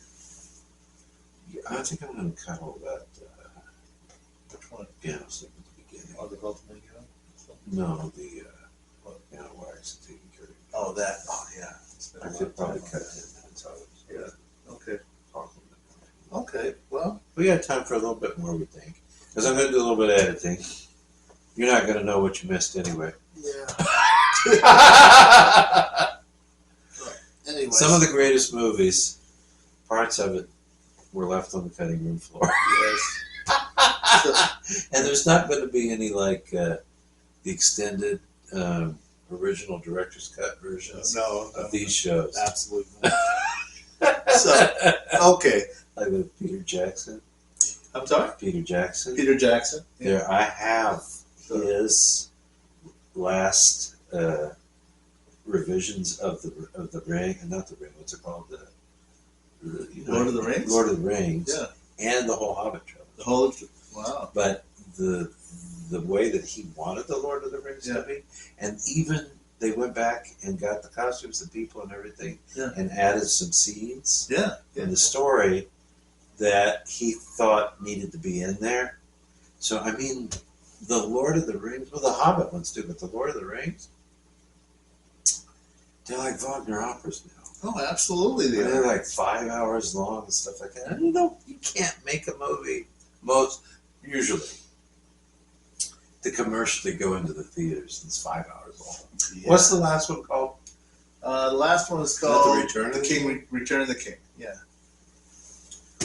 [SPEAKER 1] I think I'm going to cut all that
[SPEAKER 2] Which one?
[SPEAKER 1] piano stuff at the beginning.
[SPEAKER 2] Oh, the ultimate,
[SPEAKER 1] No, the piano wax and taking care of it.
[SPEAKER 2] Oh, that. Oh, yeah.
[SPEAKER 1] I could probably cut 10 minutes out of it.
[SPEAKER 2] Yeah. Okay.
[SPEAKER 1] Talking.
[SPEAKER 2] Okay. Well.
[SPEAKER 1] We got time for a little bit more, we think. Because I'm going to do a little bit of editing. You're not going to know what you missed anyway.
[SPEAKER 2] Yeah. Anyway.
[SPEAKER 1] Some of the greatest movies, parts of it were left on the cutting room floor.
[SPEAKER 2] Yes.
[SPEAKER 1] And there's not going to be any like the extended original director's cut versions
[SPEAKER 2] No.
[SPEAKER 1] of these shows.
[SPEAKER 2] Absolutely not. So, okay.
[SPEAKER 1] Like with Peter Jackson.
[SPEAKER 2] I'm sorry?
[SPEAKER 1] Peter Jackson.
[SPEAKER 2] Peter Jackson.
[SPEAKER 1] There, I have his last revisions of the Ring, and not the Ring. What's it called?
[SPEAKER 2] Lord of the Rings?
[SPEAKER 1] Lord of the Rings.
[SPEAKER 2] Yeah.
[SPEAKER 1] And the whole Hobbit trilogy.
[SPEAKER 2] The whole. Wow.
[SPEAKER 1] But the way that he wanted the Lord of the Rings to be, and even they went back and got the costumes, the people, and everything, and added some scenes
[SPEAKER 2] Yeah.
[SPEAKER 1] in the story that he thought needed to be in there. So I mean, the Lord of the Rings, well, the Hobbit ones too, but the Lord of the Rings, they're like Wagner operas now.
[SPEAKER 2] Oh, absolutely.
[SPEAKER 1] They're like 5 hours long and stuff like that. And you can't make a movie usually. The commercial that go into the theaters is 5 hours long.
[SPEAKER 2] Yeah.
[SPEAKER 1] What's the last one called?
[SPEAKER 2] The last one is
[SPEAKER 1] that
[SPEAKER 2] called
[SPEAKER 1] The Return of the King?
[SPEAKER 2] Return of the King. Yeah.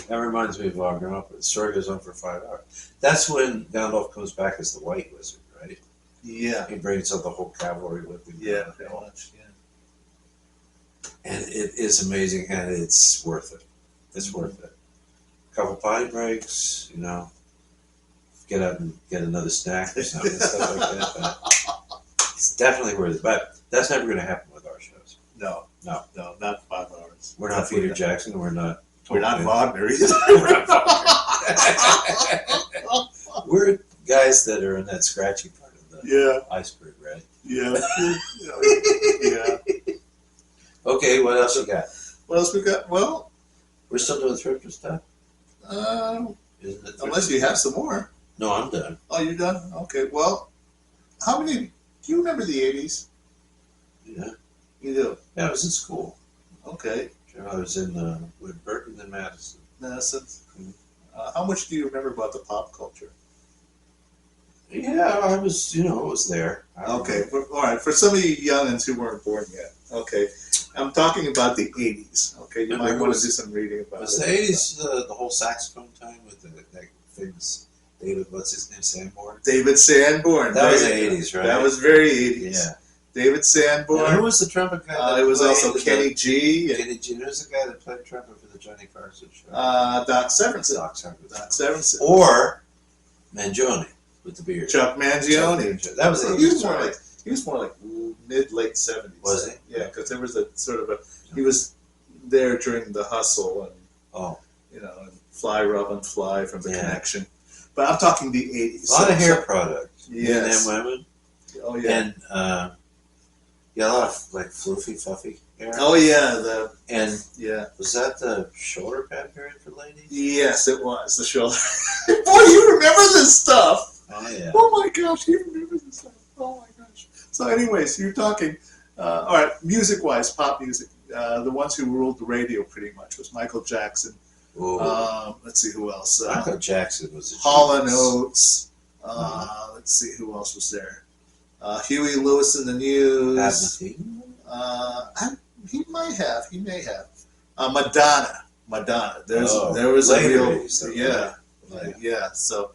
[SPEAKER 1] That reminds me of Wagner opera. The story goes on for 5 hours. That's when Gandalf comes back as the White Wizard, right?
[SPEAKER 2] Yeah.
[SPEAKER 1] He brings up the whole cavalry with him.
[SPEAKER 2] Yeah. Pretty much. Yeah.
[SPEAKER 1] And it is amazing, and it's worth it. It's worth it. A couple potty breaks, get out and get another snack or something, stuff like that. But it's definitely worth it. But that's never going to happen with our shows.
[SPEAKER 2] No, not 5 hours.
[SPEAKER 1] We're not Peter Jackson. We're not.
[SPEAKER 2] We're not Wagner either.
[SPEAKER 1] We're guys that are in that scratchy part of the iceberg, right?
[SPEAKER 2] Yeah. Yeah.
[SPEAKER 1] Okay, what else you got?
[SPEAKER 2] What else we got? Well,
[SPEAKER 1] We're still doing thrift stuff? Isn't it
[SPEAKER 2] unless you have some more.
[SPEAKER 1] No, I'm done.
[SPEAKER 2] Oh, you're done? Okay. Well, do you remember the 80s?
[SPEAKER 1] Yeah.
[SPEAKER 2] You do?
[SPEAKER 1] Yeah, I was in school.
[SPEAKER 2] Okay.
[SPEAKER 1] I was in Burton and Madison.
[SPEAKER 2] How much do you remember about the pop culture?
[SPEAKER 1] Yeah, I was, it was there.
[SPEAKER 2] Okay, all right. For some of you youngins who weren't born yet, okay, I'm talking about the 80s. Okay, you might want to do some reading about it.
[SPEAKER 1] Was the 80s the whole saxophone time with that famous David, what's his name, Sanborn?
[SPEAKER 2] David Sanborn.
[SPEAKER 1] That was the 80s, right?
[SPEAKER 2] That was very 80s.
[SPEAKER 1] Yeah.
[SPEAKER 2] David Sanborn.
[SPEAKER 1] And who was the trumpet guy?
[SPEAKER 2] It was also Kenny G.
[SPEAKER 1] Kenny G. Who's the guy that played trumpet for the Johnny Carson show?
[SPEAKER 2] Doc Severinsen.
[SPEAKER 1] Doc Severinsen.
[SPEAKER 2] Doc Severinsen.
[SPEAKER 1] Or Mangione with the beard.
[SPEAKER 2] Chuck Mangione.
[SPEAKER 1] That was the 80s.
[SPEAKER 2] He was more like mid-late 70s.
[SPEAKER 1] Was he?
[SPEAKER 2] Yeah, because there was a sort of he was there during the hustle and, and Fly Robin Fly from the Connection. But I'm talking the 80s.
[SPEAKER 1] A lot of hair products.
[SPEAKER 2] Yes.
[SPEAKER 1] Men and women.
[SPEAKER 2] Oh, yeah.
[SPEAKER 1] And, a lot of, like, floofy, fluffy hair.
[SPEAKER 2] Oh, yeah.
[SPEAKER 1] Was that the shoulder pad period for ladies?
[SPEAKER 2] Yes, it was. The shoulder. Boy, you remember this stuff.
[SPEAKER 1] Oh, yeah.
[SPEAKER 2] Oh, my gosh, you remember this stuff. Oh, my gosh. So anyways, you're talking, all right, music-wise, pop music. The ones who ruled the radio pretty much was Michael Jackson. Let's see who else.
[SPEAKER 1] Michael Jackson was a
[SPEAKER 2] Hall and
[SPEAKER 1] genius.
[SPEAKER 2] Oates. Let's see who else was there. Huey Lewis and the News. He may have. Madonna. There was a real, yeah. So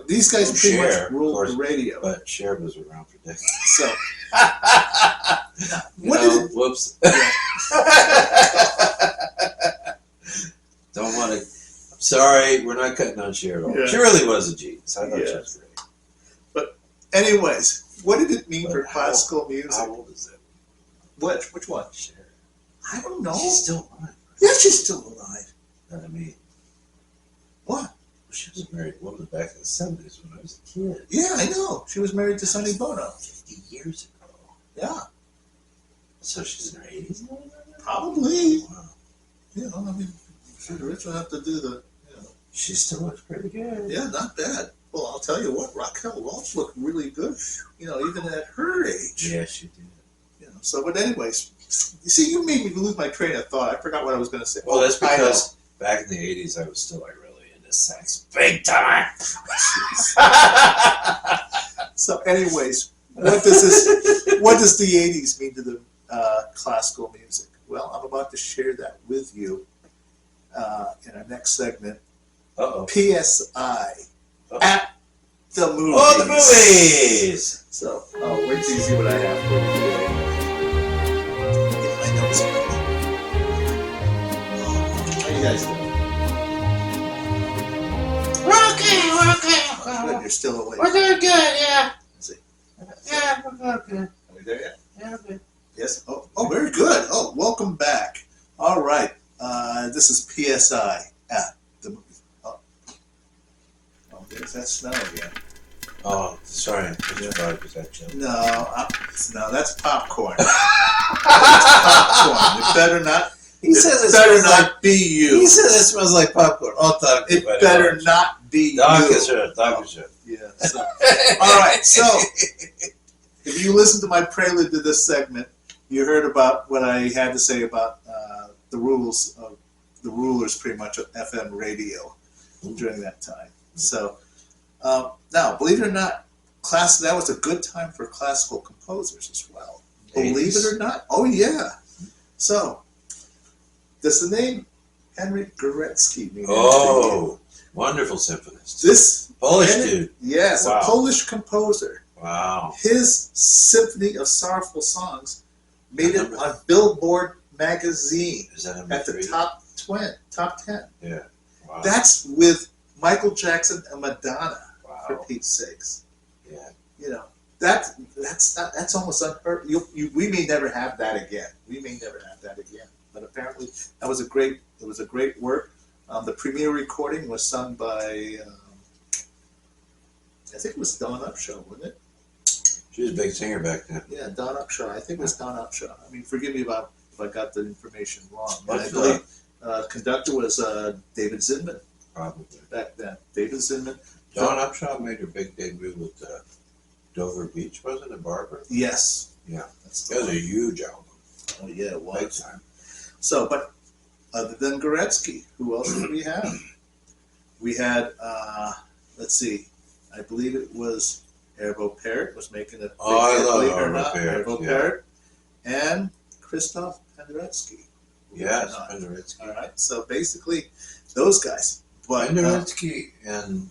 [SPEAKER 2] these guys pretty much ruled the radio.
[SPEAKER 1] But Cher was around for decades.
[SPEAKER 2] So,
[SPEAKER 1] whoops. Don't want to. I'm sorry, we're not cutting on Cher at all.
[SPEAKER 2] Yeah.
[SPEAKER 1] She really was a genius. I thought she was great.
[SPEAKER 2] But anyways, what did it mean for classical music?
[SPEAKER 1] How old is it?
[SPEAKER 2] Which one?
[SPEAKER 1] Cher.
[SPEAKER 2] I don't know.
[SPEAKER 1] She's still alive.
[SPEAKER 2] Yeah, she's still alive.
[SPEAKER 1] I mean,
[SPEAKER 2] What?
[SPEAKER 1] She was a married woman back in the 70s when I was a kid.
[SPEAKER 2] Yeah, I know. She was married to Sonny Bono.
[SPEAKER 1] 50 years ago.
[SPEAKER 2] Yeah,
[SPEAKER 1] So she's in her 80s now?
[SPEAKER 2] probably.
[SPEAKER 1] Wow.
[SPEAKER 2] You know, I mean, the rich will have to do the, you know.
[SPEAKER 1] She still looks pretty good.
[SPEAKER 2] Yeah, not bad. Well, I'll tell you what, Raquel Welch looked really good, you know, even at her age.
[SPEAKER 1] Yeah, she did.
[SPEAKER 2] You know, so, but anyways, you see, you made me lose my train of thought. I forgot what I was going to say.
[SPEAKER 1] Well, that's
[SPEAKER 2] I know.
[SPEAKER 1] because back in the 80s, I was still like really into sex. Big time!
[SPEAKER 2] So, anyways, what does the 80s mean to the classical music? Well, I'm about to share that with you in our next segment.
[SPEAKER 1] Uh-oh.
[SPEAKER 2] PSI at the movies.
[SPEAKER 1] Oh, the movies!
[SPEAKER 2] So, wait till you see what I have for you today. Get my notes ready. How you guys doing?
[SPEAKER 3] We're okay.
[SPEAKER 2] Good, you're still awake.
[SPEAKER 3] We're doing good, yeah.
[SPEAKER 2] Let's see.
[SPEAKER 3] Yeah, we're doing good.
[SPEAKER 2] Are we there yet?
[SPEAKER 3] Yeah, we're good.
[SPEAKER 2] Yes. Oh, very good. Oh, welcome back. All right. This is PSI at the movies. Oh, there's that smell again.
[SPEAKER 1] Oh, sorry. Was that chill?
[SPEAKER 2] No, that's popcorn. Popcorn. It better not.
[SPEAKER 1] He says it
[SPEAKER 2] better
[SPEAKER 1] smells like.
[SPEAKER 2] not be you.
[SPEAKER 1] He says it smells like popcorn. Oh, talk
[SPEAKER 2] It
[SPEAKER 1] about
[SPEAKER 2] better not be
[SPEAKER 1] Dog
[SPEAKER 2] you.
[SPEAKER 1] is her. Dog is her.
[SPEAKER 2] Yeah. So, all right. So, if you listen to my prelude to this segment, you heard about what I had to say about the rulers, pretty much of FM radio during that time. So, now, believe it or not, that was a good time for classical composers as well. Believe it or not. Oh yeah. So, does the name Henryk Górecki mean anything?
[SPEAKER 1] Oh, wonderful symphonist.
[SPEAKER 2] This
[SPEAKER 1] Polish dude.
[SPEAKER 2] Yes,
[SPEAKER 1] Wow.
[SPEAKER 2] a Polish composer.
[SPEAKER 1] Wow.
[SPEAKER 2] His Symphony of Sorrowful Songs made it
[SPEAKER 1] Number-
[SPEAKER 2] on Billboard magazine
[SPEAKER 1] Is that number
[SPEAKER 2] at the
[SPEAKER 1] 3?
[SPEAKER 2] top 10.
[SPEAKER 1] Yeah. Wow.
[SPEAKER 2] That's with Michael Jackson and Madonna, for
[SPEAKER 1] Wow.
[SPEAKER 2] Pete's sakes.
[SPEAKER 1] Yeah.
[SPEAKER 2] You know, that's almost unheard. We may never have that again. But apparently, it was a great work. The premiere recording was sung by, I think it was Dawn Upshaw, wasn't it?
[SPEAKER 1] She was a big singer back then.
[SPEAKER 2] Yeah, Dawn Upshaw. I think it was Dawn Upshaw. I mean, forgive me if I got the information wrong. But I
[SPEAKER 1] What's
[SPEAKER 2] believe conductor was David Zinman
[SPEAKER 1] Probably.
[SPEAKER 2] back then. David Zinman.
[SPEAKER 1] Dawn Upshaw made her big debut with Dover Beach, wasn't it, Barbara?
[SPEAKER 2] Yes.
[SPEAKER 1] Yeah.
[SPEAKER 2] That's
[SPEAKER 1] That was a huge album.
[SPEAKER 2] Oh yeah, it
[SPEAKER 1] Big
[SPEAKER 2] was.
[SPEAKER 1] time.
[SPEAKER 2] So, but other than Górecki, who else did we have? We had, let's see, I believe it was Ervo Parrott was making a big
[SPEAKER 1] Oh, I
[SPEAKER 2] hit,
[SPEAKER 1] love
[SPEAKER 2] believe it or
[SPEAKER 1] Ervo
[SPEAKER 2] not.
[SPEAKER 1] Parrott,
[SPEAKER 2] Ervo
[SPEAKER 1] yeah.
[SPEAKER 2] Parrott and Krzysztof Penderecki. believe it or
[SPEAKER 1] Yes,
[SPEAKER 2] not.
[SPEAKER 1] Penderecki.
[SPEAKER 2] All right, so basically, those guys. But
[SPEAKER 1] Penderecki and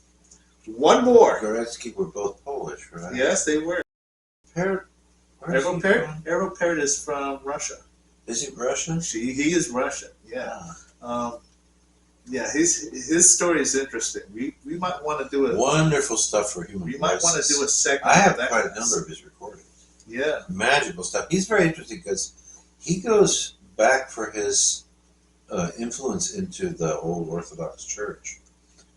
[SPEAKER 2] one more.
[SPEAKER 1] Górecki were both Polish, right?
[SPEAKER 2] Yes, they were.
[SPEAKER 1] Parrott. Where is
[SPEAKER 2] Ervo
[SPEAKER 1] he
[SPEAKER 2] Parrott.
[SPEAKER 1] from?
[SPEAKER 2] Ervo Parrott is from Russia.
[SPEAKER 1] Is he Russian?
[SPEAKER 2] He is Russian. Yeah. Yeah, his story is interesting. We might want to do a
[SPEAKER 1] Wonderful stuff for human
[SPEAKER 2] we might want to
[SPEAKER 1] voices.
[SPEAKER 2] do a segment.
[SPEAKER 1] I have
[SPEAKER 2] of that
[SPEAKER 1] quite a
[SPEAKER 2] class.
[SPEAKER 1] number of his recordings.
[SPEAKER 2] Yeah.
[SPEAKER 1] Magical stuff. He's very interesting because he goes back for his influence into the old Orthodox Church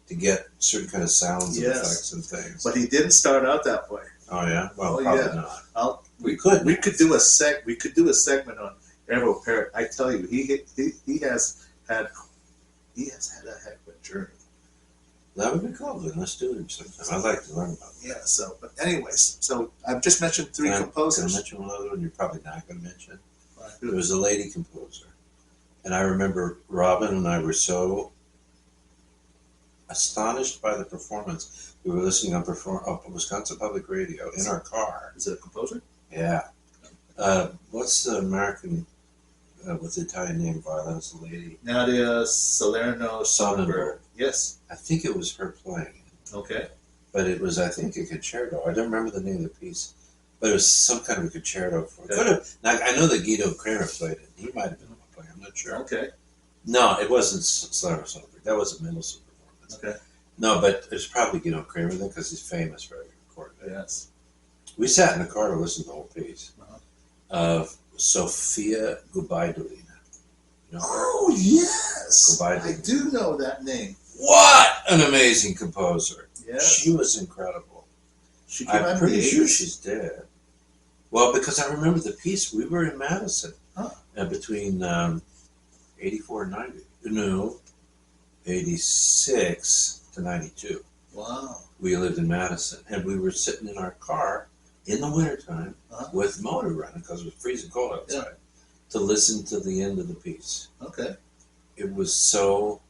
[SPEAKER 1] to get certain kind of sounds and
[SPEAKER 2] Yes.
[SPEAKER 1] effects and things.
[SPEAKER 2] But he didn't start out that way.
[SPEAKER 1] Oh yeah, well
[SPEAKER 2] Oh,
[SPEAKER 1] probably
[SPEAKER 2] yeah.
[SPEAKER 1] not.
[SPEAKER 2] We
[SPEAKER 1] could.
[SPEAKER 2] We could do a segment on Ervo Parrott. I tell you, he has had a heck of a journey.
[SPEAKER 1] That would be cool. Then let's do it sometime. I'd like to learn about that.
[SPEAKER 2] Yeah. So, but anyways, so I've just mentioned three
[SPEAKER 1] Can I
[SPEAKER 2] composers.
[SPEAKER 1] mention one other one you're probably not going to mention?
[SPEAKER 2] Right.
[SPEAKER 1] There was a lady composer. And I remember Robin and I were so astonished by the performance. We were listening on Wisconsin Public Radio in our car.
[SPEAKER 2] Is it a composer?
[SPEAKER 1] Yeah. What's the American with the Italian name violinist lady?
[SPEAKER 2] Nadia Salerno
[SPEAKER 1] Sonnenberg.
[SPEAKER 2] Yes.
[SPEAKER 1] I think it was her playing.
[SPEAKER 2] Okay.
[SPEAKER 1] But it was, I think, a concerto. I don't remember the name of the piece. But it was some kind of a concerto. It could have. Now, I know that Guido Kramer played it. He might have been the one playing. I'm not sure.
[SPEAKER 2] Okay.
[SPEAKER 1] No, it wasn't Salerno Sonnenberg. That was a Mendelssohn performance.
[SPEAKER 2] Okay.
[SPEAKER 1] No, but it was probably Guido Kramer then because he's famous for having recorded it.
[SPEAKER 2] Yes.
[SPEAKER 1] We sat in the car to listen to the whole piece
[SPEAKER 2] Uh-huh.
[SPEAKER 1] of Sofia Gubaidulina. You know her?
[SPEAKER 2] Oh yes,
[SPEAKER 1] Gubaidulina.
[SPEAKER 2] I do know that name.
[SPEAKER 1] What an amazing composer!
[SPEAKER 2] Yeah.
[SPEAKER 1] She was incredible.
[SPEAKER 2] She came out
[SPEAKER 1] I'm
[SPEAKER 2] in
[SPEAKER 1] pretty
[SPEAKER 2] the
[SPEAKER 1] sure
[SPEAKER 2] 80s.
[SPEAKER 1] she's dead. Well, because I remember the piece. We were in Madison between 84 and 90. No, 86 to 92.
[SPEAKER 2] Wow.
[SPEAKER 1] We lived in Madison, and we were sitting in our car in the wintertime with the motor running because it was freezing cold outside to listen to the end of the piece.
[SPEAKER 2] Okay.
[SPEAKER 1] It was so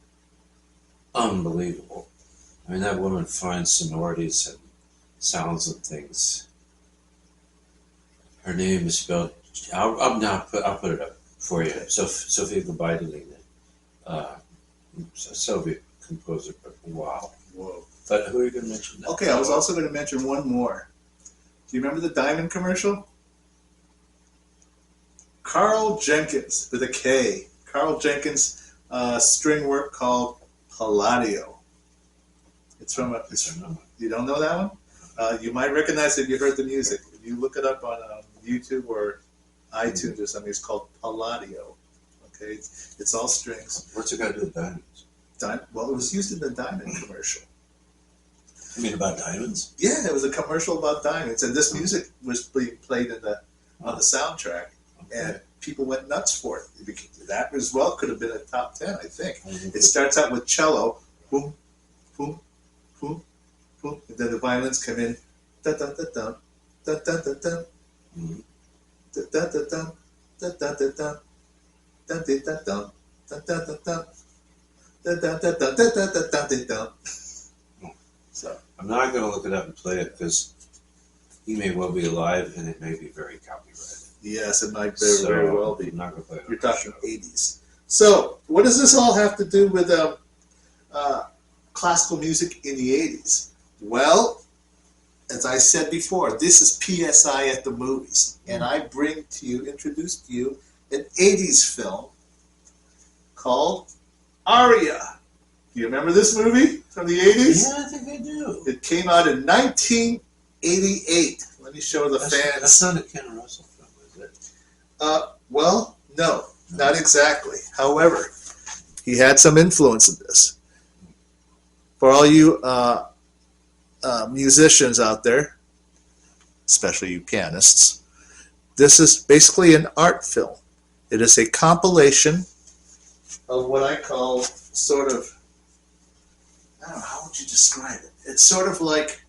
[SPEAKER 1] unbelievable. I mean, that woman finds sonorities and sounds and things. Her name is spelled. I'll put it up for you. So Sophia Gubaidulina, Soviet composer. But wow.
[SPEAKER 2] Whoa.
[SPEAKER 1] But who are you going to mention?
[SPEAKER 2] Okay, I was also going to mention one more. Do you remember the Diamond commercial? Carl Jenkins with a K. Carl Jenkins string work called Palladio. It's from a. You don't know that one? You might recognize it if you heard the music. If you look it up on YouTube or iTunes or something, it's called Palladio. Okay, it's all strings.
[SPEAKER 1] What's it got to do with diamonds?
[SPEAKER 2] Well, it was used in the Diamond commercial.
[SPEAKER 1] You mean about diamonds?
[SPEAKER 2] Yeah, it was a commercial about diamonds, and this music was being played in on the soundtrack, and people went nuts for it. That as well could have been a top 10, I think. It starts out with cello, boom, boom, boom, boom, and then the violins come in, da da da da, da da da da, da da da da, da da da da, da da da da, da da da da, da da da da da da da da. So
[SPEAKER 1] I'm not going to look it up and play it because he may well be alive and it may be very copyrighted.
[SPEAKER 2] yes, it might very well be.
[SPEAKER 1] I'm not going to play it.
[SPEAKER 2] You're talking 80s. So, what does this all have to do with classical music in the 80s? Well, as I said before, this is PSI at the movies, and I introduce to you, an 80s film called Aria. Do you remember this movie from the 80s?
[SPEAKER 1] Yeah, I think I do.
[SPEAKER 2] It came out in 1988. Let me show the fans.
[SPEAKER 1] That's not a Ken Russell film, is it?
[SPEAKER 2] Well, no, not exactly. However, he had some influence in this. For all you musicians out there, especially you pianists, this is basically an art film. It is a compilation of what I call sort of, I don't know, how would you describe it? It's sort of like,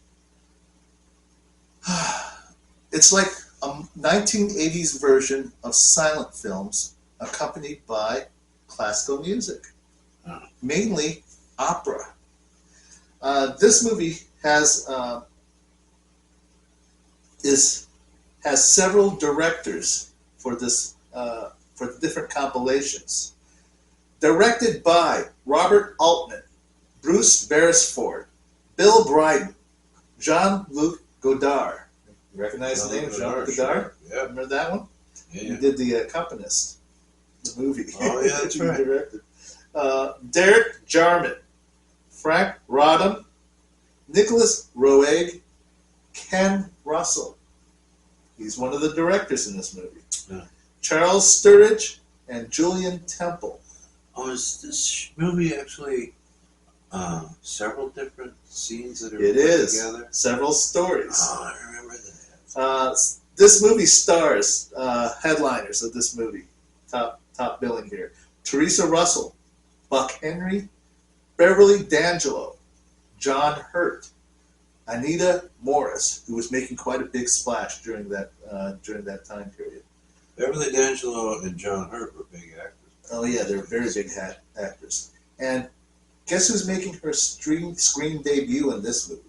[SPEAKER 2] it's like a 1980s version of silent films accompanied by classical music, mainly opera. This movie has several directors for this for the different compilations. Directed by Robert Altman, Bruce Beresford, Bill Bryden, Jean-Luc Godard. You recognize the name of Jean-Luc Godard?
[SPEAKER 1] Sure. Yeah.
[SPEAKER 2] Remember that one?
[SPEAKER 1] Yeah.
[SPEAKER 2] He did The Accompanist, the movie.
[SPEAKER 1] Oh, yeah, that's
[SPEAKER 2] he
[SPEAKER 1] right.
[SPEAKER 2] directed. Derek Jarman, Frank Rodham, Nicholas Roeg, Ken Russell. He's one of the directors in this movie.
[SPEAKER 1] Yeah.
[SPEAKER 2] Charles Sturridge and Julian Temple.
[SPEAKER 1] Oh, is this movie actually several different scenes that are
[SPEAKER 2] It
[SPEAKER 1] put
[SPEAKER 2] is.
[SPEAKER 1] together?
[SPEAKER 2] Several stories.
[SPEAKER 1] Oh, I remember that.
[SPEAKER 2] This movie stars headliners of this movie. Top billing here. Teresa Russell, Buck Henry, Beverly D'Angelo, John Hurt, Anita Morris, who was making quite a big splash during that time period.
[SPEAKER 1] Beverly D'Angelo and John Hurt were big actors.
[SPEAKER 2] Oh yeah, they're very big actors. And guess who's making her screen debut in this movie?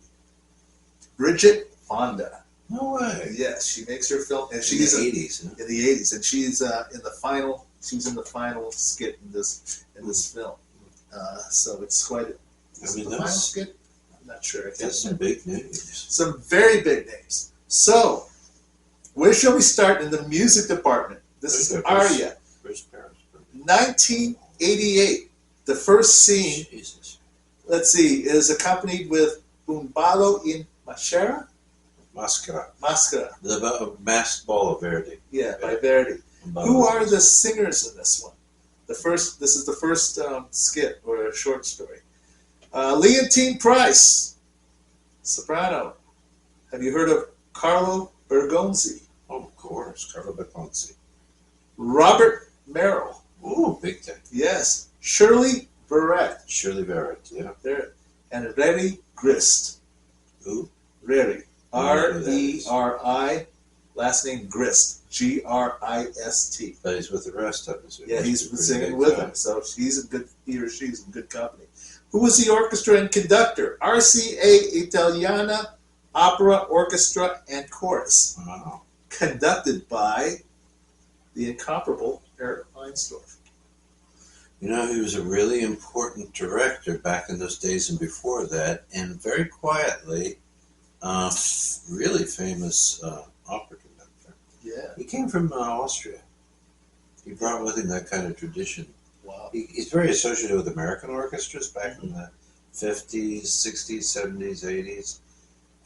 [SPEAKER 2] Bridget Fonda.
[SPEAKER 1] No way.
[SPEAKER 2] Yes, she makes her film, and
[SPEAKER 1] In
[SPEAKER 2] she's
[SPEAKER 1] the 80s. Huh?
[SPEAKER 2] in the 80s, and she's in the final. She was in the final skit in this film. So it's quite. Is it the final skit? I'm not sure. I can't
[SPEAKER 1] That's some
[SPEAKER 2] remember.
[SPEAKER 1] big names.
[SPEAKER 2] Some very big names. So, where shall we start in the music department? This is Aria,
[SPEAKER 1] Where's Paris?
[SPEAKER 2] 1988. The first scene,
[SPEAKER 1] Jesus.
[SPEAKER 2] let's see, is accompanied with Un ballo in Maschera?
[SPEAKER 1] Mascara.
[SPEAKER 2] Maschera.
[SPEAKER 1] The Masked Ball of Verdi.
[SPEAKER 2] Yeah, by Verdi. Who are the singers in this one? This is the first skit or a short story. Leontine Price, soprano. Have you heard of Carlo Bergonzi?
[SPEAKER 1] Oh, of course, Carlo Bacconzi.
[SPEAKER 2] Robert Merrill.
[SPEAKER 1] Ooh, big time.
[SPEAKER 2] Yes. Shirley Barrett.
[SPEAKER 1] Shirley Barrett, yeah.
[SPEAKER 2] There. And Reri Grist.
[SPEAKER 1] Who?
[SPEAKER 2] Reri.
[SPEAKER 1] know who that is.
[SPEAKER 2] R-E-R-I. Last name Grist. G-R-I-S-T.
[SPEAKER 1] But he's with the rest of us.
[SPEAKER 2] Yeah, he's been singing with him, so he or she's in good company. Who was the orchestra and conductor? RCA Italiana Opera Orchestra and Chorus.
[SPEAKER 1] Wow.
[SPEAKER 2] Conducted by the incomparable Eric Reinsdorf.
[SPEAKER 1] You know, he was a really important director back in those days and before that, and very quietly, really famous opera conductor.
[SPEAKER 2] Yeah.
[SPEAKER 1] He came from Austria. He brought with him that kind of tradition.
[SPEAKER 2] Wow.
[SPEAKER 1] He's very associated with American orchestras back in the 50s, 60s, 70s,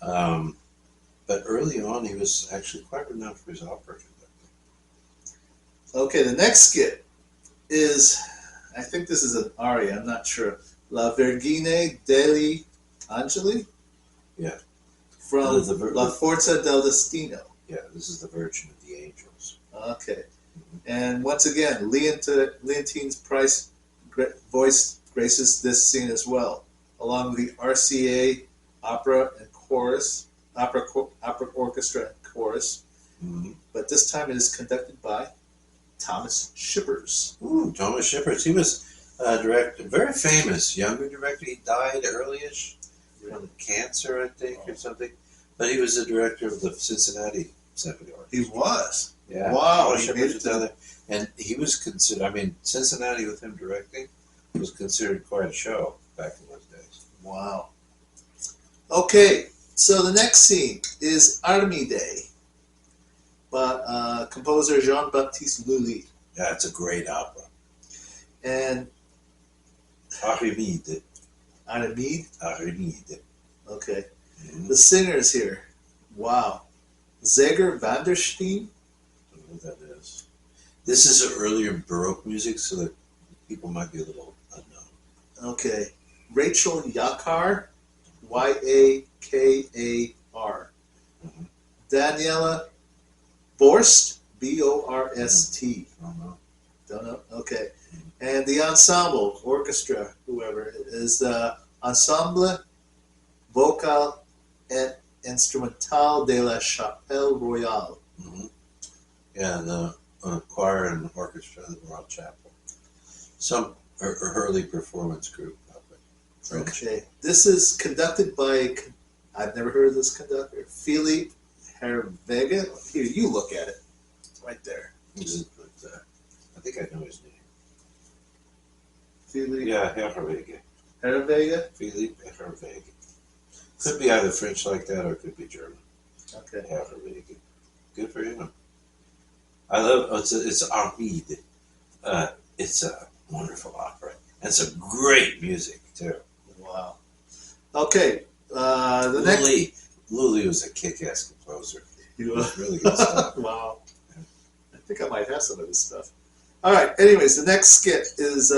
[SPEAKER 1] 80s. But early on, he was actually quite renowned for his opera conducting.
[SPEAKER 2] Okay, the next skit is, I think this is an aria, I'm not sure. La Vergine degli Angeli?
[SPEAKER 1] Yeah.
[SPEAKER 2] From La Forza del Destino.
[SPEAKER 1] Yeah, this is the Virgin of the Angels.
[SPEAKER 2] Okay. And once again, Leontine's Price voice graces this scene as well, along with the RCA Opera and Chorus, Opera Orchestra and Chorus.
[SPEAKER 1] Mm-hmm.
[SPEAKER 2] But this time it is conducted by Thomas Shippers.
[SPEAKER 1] Ooh, Thomas Shippers. He was a director, very famous, younger director. He died early-ish from cancer, I think, or something. But he was the director of the Cincinnati Symphony Orchestra.
[SPEAKER 2] He was.
[SPEAKER 1] Yeah.
[SPEAKER 2] Wow.
[SPEAKER 1] Thomas Shippers was down there. And he was considered, I mean, Cincinnati with him directing was considered quite a show back in those days.
[SPEAKER 2] Wow. Okay, so the next scene is Armide by composer Jean-Baptiste Lully.
[SPEAKER 1] Yeah, it's a great opera.
[SPEAKER 2] And
[SPEAKER 1] Armide.
[SPEAKER 2] Armide?
[SPEAKER 1] Armide.
[SPEAKER 2] Okay.
[SPEAKER 1] Mm-hmm.
[SPEAKER 2] The singers here. Wow. Zeger van der Steen.
[SPEAKER 1] I don't know what that is. This is earlier Baroque music, so that people might be a little unknown.
[SPEAKER 2] Okay. Rachel Yakar. Y-A-K-A-R.
[SPEAKER 1] Mm-hmm.
[SPEAKER 2] Daniela Borst. B-O-R-S-T.
[SPEAKER 1] I don't know.
[SPEAKER 2] Don't know? Okay. And the ensemble, orchestra, whoever, is the Ensemble Vocal et Instrumental de la Chapelle Royale.
[SPEAKER 1] Mm-hmm. Yeah, the choir and orchestra of the Royal Chapel. Some early performance group of it. French.
[SPEAKER 2] Okay. This is conducted by, I've never heard of this conductor, Philippe Hervega. Here, you look at it. It's right there.
[SPEAKER 1] I think I know his name.
[SPEAKER 2] Philippe
[SPEAKER 1] Yeah, Hervega.
[SPEAKER 2] Hervega?
[SPEAKER 1] Philippe Hervega. Could be either French like that or it could be German.
[SPEAKER 2] Okay.
[SPEAKER 1] Hervega. Good for him. I love it's Armide. It's a wonderful opera. And some great music too.
[SPEAKER 2] Wow. Okay. The next.
[SPEAKER 1] Lully was a kick-ass composer.
[SPEAKER 2] He
[SPEAKER 1] It was really good stuff.
[SPEAKER 2] Wow. I think I might have some of this stuff. All right. Anyways, the next skit is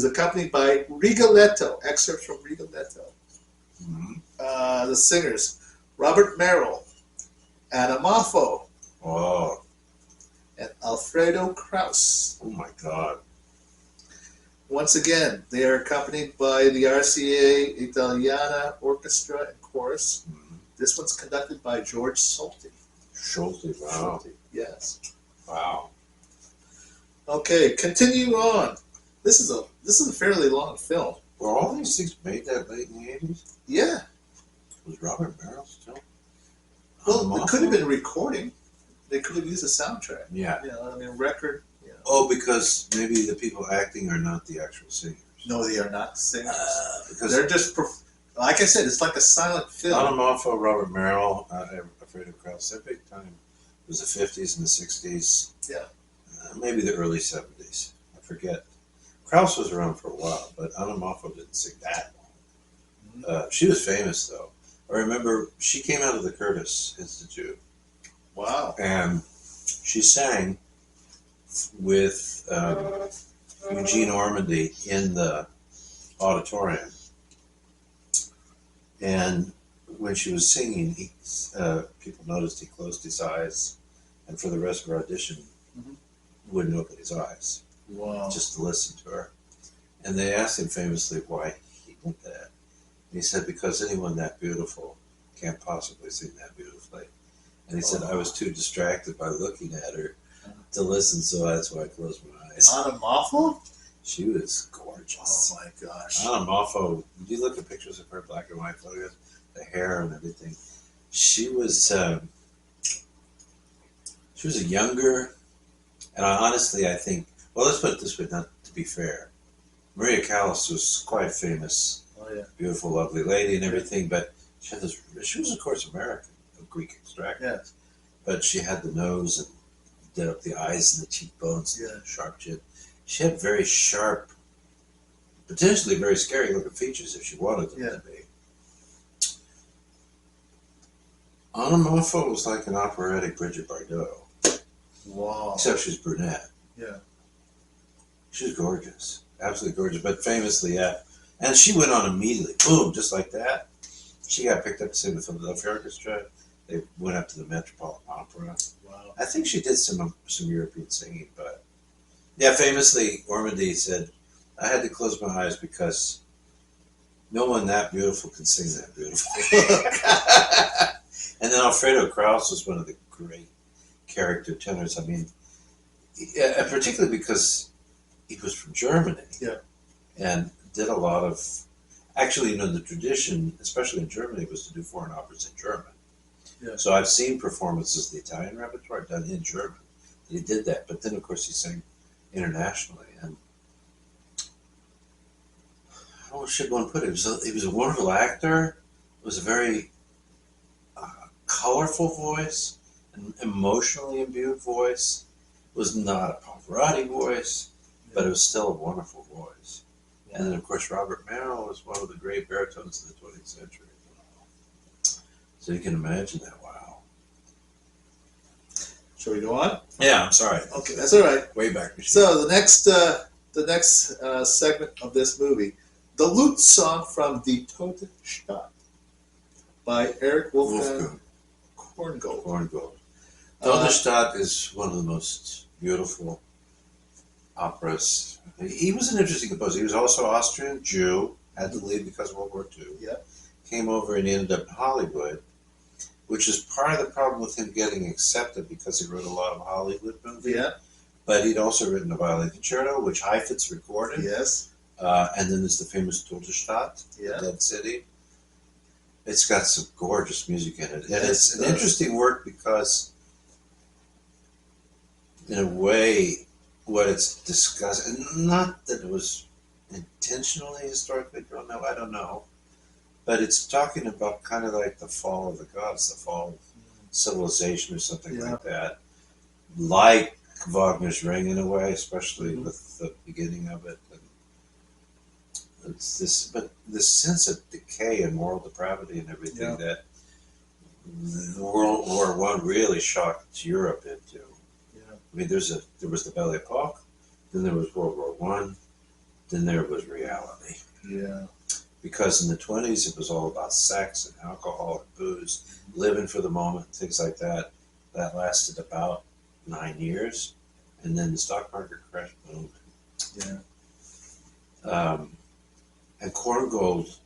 [SPEAKER 2] accompanied by Rigoletto. Excerpts from Rigoletto.
[SPEAKER 1] Mm-hmm.
[SPEAKER 2] The singers: Robert Merrill, Anna Moffo,
[SPEAKER 1] Oh,
[SPEAKER 2] and Alfredo Kraus.
[SPEAKER 1] oh my God.
[SPEAKER 2] Once again, they are accompanied by the RCA Italiana Orchestra and Chorus.
[SPEAKER 1] Mm-hmm.
[SPEAKER 2] This one's conducted by George Solti.
[SPEAKER 1] Schulte, wow.
[SPEAKER 2] Solti, yes.
[SPEAKER 1] Wow.
[SPEAKER 2] Okay, continue on. This is a fairly long film.
[SPEAKER 1] Were all these things made that late in the 80s?
[SPEAKER 2] Yeah.
[SPEAKER 1] Was Robert Merrill still?
[SPEAKER 2] Well, it could have been recording. They could have used a soundtrack.
[SPEAKER 1] Yeah.
[SPEAKER 2] You know, I mean, record. You know.
[SPEAKER 1] Oh, because maybe the people acting are not the actual singers.
[SPEAKER 2] No, they are not singers.
[SPEAKER 1] Because
[SPEAKER 2] They're just, like I said, it's like a silent film.
[SPEAKER 1] Anna Moffo, Robert Merrill, Alfredo Kraus, that big time was the 50s and the 60s.
[SPEAKER 2] Yeah.
[SPEAKER 1] Maybe the early 70s. I forget. Kraus was around for a while, but Anna Moffo didn't sing that long. She was famous, though. I remember she came out of the Curtis Institute.
[SPEAKER 2] Wow.
[SPEAKER 1] And she sang with Eugene Ormandy in the auditorium. And when she was singing, people noticed he closed his eyes, and for the rest of her audition, wouldn't open his eyes,
[SPEAKER 2] Wow.
[SPEAKER 1] just to listen to her. And they asked him famously why he did that. And he said, because anyone that beautiful can't possibly sing that beautifully. And he said, I was too distracted by looking at her to listen, so that's why I closed my eyes.
[SPEAKER 2] Anna Moffo?
[SPEAKER 1] She was gorgeous.
[SPEAKER 2] Oh my gosh.
[SPEAKER 1] Anna Moffo, did you look at pictures of her, black and white photos, the hair and everything? She was a younger, and honestly, I think, well, let's put it this way, not to be fair. Maria Callas was quite famous,
[SPEAKER 2] Oh yeah.
[SPEAKER 1] beautiful, lovely lady and everything, but she was of course American, of Greek extract.
[SPEAKER 2] Yes.
[SPEAKER 1] But she had the nose and did up the eyes and the cheekbones and the sharp chin. She had very sharp, potentially very scary looking features if she wanted them to be. Anna Moffo was like an operatic Bridget Bardot.
[SPEAKER 2] Wow.
[SPEAKER 1] Except she's brunette.
[SPEAKER 2] Yeah.
[SPEAKER 1] She was gorgeous. Absolutely gorgeous. But famously, yeah. And she went on immediately. Boom, just like that. She got picked up to sing the Philadelphia Orchestra. They went up to the Metropolitan Opera.
[SPEAKER 2] Wow.
[SPEAKER 1] I think she did some European singing, but yeah, famously, Ormandy said, I had to close my eyes because no one that beautiful can sing that beautifully. And then Alfredo Kraus was one of the great character tenors. I mean, particularly because he was from Germany.
[SPEAKER 2] Yeah.
[SPEAKER 1] And did a lot of, actually, the tradition, especially in Germany, was to do foreign operas in German.
[SPEAKER 2] Yeah.
[SPEAKER 1] So I've seen performances of the Italian repertoire done in German. He did that, but then of course he sang internationally. And how should one put it? He was a wonderful actor. It was a very colorful voice, an emotionally imbued voice. It was not a Pavarotti voice, but it was still a wonderful voice. Yeah. And then of course Robert Merrill was one of the great baritones of the 20th century. So you can imagine that. Wow.
[SPEAKER 2] Shall we go on?
[SPEAKER 1] Yeah, I'm sorry.
[SPEAKER 2] Okay, that's all right.
[SPEAKER 1] Way back.
[SPEAKER 2] So the next segment of this movie, the lute song from Die Tote Stadt by Eric Wolfgang Korngold.
[SPEAKER 1] Korngold. Tote Stadt is one of the most beautiful operas. He was an interesting composer. He was also Austrian Jew, had to leave because of World War II.
[SPEAKER 2] Yeah. Came
[SPEAKER 1] over and he ended up in Hollywood, which is part of the problem with him getting accepted because he wrote a lot of Hollywood movies.
[SPEAKER 2] Yeah.
[SPEAKER 1] But he'd also written a violin concerto, which Heifetz recorded.
[SPEAKER 2] Yes.
[SPEAKER 1] And then there's the famous Tote Stadt, the Dead City. It's got some gorgeous music in it. And it's an interesting work because, in a way, what it's discussing, not that it was intentionally historically drawn, no, I don't know. But it's talking about kind of like the fall of the gods, the fall of civilization or something like that. Like Wagner's Ring in a way, especially with the beginning of it. And it's this sense of decay and moral depravity and everything that World War I really shocked Europe into. Yeah. I mean, there was the Belle Epoque, then there was World War I, then there was reality.
[SPEAKER 2] Yeah.
[SPEAKER 1] Because in the 20s, it was all about sex and alcohol and booze, living for the moment, things like that. That lasted about 9 years. And then the stock market crashed, boom. Yeah. And Korngold,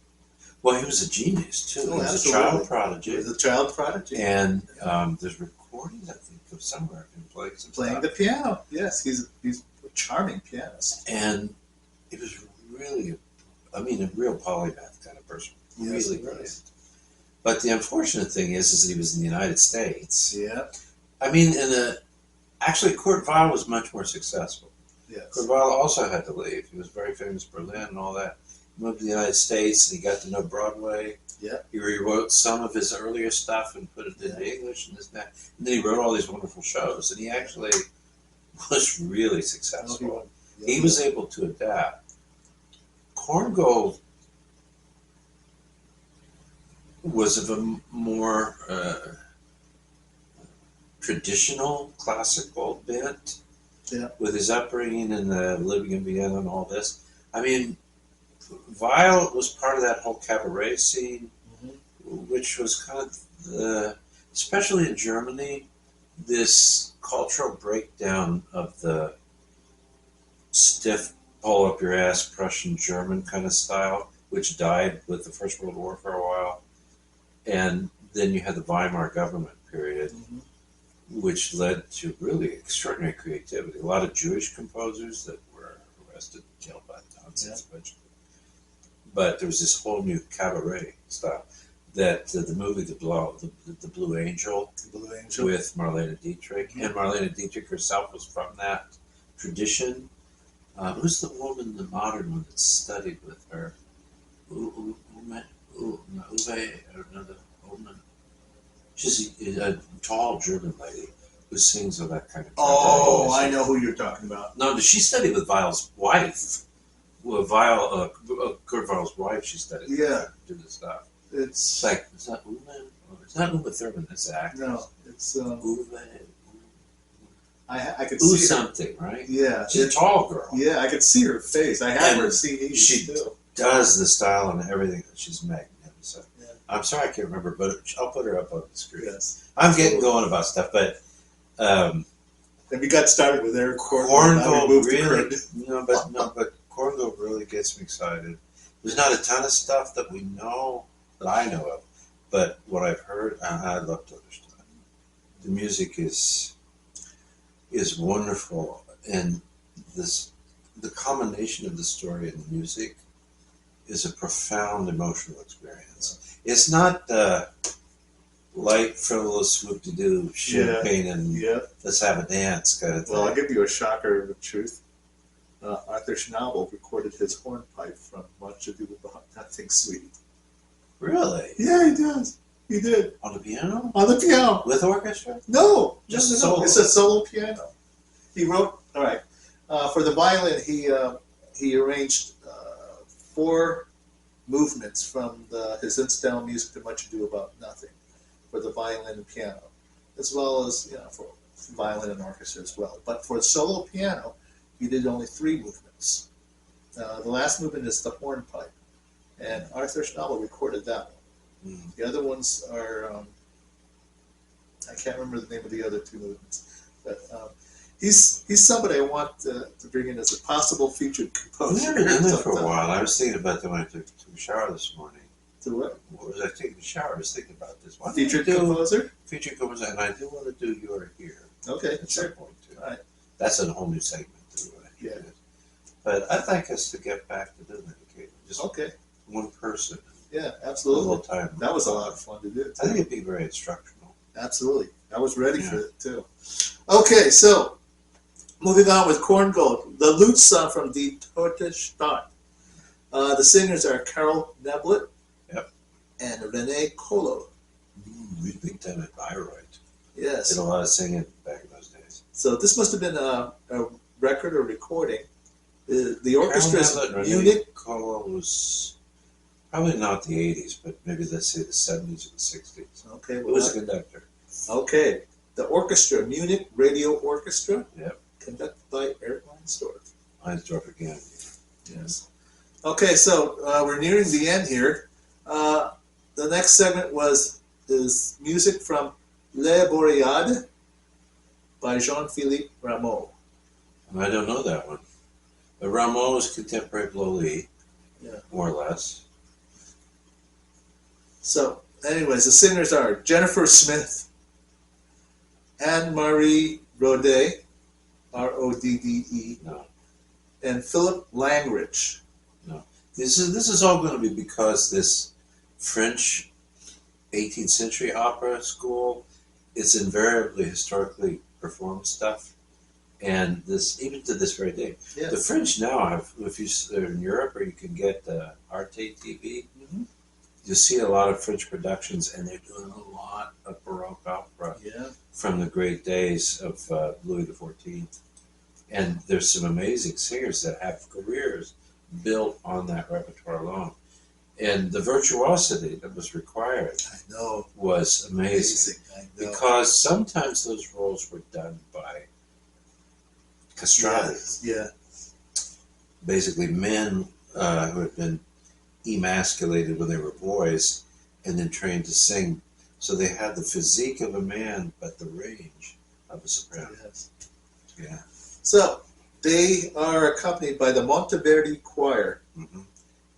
[SPEAKER 1] well, he was a genius, too.
[SPEAKER 2] Oh,
[SPEAKER 1] he was
[SPEAKER 2] absolutely.
[SPEAKER 1] a child prodigy.
[SPEAKER 2] He was a child prodigy.
[SPEAKER 1] And there's recordings, I think, of somewhere of him playing some stuff.
[SPEAKER 2] The piano. Yes, he's a charming pianist.
[SPEAKER 1] And he was really a real polymath kind of person.
[SPEAKER 2] Yes,
[SPEAKER 1] really brilliant. But the unfortunate thing is that he was in the United States.
[SPEAKER 2] Yeah.
[SPEAKER 1] I mean, actually, Kurt Weill was much more successful.
[SPEAKER 2] Yes.
[SPEAKER 1] Kurt Weill also had to leave. He was very famous in Berlin and all that. He moved to the United States and he got to know Broadway.
[SPEAKER 2] Yeah.
[SPEAKER 1] He rewrote some of his earlier stuff and put it into English and this and that. And then he wrote all these wonderful shows. And he actually was really successful. He was able to adapt. Korngold was of a more traditional classical bent with his upbringing and living in Vienna and all this. I mean, Weill was part of that whole cabaret scene which was kind of especially in Germany, this cultural breakdown of the stiff, pull up your ass Prussian German kind of style, which died with the First World War for a while. And then you had the Weimar government period, which led to really extraordinary creativity. A lot of Jewish composers that were arrested and killed by the Nazis, but there was this whole new cabaret style that the movie The Blue Angel with Marlene Dietrich, and Marlene Dietrich herself was from that tradition. Who's the woman, the modern one that studied with her? She's a tall German lady who sings of that kind of.
[SPEAKER 2] Oh, I know who you're talking about.
[SPEAKER 1] No, she studied with Weil's wife. Well, Kurt Weil's wife, she studied.
[SPEAKER 2] Yeah,
[SPEAKER 1] do this stuff.
[SPEAKER 2] It's
[SPEAKER 1] like it's not Uwe. It's not Uma Thurman. That's the actress.
[SPEAKER 2] No, it's
[SPEAKER 1] Uwe.
[SPEAKER 2] I could
[SPEAKER 1] Ooh,
[SPEAKER 2] see
[SPEAKER 1] something, right?
[SPEAKER 2] Yeah,
[SPEAKER 1] she's a tall girl.
[SPEAKER 2] Yeah, I could see her face. I have her CD.
[SPEAKER 1] She does the style and everything. She's magnificent. Yeah. I'm sorry I can't remember, but I'll put her up on the screen.
[SPEAKER 2] Yes.
[SPEAKER 1] I'm getting going about stuff, but
[SPEAKER 2] and we got started with Eric
[SPEAKER 1] Korngold really, but Korngold really gets me excited. There's not a ton of stuff that we know that I know of, but what I've heard, I'd love to understand. The music is wonderful, and the combination of the story and the music is a profound emotional experience. It's not light, frivolous, whoop-de-doo, champagne, and let's have a dance kind of thing.
[SPEAKER 2] Well, I'll give you a shocker of the truth. Arthur Schnabel recorded his hornpipe from Much Ado About Nothing, Sweetie.
[SPEAKER 1] Really?
[SPEAKER 2] Yeah, he does. He did.
[SPEAKER 1] On the piano?
[SPEAKER 2] On the piano.
[SPEAKER 1] With orchestra?
[SPEAKER 2] No.
[SPEAKER 1] Just
[SPEAKER 2] solo. It's a solo piano. He wrote, all right, for the violin, he arranged 4 movements from his incidental music to Much Ado About Nothing for the violin and piano, as well as, for violin and orchestra as well. But for solo piano, he did only 3 movements. The last movement is the hornpipe, and Arthur Schnabel recorded that one. The other ones are, I can't remember the name of the other 2 movements, but he's somebody I want to bring in as a possible featured composer.
[SPEAKER 1] We've been in there for a while. I was thinking about that when I took a shower this morning.
[SPEAKER 2] To what?
[SPEAKER 1] What was I taking a shower? I was thinking about this.
[SPEAKER 2] Featured composer?
[SPEAKER 1] Featured composer, and I do want to do You're Here.
[SPEAKER 2] Okay,
[SPEAKER 1] at some point too.
[SPEAKER 2] All right.
[SPEAKER 1] That's a whole new segment too.
[SPEAKER 2] Yeah.
[SPEAKER 1] But I'd like us to get back to doing that occasionally. Just one person.
[SPEAKER 2] Yeah, absolutely.
[SPEAKER 1] A little time.
[SPEAKER 2] That was a lot of fun to do. Too.
[SPEAKER 1] I think it'd be very instructional.
[SPEAKER 2] Absolutely. I was ready for it too. Okay, so moving on with Korngold, the lute song from Die Tote Stadt. The singers are Carol Neblett and Renee Colo.
[SPEAKER 1] We big time at Bayreuth.
[SPEAKER 2] Yes.
[SPEAKER 1] Did a lot of singing back in those days.
[SPEAKER 2] So this must have been a record or recording. The orchestra's Munich.
[SPEAKER 1] Colo was probably not the 80s, but maybe let's say the 70s or the 60s.
[SPEAKER 2] Okay. Well,
[SPEAKER 1] it was a conductor.
[SPEAKER 2] Okay. The orchestra, Munich Radio Orchestra.
[SPEAKER 1] Yep.
[SPEAKER 2] Conducted by Eric Leinsdorf.
[SPEAKER 1] Leinsdorf again.
[SPEAKER 2] Yes. Okay, so we're nearing the end here. The next segment is music from Les Boreades by Jean-Philippe Rameau.
[SPEAKER 1] I don't know that one. But Rameau is contemporary Loli, more or less.
[SPEAKER 2] So, anyways, the singers are Jennifer Smith, Anne-Marie Rodet, R-O-D-D-E, and Philip Langridge.
[SPEAKER 1] No. This is all going to be because this French 18th century opera school is invariably historically performed stuff. And this, even to this very day, the French now have, if you're in Europe or you can get Arte TV, you see a lot of French productions, and they're doing a lot of Baroque opera from the great days of Louis XIV. And there's some amazing singers that have careers built on that repertoire alone. And the virtuosity that was required was amazing. Because sometimes those roles were done by castrati. Basically men who had been emasculated when they were boys and then trained to sing. So they had the physique of a man, but the range of a soprano.
[SPEAKER 2] Yes.
[SPEAKER 1] Yeah.
[SPEAKER 2] So they are accompanied by the Monteverdi Choir
[SPEAKER 1] Mm-hmm.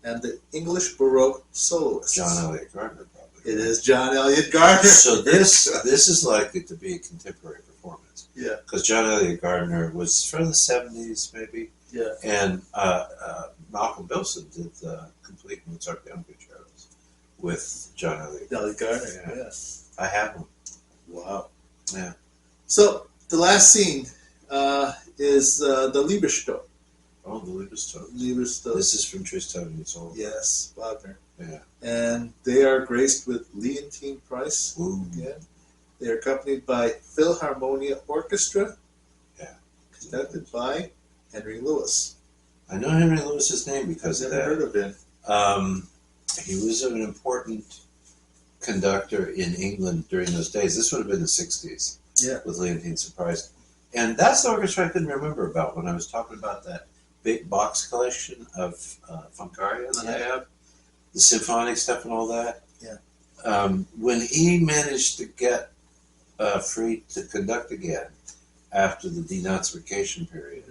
[SPEAKER 2] and the English Baroque soloists.
[SPEAKER 1] John Elliott Gardner, probably.
[SPEAKER 2] It is John Elliott Gardner.
[SPEAKER 1] So this is likely to be a contemporary performance.
[SPEAKER 2] Yeah.
[SPEAKER 1] Because John Elliott Gardner was from the 70s, maybe.
[SPEAKER 2] Yeah.
[SPEAKER 1] And Malcolm Bilson did the complete Mozart piano concertos with John Elliott.
[SPEAKER 2] Elliott Gardner.
[SPEAKER 1] Yeah.
[SPEAKER 2] Yeah.
[SPEAKER 1] I have them.
[SPEAKER 2] Wow.
[SPEAKER 1] Yeah.
[SPEAKER 2] So the last scene is the Liebestodt.
[SPEAKER 1] Oh, the Liebestodt.
[SPEAKER 2] Liebestodt.
[SPEAKER 1] This is from Tristan and Isolde.
[SPEAKER 2] Yes, Wagner.
[SPEAKER 1] Yeah.
[SPEAKER 2] And they are graced with Leontine Price.
[SPEAKER 1] Ooh.
[SPEAKER 2] Again. They are accompanied by Philharmonia Orchestra.
[SPEAKER 1] Yeah.
[SPEAKER 2] Conducted by Henry Lewis.
[SPEAKER 1] I know Henry Lewis's name because
[SPEAKER 2] I've
[SPEAKER 1] of
[SPEAKER 2] never
[SPEAKER 1] that.
[SPEAKER 2] heard of him.
[SPEAKER 1] He was an important conductor in England during those days. This would have been the 60s.
[SPEAKER 2] Yeah.
[SPEAKER 1] With Leontine Surprise. And that's the orchestra I couldn't remember about when I was talking about that big box collection of Funkaria that I have, the symphonic stuff and all that.
[SPEAKER 2] Yeah.
[SPEAKER 1] When he managed to get free to conduct again after the denazification period,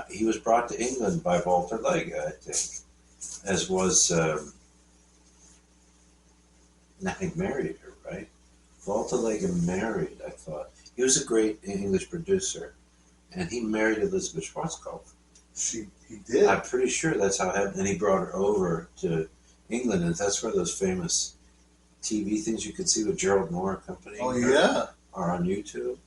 [SPEAKER 1] he was brought to England by Walter Lega, I think, as was, I think married her, right? Walter Lega married, I thought. He was a great English producer, and he married Elizabeth Schwarzkopf.
[SPEAKER 2] He did.
[SPEAKER 1] I'm pretty sure that's how it happened. And he brought her over to England, and that's where those famous TV things you can see with Gerald Moore accompanying
[SPEAKER 2] Oh,
[SPEAKER 1] her
[SPEAKER 2] yeah.
[SPEAKER 1] are on YouTube.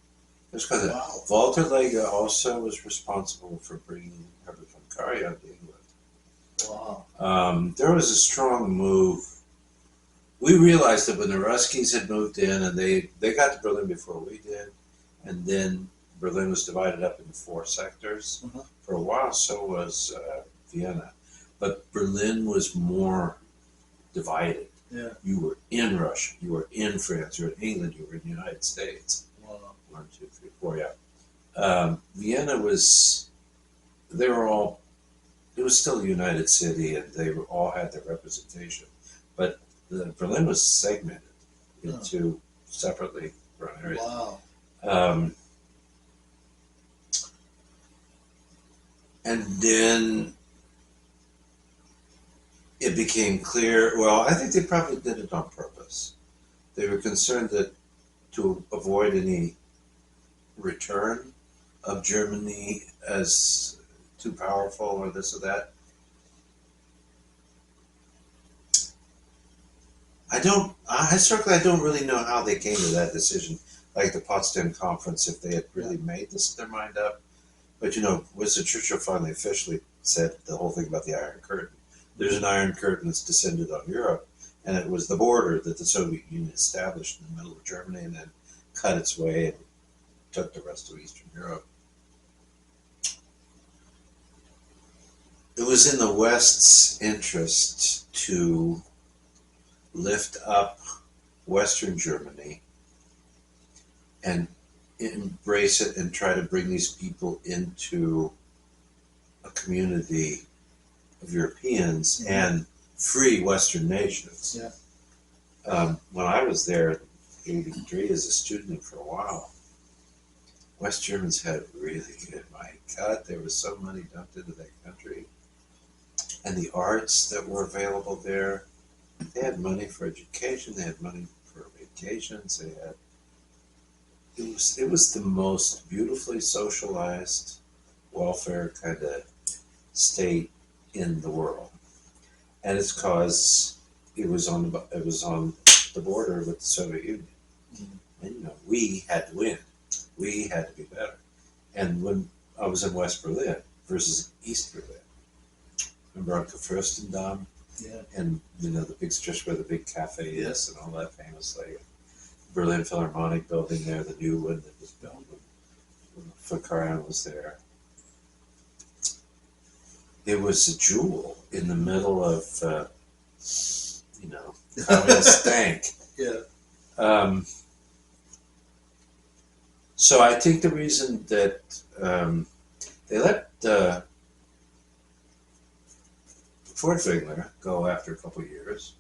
[SPEAKER 1] It's because
[SPEAKER 2] Wow.
[SPEAKER 1] Walter Lega also was responsible for bringing Herbert von Karajan to England.
[SPEAKER 2] Wow.
[SPEAKER 1] There was a strong move. We realized that when the Ruskies had moved in, and they got to Berlin before we did, and then Berlin was divided up into 4 sectors.
[SPEAKER 2] Uh-huh.
[SPEAKER 1] For a while, so was Vienna. But Berlin was more divided.
[SPEAKER 2] Yeah.
[SPEAKER 1] You were in Russia, you were in France, you were in England, you were in the United States.
[SPEAKER 2] Wow.
[SPEAKER 1] 1, 2, 3, 4, yeah. Vienna was, they were all, it was still a united city, and they were, all had their representation. But Berlin was segmented into separately run areas.
[SPEAKER 2] Wow.
[SPEAKER 1] And then it became clear, well, I think they probably did it on purpose. They were concerned that to avoid any return of Germany as too powerful or this or that. I don't really know how they came to that decision, like the Potsdam Conference, if they had really made their mind up. But, Winston Churchill finally officially said the whole thing about the Iron Curtain. There's an Iron Curtain that's descended on Europe, and it was the border that the Soviet Union established in the middle of Germany and then cut its way and took the rest of Eastern Europe. It was in the West's interest to lift up Western Germany and embrace it and try to bring these people into a community of Europeans and free Western nations.
[SPEAKER 2] Yeah.
[SPEAKER 1] When I was there in '83 as a student for a while, West Germans had it really good. My God, there was so money dumped into that country. And the arts that were available there, they had money for education, they had money for vacations, they had it was the most beautifully socialized welfare kind of state in the world. And it's because it was on the border with the Soviet Union. Mm-hmm. And we had to win. We had to be better. And when I was in West Berlin versus East Berlin, remember on Fürstendamm?
[SPEAKER 2] Yeah.
[SPEAKER 1] And the big stretch where the big cafe is and all that famously. Berlin Philharmonic building there, the new one that was built when Fukarayan was there. It was a jewel in the middle of, communist stank.
[SPEAKER 2] Yeah.
[SPEAKER 1] So I think the reason that they let Furtwängler go after a couple of years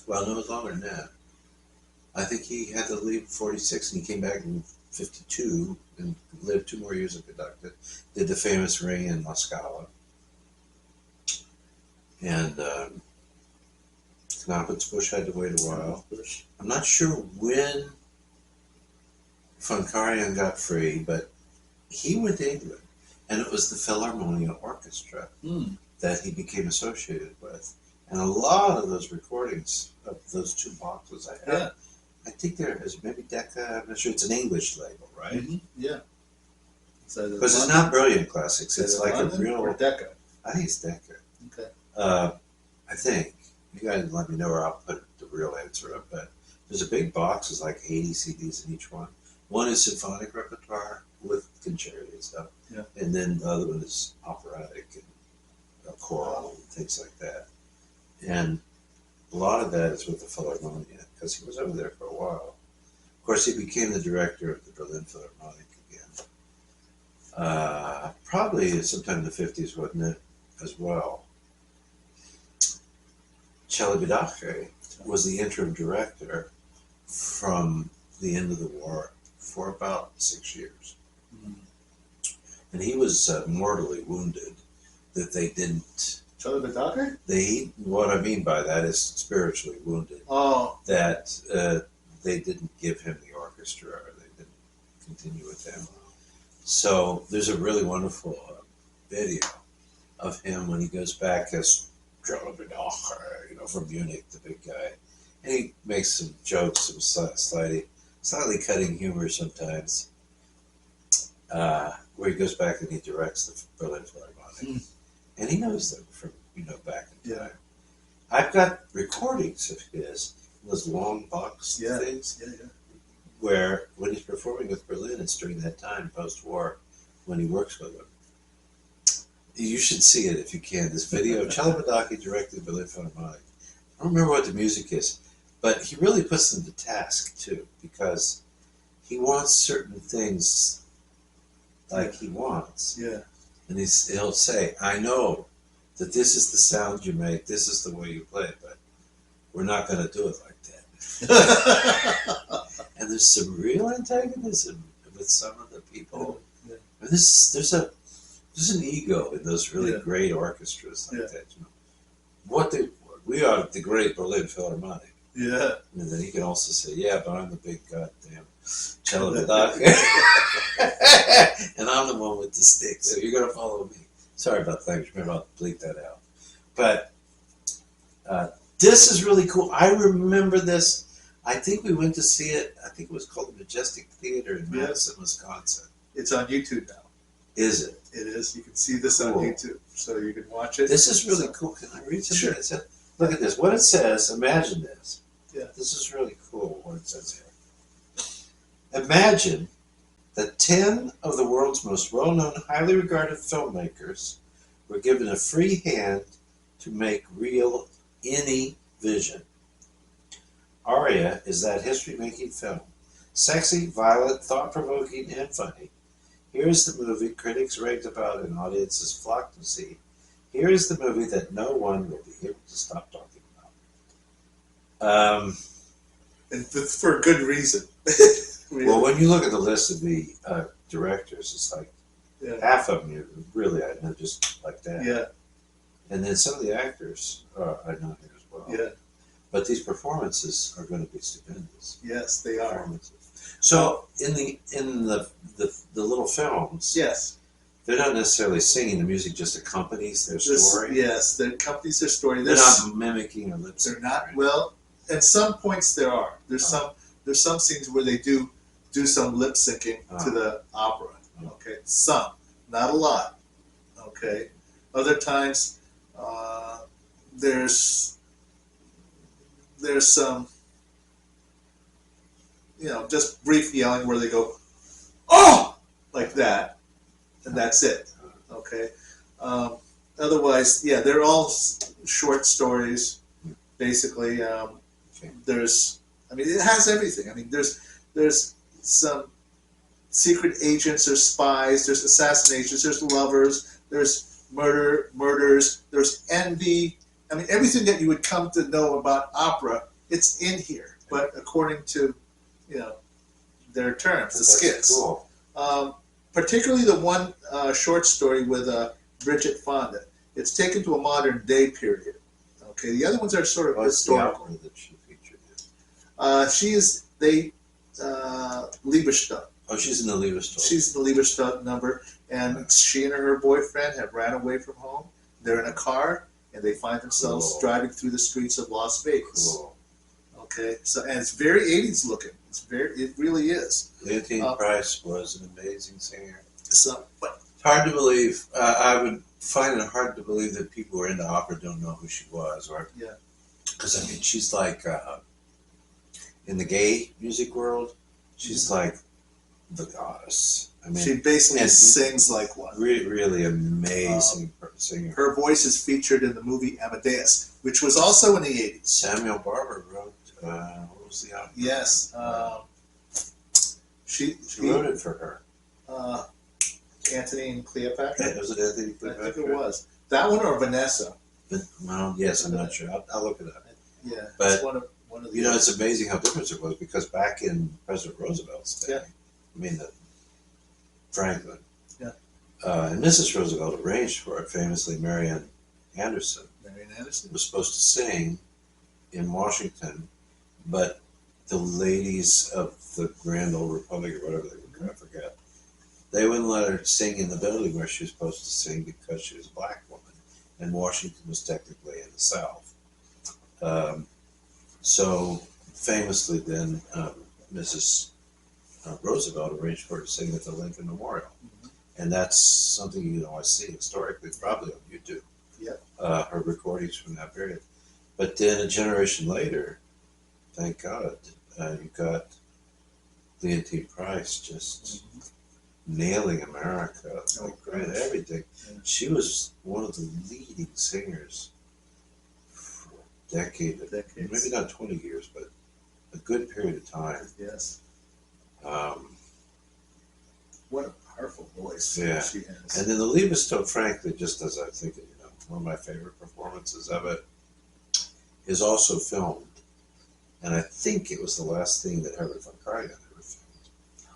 [SPEAKER 1] Well, no, it was longer than that. I think he had to leave 46 and he came back in 52 and lived 2 more years and conducted. Did the famous Ring in La Scala. And Knappensbusch had to wait a while. I'm not sure when Von Karajan got free, but he went to England. And it was the Philharmonia Orchestra that he became associated with. And a lot of those recordings of those 2 boxes I have, I think there is maybe Decca, I'm not sure, it's an English label, right?
[SPEAKER 2] Yeah.
[SPEAKER 1] Because it's not Brilliant Classics, it's like a real...
[SPEAKER 2] Or Decca?
[SPEAKER 1] I think it's Decca.
[SPEAKER 2] Okay.
[SPEAKER 1] I think. You guys let me know or I'll put the real answer up, but there's a big box, there's like 80 CDs in each one. One is symphonic repertoire with concerti and stuff.
[SPEAKER 2] Yeah.
[SPEAKER 1] And then the other one is operatic and choral and things like that. And a lot of that is with the Philharmonia, because he was over there for a while. Of course, he became the director of the Berlin Philharmonic again. Probably sometime in the 50s, wasn't it, as well. Celibidache was the interim director from the end of the war for about 6 years. And he was mortally wounded that they didn't...
[SPEAKER 2] Celibidache?
[SPEAKER 1] What I mean by that is spiritually wounded.
[SPEAKER 2] Oh.
[SPEAKER 1] That they didn't give him the orchestra, or they didn't continue with him. So there's a really wonderful video of him when he goes back as Celibidache, from Munich, the big guy. And he makes some jokes, some slightly cutting humor sometimes, where he goes back and he directs the Berlin Philharmonic. And he knows them from, back in time. I've got recordings of his, those long box things, where when he's performing with Berlin, it's during that time, post-war, when he works with them. You should see it if you can. This video of Celibidache directed the Berlin Philharmonic. I don't remember what the music is, but he really puts them to task, too, because he wants certain things like he wants.
[SPEAKER 2] Yeah.
[SPEAKER 1] And he'll say, I know that this is the sound you make, this is the way you play it, but we're not going to do it like that. And there's some real antagonism with some of the people.
[SPEAKER 2] Yeah.
[SPEAKER 1] And there's an ego in those really great orchestras like that. We are the great Berlin Philharmonic.
[SPEAKER 2] Yeah.
[SPEAKER 1] And then he can also say, yeah, but I'm the big goddamn Celibidache. And I'm the one with the stick, so you're going to follow me. Sorry about that. Remember, I'll bleep that out. But this is really cool. I remember this. I think we went to see it. I think it was called the Majestic Theater in Madison, Wisconsin.
[SPEAKER 2] It's on YouTube now.
[SPEAKER 1] Is it?
[SPEAKER 2] It is. You can see this on YouTube, so you can watch it.
[SPEAKER 1] This is really cool. Can I read something? Sure. Look at this. What it says, imagine this.
[SPEAKER 2] Yeah.
[SPEAKER 1] This is really cool what it says here. Imagine that 10 of the world's most well-known, highly regarded filmmakers were given a free hand to make real any vision. Aria is that history-making film. Sexy, violent, thought-provoking, and funny. Here's the movie critics raved about and audiences flocked to see. Here is the movie that no one will be able to stop talking about.
[SPEAKER 2] And for good reason. Really.
[SPEAKER 1] Well, when you look at the list of the directors, it's like half of them you really I know just like that.
[SPEAKER 2] Yeah.
[SPEAKER 1] And then some of the actors I know here as well.
[SPEAKER 2] Yeah.
[SPEAKER 1] But these performances are going to be stupendous.
[SPEAKER 2] Yes, they are.
[SPEAKER 1] So in the little films,
[SPEAKER 2] yes,
[SPEAKER 1] they're not necessarily singing. The music just accompanies their story.
[SPEAKER 2] Yes, it accompanies their story.
[SPEAKER 1] They're not mimicking or lip syncing.
[SPEAKER 2] They're not.
[SPEAKER 1] Right?
[SPEAKER 2] Well, at some points there are. There's some scenes where they do some lip syncing to the opera. Okay, some, not a lot. Okay, other times there's some, just brief yelling where they go, oh, like that, and that's it. Okay. Otherwise, they're all short stories, basically. It has everything. There's some secret agents, there's spies, there's assassinations, there's lovers, there's murders, there's envy. Everything that you would come to know about opera it's in here, but according to, their terms, the
[SPEAKER 1] That's
[SPEAKER 2] skits.
[SPEAKER 1] Cool.
[SPEAKER 2] Particularly the one short story with Bridget Fonda. It's taken to a modern day period. Okay, the other ones are sort of
[SPEAKER 1] What's
[SPEAKER 2] historical.
[SPEAKER 1] the opera that she featured in?
[SPEAKER 2] She is Lieberstadt.
[SPEAKER 1] Oh, she's in the Lieberstadt.
[SPEAKER 2] She's the Lieberstadt number, and she and her boyfriend have ran away from home. They're in a car, and they find themselves
[SPEAKER 1] Cool.
[SPEAKER 2] driving through the streets of Las Vegas.
[SPEAKER 1] Cool.
[SPEAKER 2] Okay, so and it's very 80s looking. It really is.
[SPEAKER 1] Leontine Price was an amazing singer.
[SPEAKER 2] So, but
[SPEAKER 1] It's hard to believe. I would find it hard to believe that people who are into opera don't know who she was, or
[SPEAKER 2] Yeah.
[SPEAKER 1] because I mean, she's like in the gay music world, she's like the goddess. I mean,
[SPEAKER 2] she basically
[SPEAKER 1] and-
[SPEAKER 2] sings like one.
[SPEAKER 1] really amazing singer.
[SPEAKER 2] Her voice is featured in the movie Amadeus, which was also in the 80s.
[SPEAKER 1] Samuel Barber wrote. What was the opera?
[SPEAKER 2] Yes.
[SPEAKER 1] She wrote it for her.
[SPEAKER 2] Antony and Cleopatra?
[SPEAKER 1] Was it Anthony
[SPEAKER 2] I think
[SPEAKER 1] Cleopatra?
[SPEAKER 2] it was. That one or Vanessa?
[SPEAKER 1] Well, yes, I'm not sure. I'll look it up.
[SPEAKER 2] Yeah,
[SPEAKER 1] But,
[SPEAKER 2] it's one of the.
[SPEAKER 1] You know, it's amazing how different it was because back in President Roosevelt's day, Franklin, and Mrs. Roosevelt arranged for it. Famously, Marian Anderson
[SPEAKER 2] Marian Anderson.
[SPEAKER 1] was supposed to sing in Washington, but the ladies of the Grand Old Republic or whatever they were, I forget, they wouldn't let her sing in the building where she was supposed to sing because she was a black woman, and Washington was technically in the South. So famously then, Mrs. Roosevelt arranged for her to sing at the Lincoln Memorial. And that's something I see historically, probably on YouTube.
[SPEAKER 2] Yep.
[SPEAKER 1] Her recordings from that period. But then a generation later, thank God, you got Leontine Price just nailing America, like everything.
[SPEAKER 2] Yeah.
[SPEAKER 1] She was one of the leading singers for decades. Maybe not 20 years, but a good period of time.
[SPEAKER 2] Yes. What a powerful voice
[SPEAKER 1] Yeah.
[SPEAKER 2] she has.
[SPEAKER 1] And then the Liebestone, frankly, just as I think, one of my favorite performances of it is also filmed. And I think it was the last thing that Herbert von Karajan ever filmed.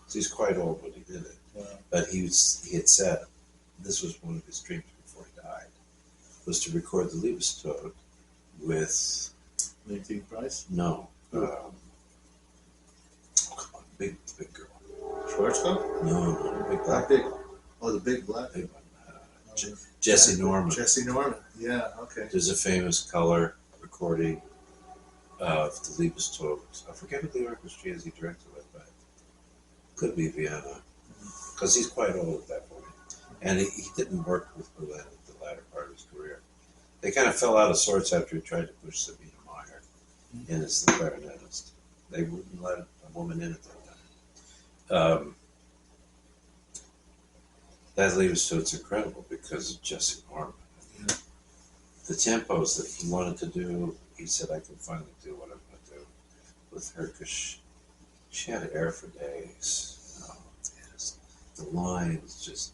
[SPEAKER 1] So he's quite old when he did it.
[SPEAKER 2] Wow.
[SPEAKER 1] But he had said, this was one of his dreams before he died, was to record the Liebestone with,
[SPEAKER 2] Leontine Price?
[SPEAKER 1] no, come on, big girl.
[SPEAKER 2] Schwarzkopf?
[SPEAKER 1] No, big
[SPEAKER 2] Not
[SPEAKER 1] black,
[SPEAKER 2] big. Oh, the big black.
[SPEAKER 1] big one. Jesse Norman.
[SPEAKER 2] Jesse Norman. Yeah, okay.
[SPEAKER 1] There's a famous color recording of the Liebestone. I forget what the orchestra is he directed with, but could be Vienna, because he's quite old at that point. And he didn't work with Berlin at the latter part of his career. They kind of fell out of sorts after he tried to push Sabine Meyer in as the clarinetist. They wouldn't let a woman in at that time. That Liebestone's incredible because of Jesse Norman. The tempos that he wanted to do, he said, I can finally do what I'm going to do with her because she had air for days. The lines just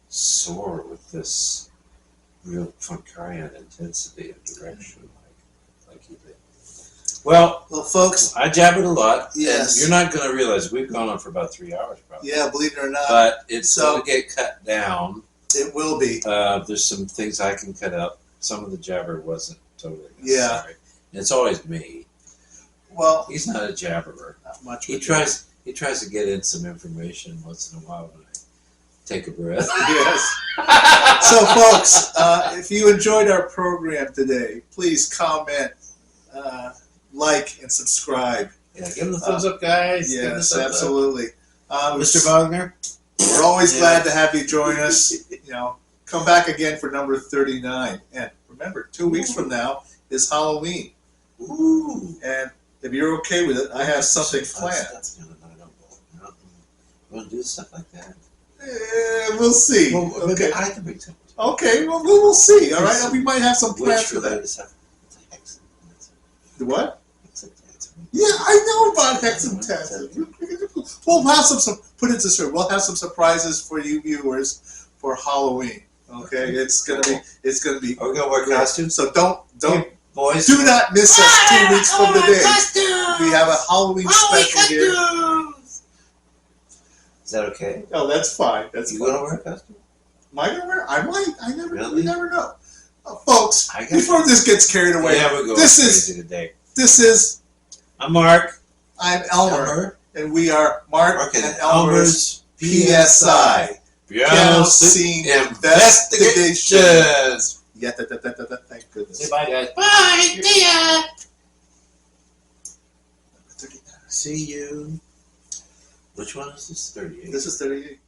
[SPEAKER 1] soar with this real von Karajan intensity and direction like he did. Well,
[SPEAKER 2] folks.
[SPEAKER 1] I jabbered a lot.
[SPEAKER 2] Yes.
[SPEAKER 1] And you're not going to realize we've gone on for about 3 hours probably.
[SPEAKER 2] Yeah, believe it or not.
[SPEAKER 1] But it's
[SPEAKER 2] So-
[SPEAKER 1] going to get cut down.
[SPEAKER 2] It will be.
[SPEAKER 1] There's some things I can cut out. Some of the jabber wasn't totally necessary. And it's always me.
[SPEAKER 2] Well,
[SPEAKER 1] He's not a jabberer.
[SPEAKER 2] not much.
[SPEAKER 1] He tries to get in some information once in a while when I take a breath.
[SPEAKER 2] Yes. So, folks, if you enjoyed our program today, please comment, like, and subscribe.
[SPEAKER 1] Yeah, give him the thumbs up, guys. Give him the
[SPEAKER 2] Yes,
[SPEAKER 1] thumbs up.
[SPEAKER 2] absolutely.
[SPEAKER 1] Mr. Wagner?
[SPEAKER 2] We're always
[SPEAKER 1] Yeah.
[SPEAKER 2] glad to have you join us. Come back again for number 39. And remember, 2 weeks from now is Halloween.
[SPEAKER 1] Ooh.
[SPEAKER 2] And if you're okay with it, I have something planned.
[SPEAKER 1] You want to do stuff like that?
[SPEAKER 2] We'll see.
[SPEAKER 1] Well,
[SPEAKER 2] Okay.
[SPEAKER 1] I can bring something.
[SPEAKER 2] Okay, well, we'll see. All right, we might have some plans
[SPEAKER 1] Which
[SPEAKER 2] for that.
[SPEAKER 1] is a hex.
[SPEAKER 2] The what?
[SPEAKER 1] It's a hex.
[SPEAKER 2] Yeah, I know about Hex and Test. We'll have some put it this way. We'll have some surprises for you viewers for Halloween. Okay, it's gonna be
[SPEAKER 1] Are we gonna wear
[SPEAKER 2] great.
[SPEAKER 1] costumes?
[SPEAKER 2] So don't
[SPEAKER 1] Boys,
[SPEAKER 2] Do not miss us 2 weeks from today.
[SPEAKER 3] Costumes!
[SPEAKER 2] We have a Halloween special here.
[SPEAKER 3] Costumes!
[SPEAKER 1] is that okay?
[SPEAKER 2] Oh, that's fine. That's
[SPEAKER 1] You
[SPEAKER 2] fine.
[SPEAKER 1] gonna wear a costume?
[SPEAKER 2] Am I gonna wear? I might. I never.
[SPEAKER 1] Really?
[SPEAKER 2] You never know. Folks,
[SPEAKER 1] I got
[SPEAKER 2] before this gets carried away,
[SPEAKER 1] Yeah, we're going
[SPEAKER 2] this
[SPEAKER 1] crazy today.
[SPEAKER 2] is.
[SPEAKER 1] I'm Mark.
[SPEAKER 2] I'm Elmer, and we are Mark
[SPEAKER 1] Mark
[SPEAKER 2] and
[SPEAKER 1] and
[SPEAKER 2] Elmer's
[SPEAKER 1] Elmer's
[SPEAKER 2] PSI.
[SPEAKER 1] Piano
[SPEAKER 2] Scene
[SPEAKER 1] Investigations.
[SPEAKER 2] Yeah, thank goodness.
[SPEAKER 1] Say bye, guys.
[SPEAKER 3] Bye, see ya!
[SPEAKER 1] See you. Which one is this? 38.
[SPEAKER 2] This is 38.